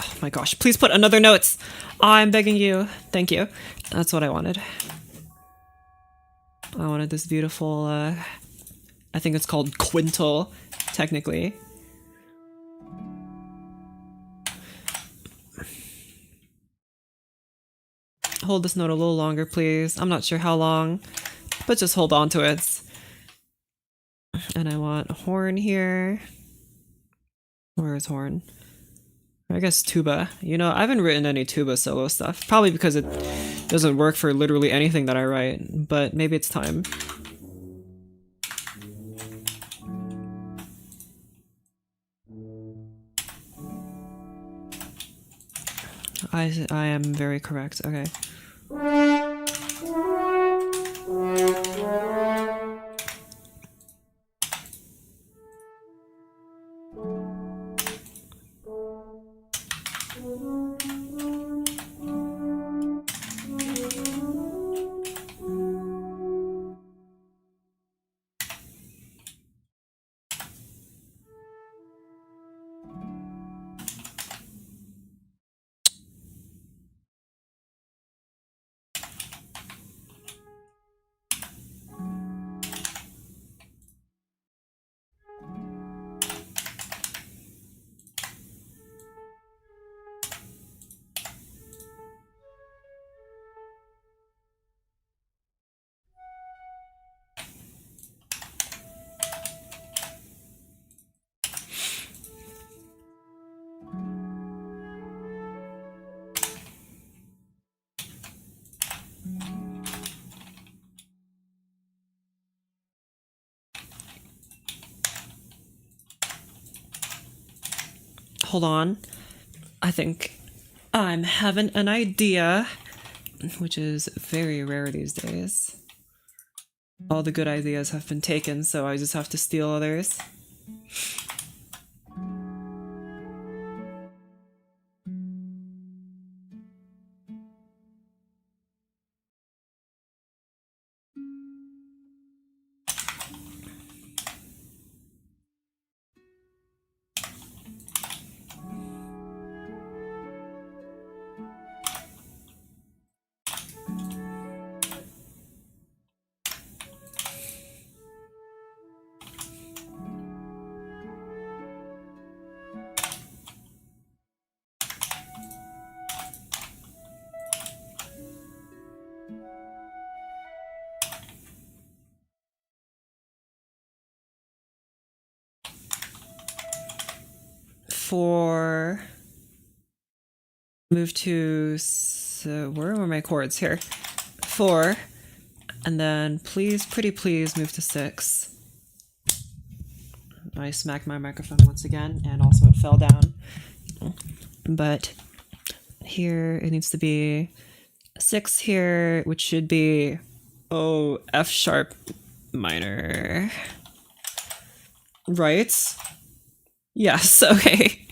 Oh my gosh, please put another notes. I'm begging you. Thank you. That's what I wanted. I wanted this beautiful, I think it's called quintal, technically. hold this note a little longer, please. I'm not sure how long, but just hold on to it. And I want a horn here. Where is horn? I guess tuba. You know, I haven't written any tuba solo stuff. Probably because it doesn't work for literally anything that I write, but maybe it's time. I am very correct. Okay. Hold on. I think I'm having an idea, which is very rare these days. All the good ideas have been taken, so I just have to steal others. For move to, so where are my chords here? 4, and then please, pretty please, move to 6. I smacked my microphone once again, and also it fell down. But here it needs to be 6 here, which should be, oh, F sharp minor. Right? Yes, okay.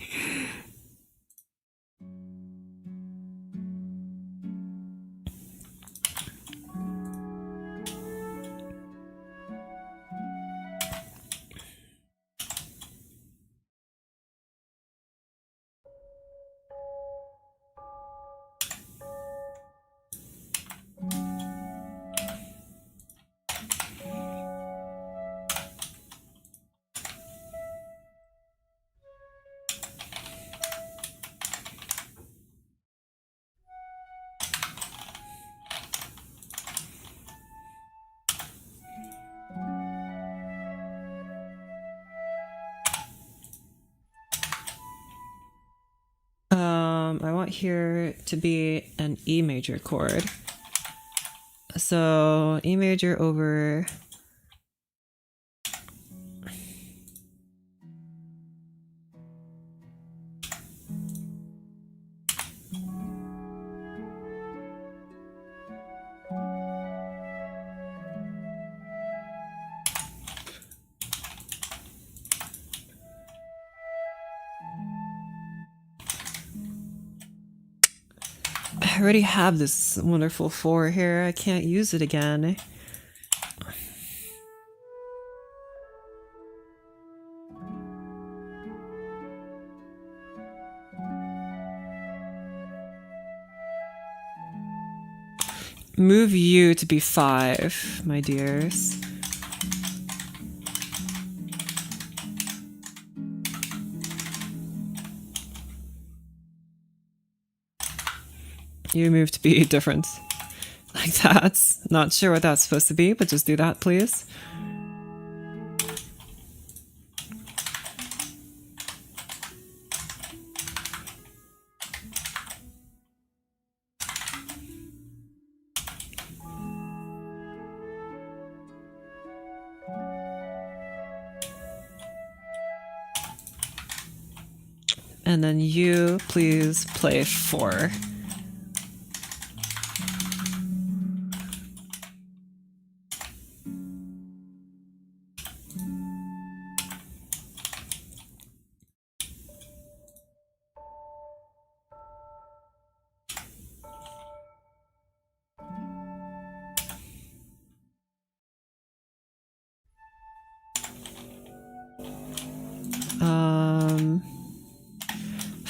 I want here to be an E major chord. So E major over I already have this wonderful 4 here. I can't use it again. Move you to be 5, my dears. You move to be different. like that. Not sure what that's supposed to be, but just do that, please. And then you, please play 4.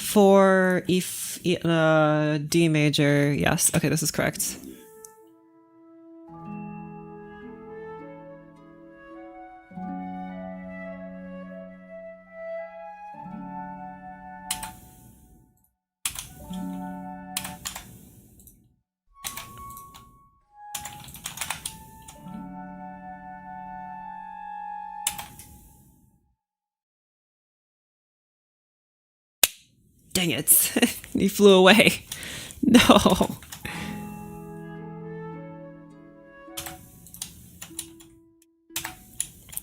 For D major, yes. Okay, this is correct. Dang it. He flew away. No.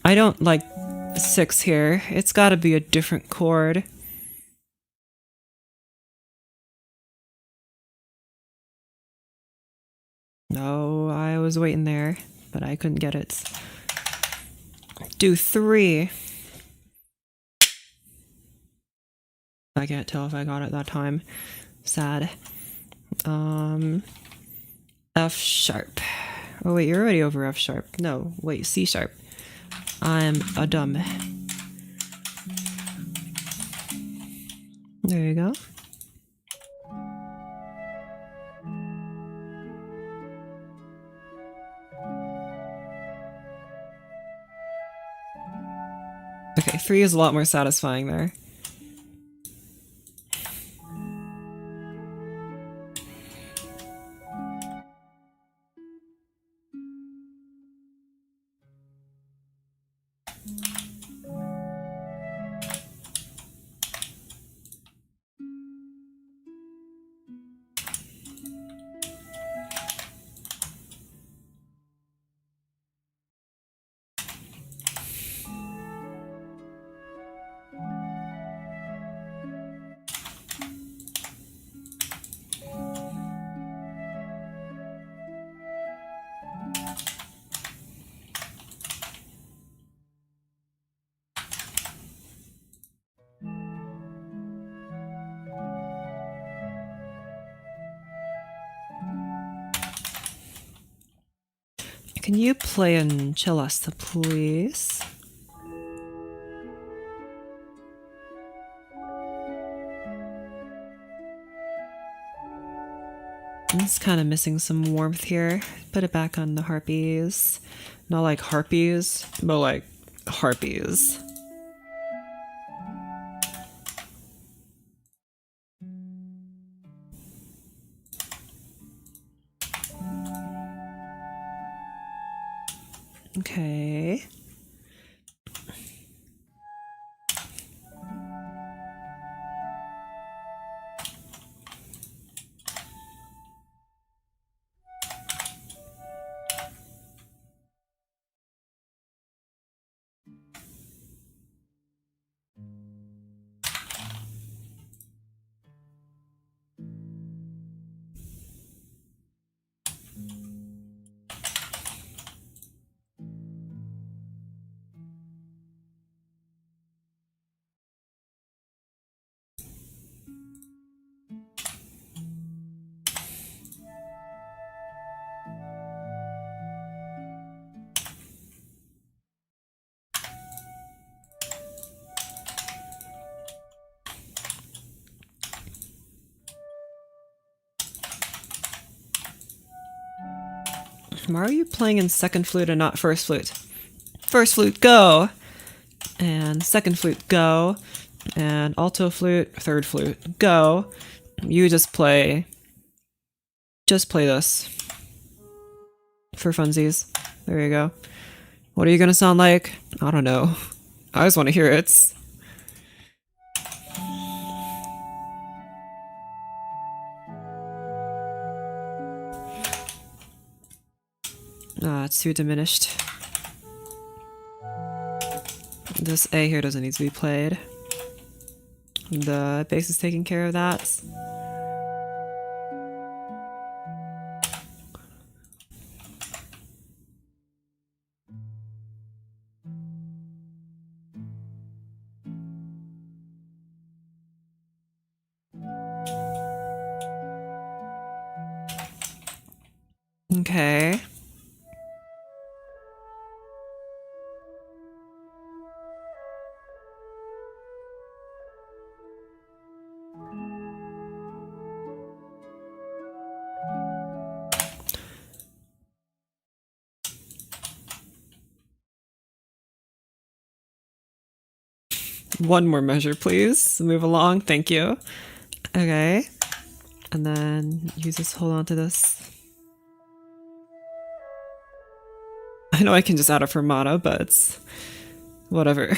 I don't like 6 here. It's gotta be a different chord. No, I was waiting there, but I couldn't get it. Do 3. I can't tell if I got it that time. Sad. F sharp. Oh wait, you're already over F sharp. No, wait, C sharp. I'm a dumb. There you go. Okay, 3 is a lot more satisfying there. Can you play an celesta, please? It's kind of missing some warmth here. Put it back on the harpies. Not like harpies, but like harpies. Okay. Why are you playing in second flute and not first flute? First flute, go! And second flute, go! And alto flute, third flute, go! You just play this. for funsies. There you go. What are you gonna sound like? I don't know. I just want to hear it. Ah, it's too diminished. This A here doesn't need to be played. The bass is taking care of that. Okay. One more measure, please. Move along. Thank you. Okay. And then you just hold on to this. I know I can just add a fermata, but it's whatever.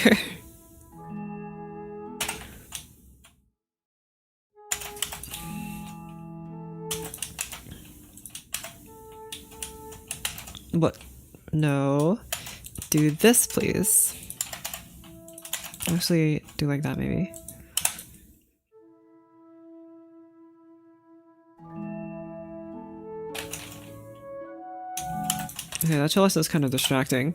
What? No. Do this, please. Actually, do like that, maybe. Okay, that cellist is kind of distracting.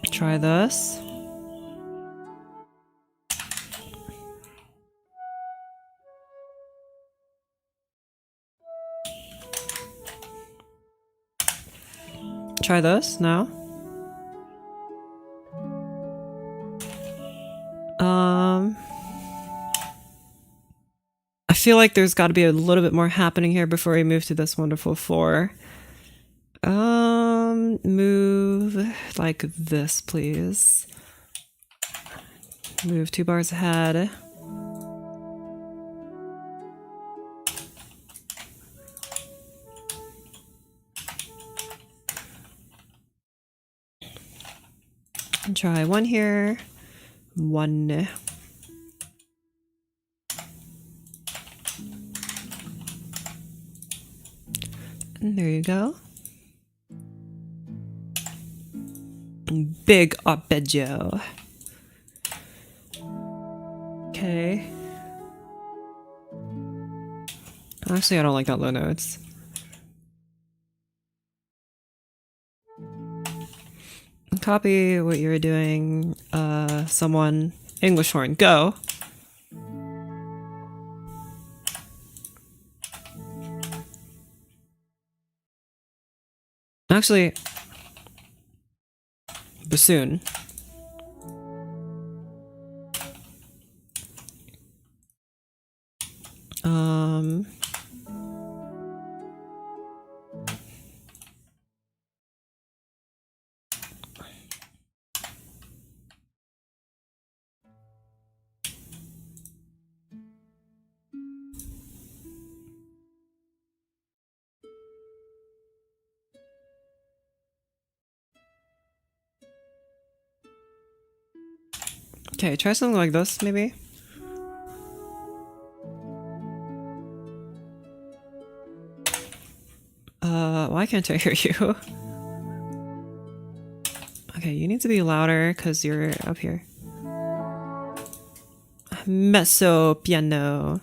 Try this. Try this now. I feel like there's got to be a little bit more happening here before we move to this wonderful 4. Move like this, please. Move 2 bars ahead. And try 1 here. 1. And there you go. Big arpeggio. Okay. Actually, I don't like that low notes. Copy what you were doing. Someone. English horn. Go. Actually, bassoon. Okay, try something like this, maybe. Why can't I hear you? Okay, you need to be louder because you're up here. Mezzo piano.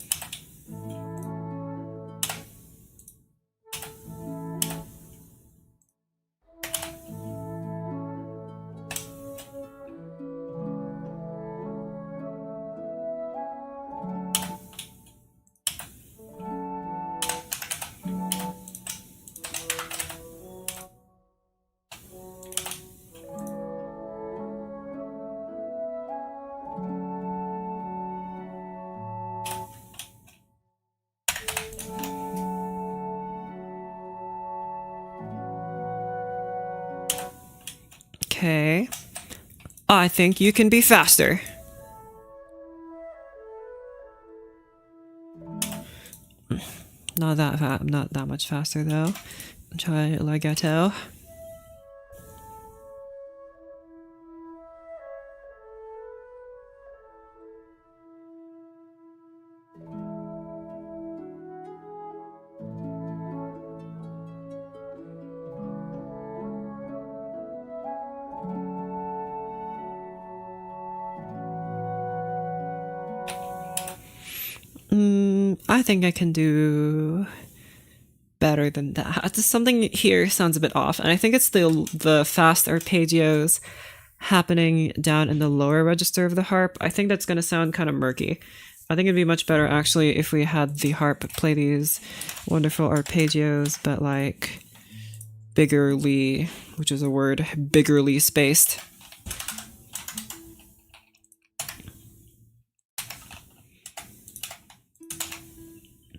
Okay. I think you can be faster. Not that much faster though. Try legato. I think I can do better than that. Something here sounds a bit off, and I think it's the fast arpeggios happening down in the lower register of the harp. I think that's going to sound kind of murky. I think it'd be much better actually if we had the harp play these wonderful arpeggios, but like biggerly, which is a word, biggerly spaced.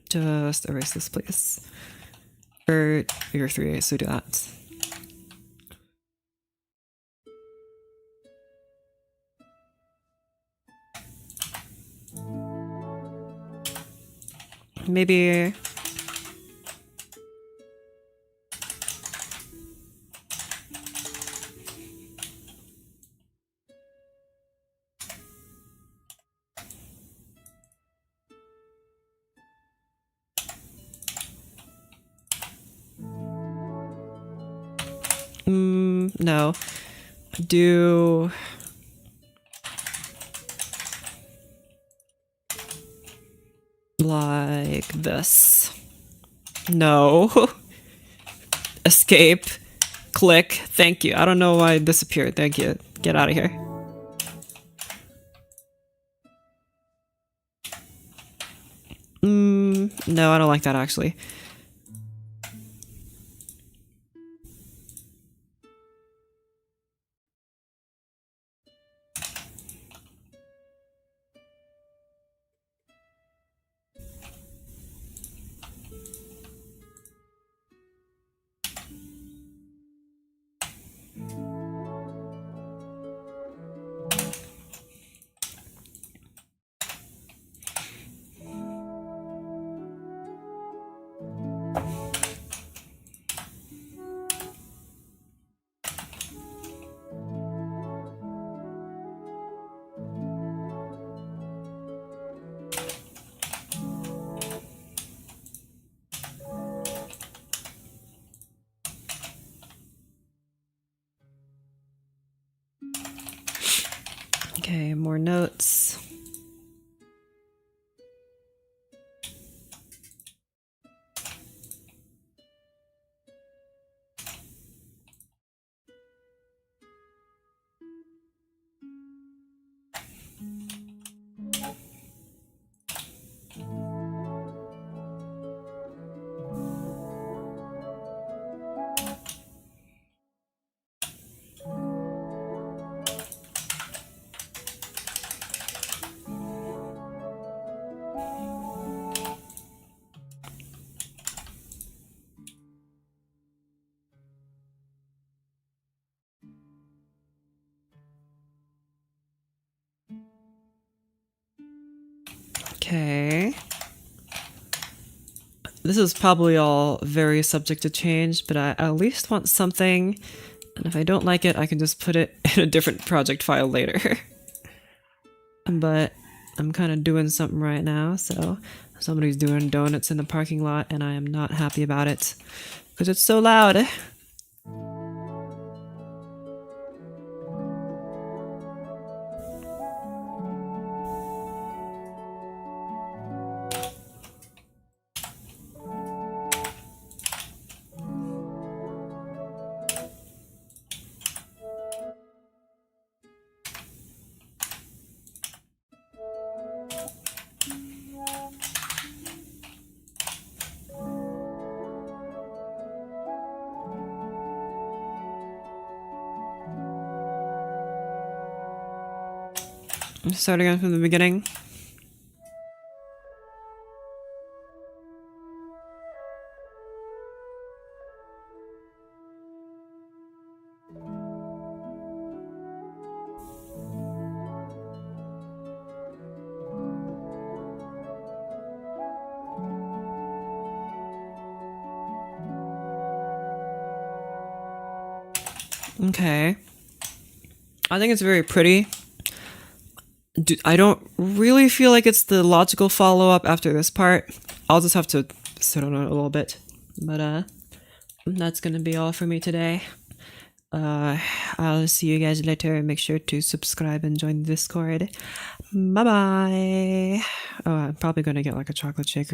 Just erase this, please. Or your 3/8, so do that. Maybe no. Do like this. No. Escape. Click. Thank you. I don't know why it disappeared. Thank you. Get out of here. No, I don't like that actually. Okay, more notes. Okay. This is probably all very subject to change, but I at least want something, and if I don't like it, I can just put it in a different project file later. But I'm kind of doing something right now, so somebody's doing donuts in the parking lot, and I am not happy about it, because it's so loud. Start again from the beginning. Okay. I think it's very pretty. I don't really feel like it's the logical follow-up after this part. I'll just have to sit on it a little bit. But that's gonna be all for me today. I'll see you guys later. Make sure to subscribe and join the Discord. Bye bye. Oh, I'm probably gonna get like a chocolate shake or something.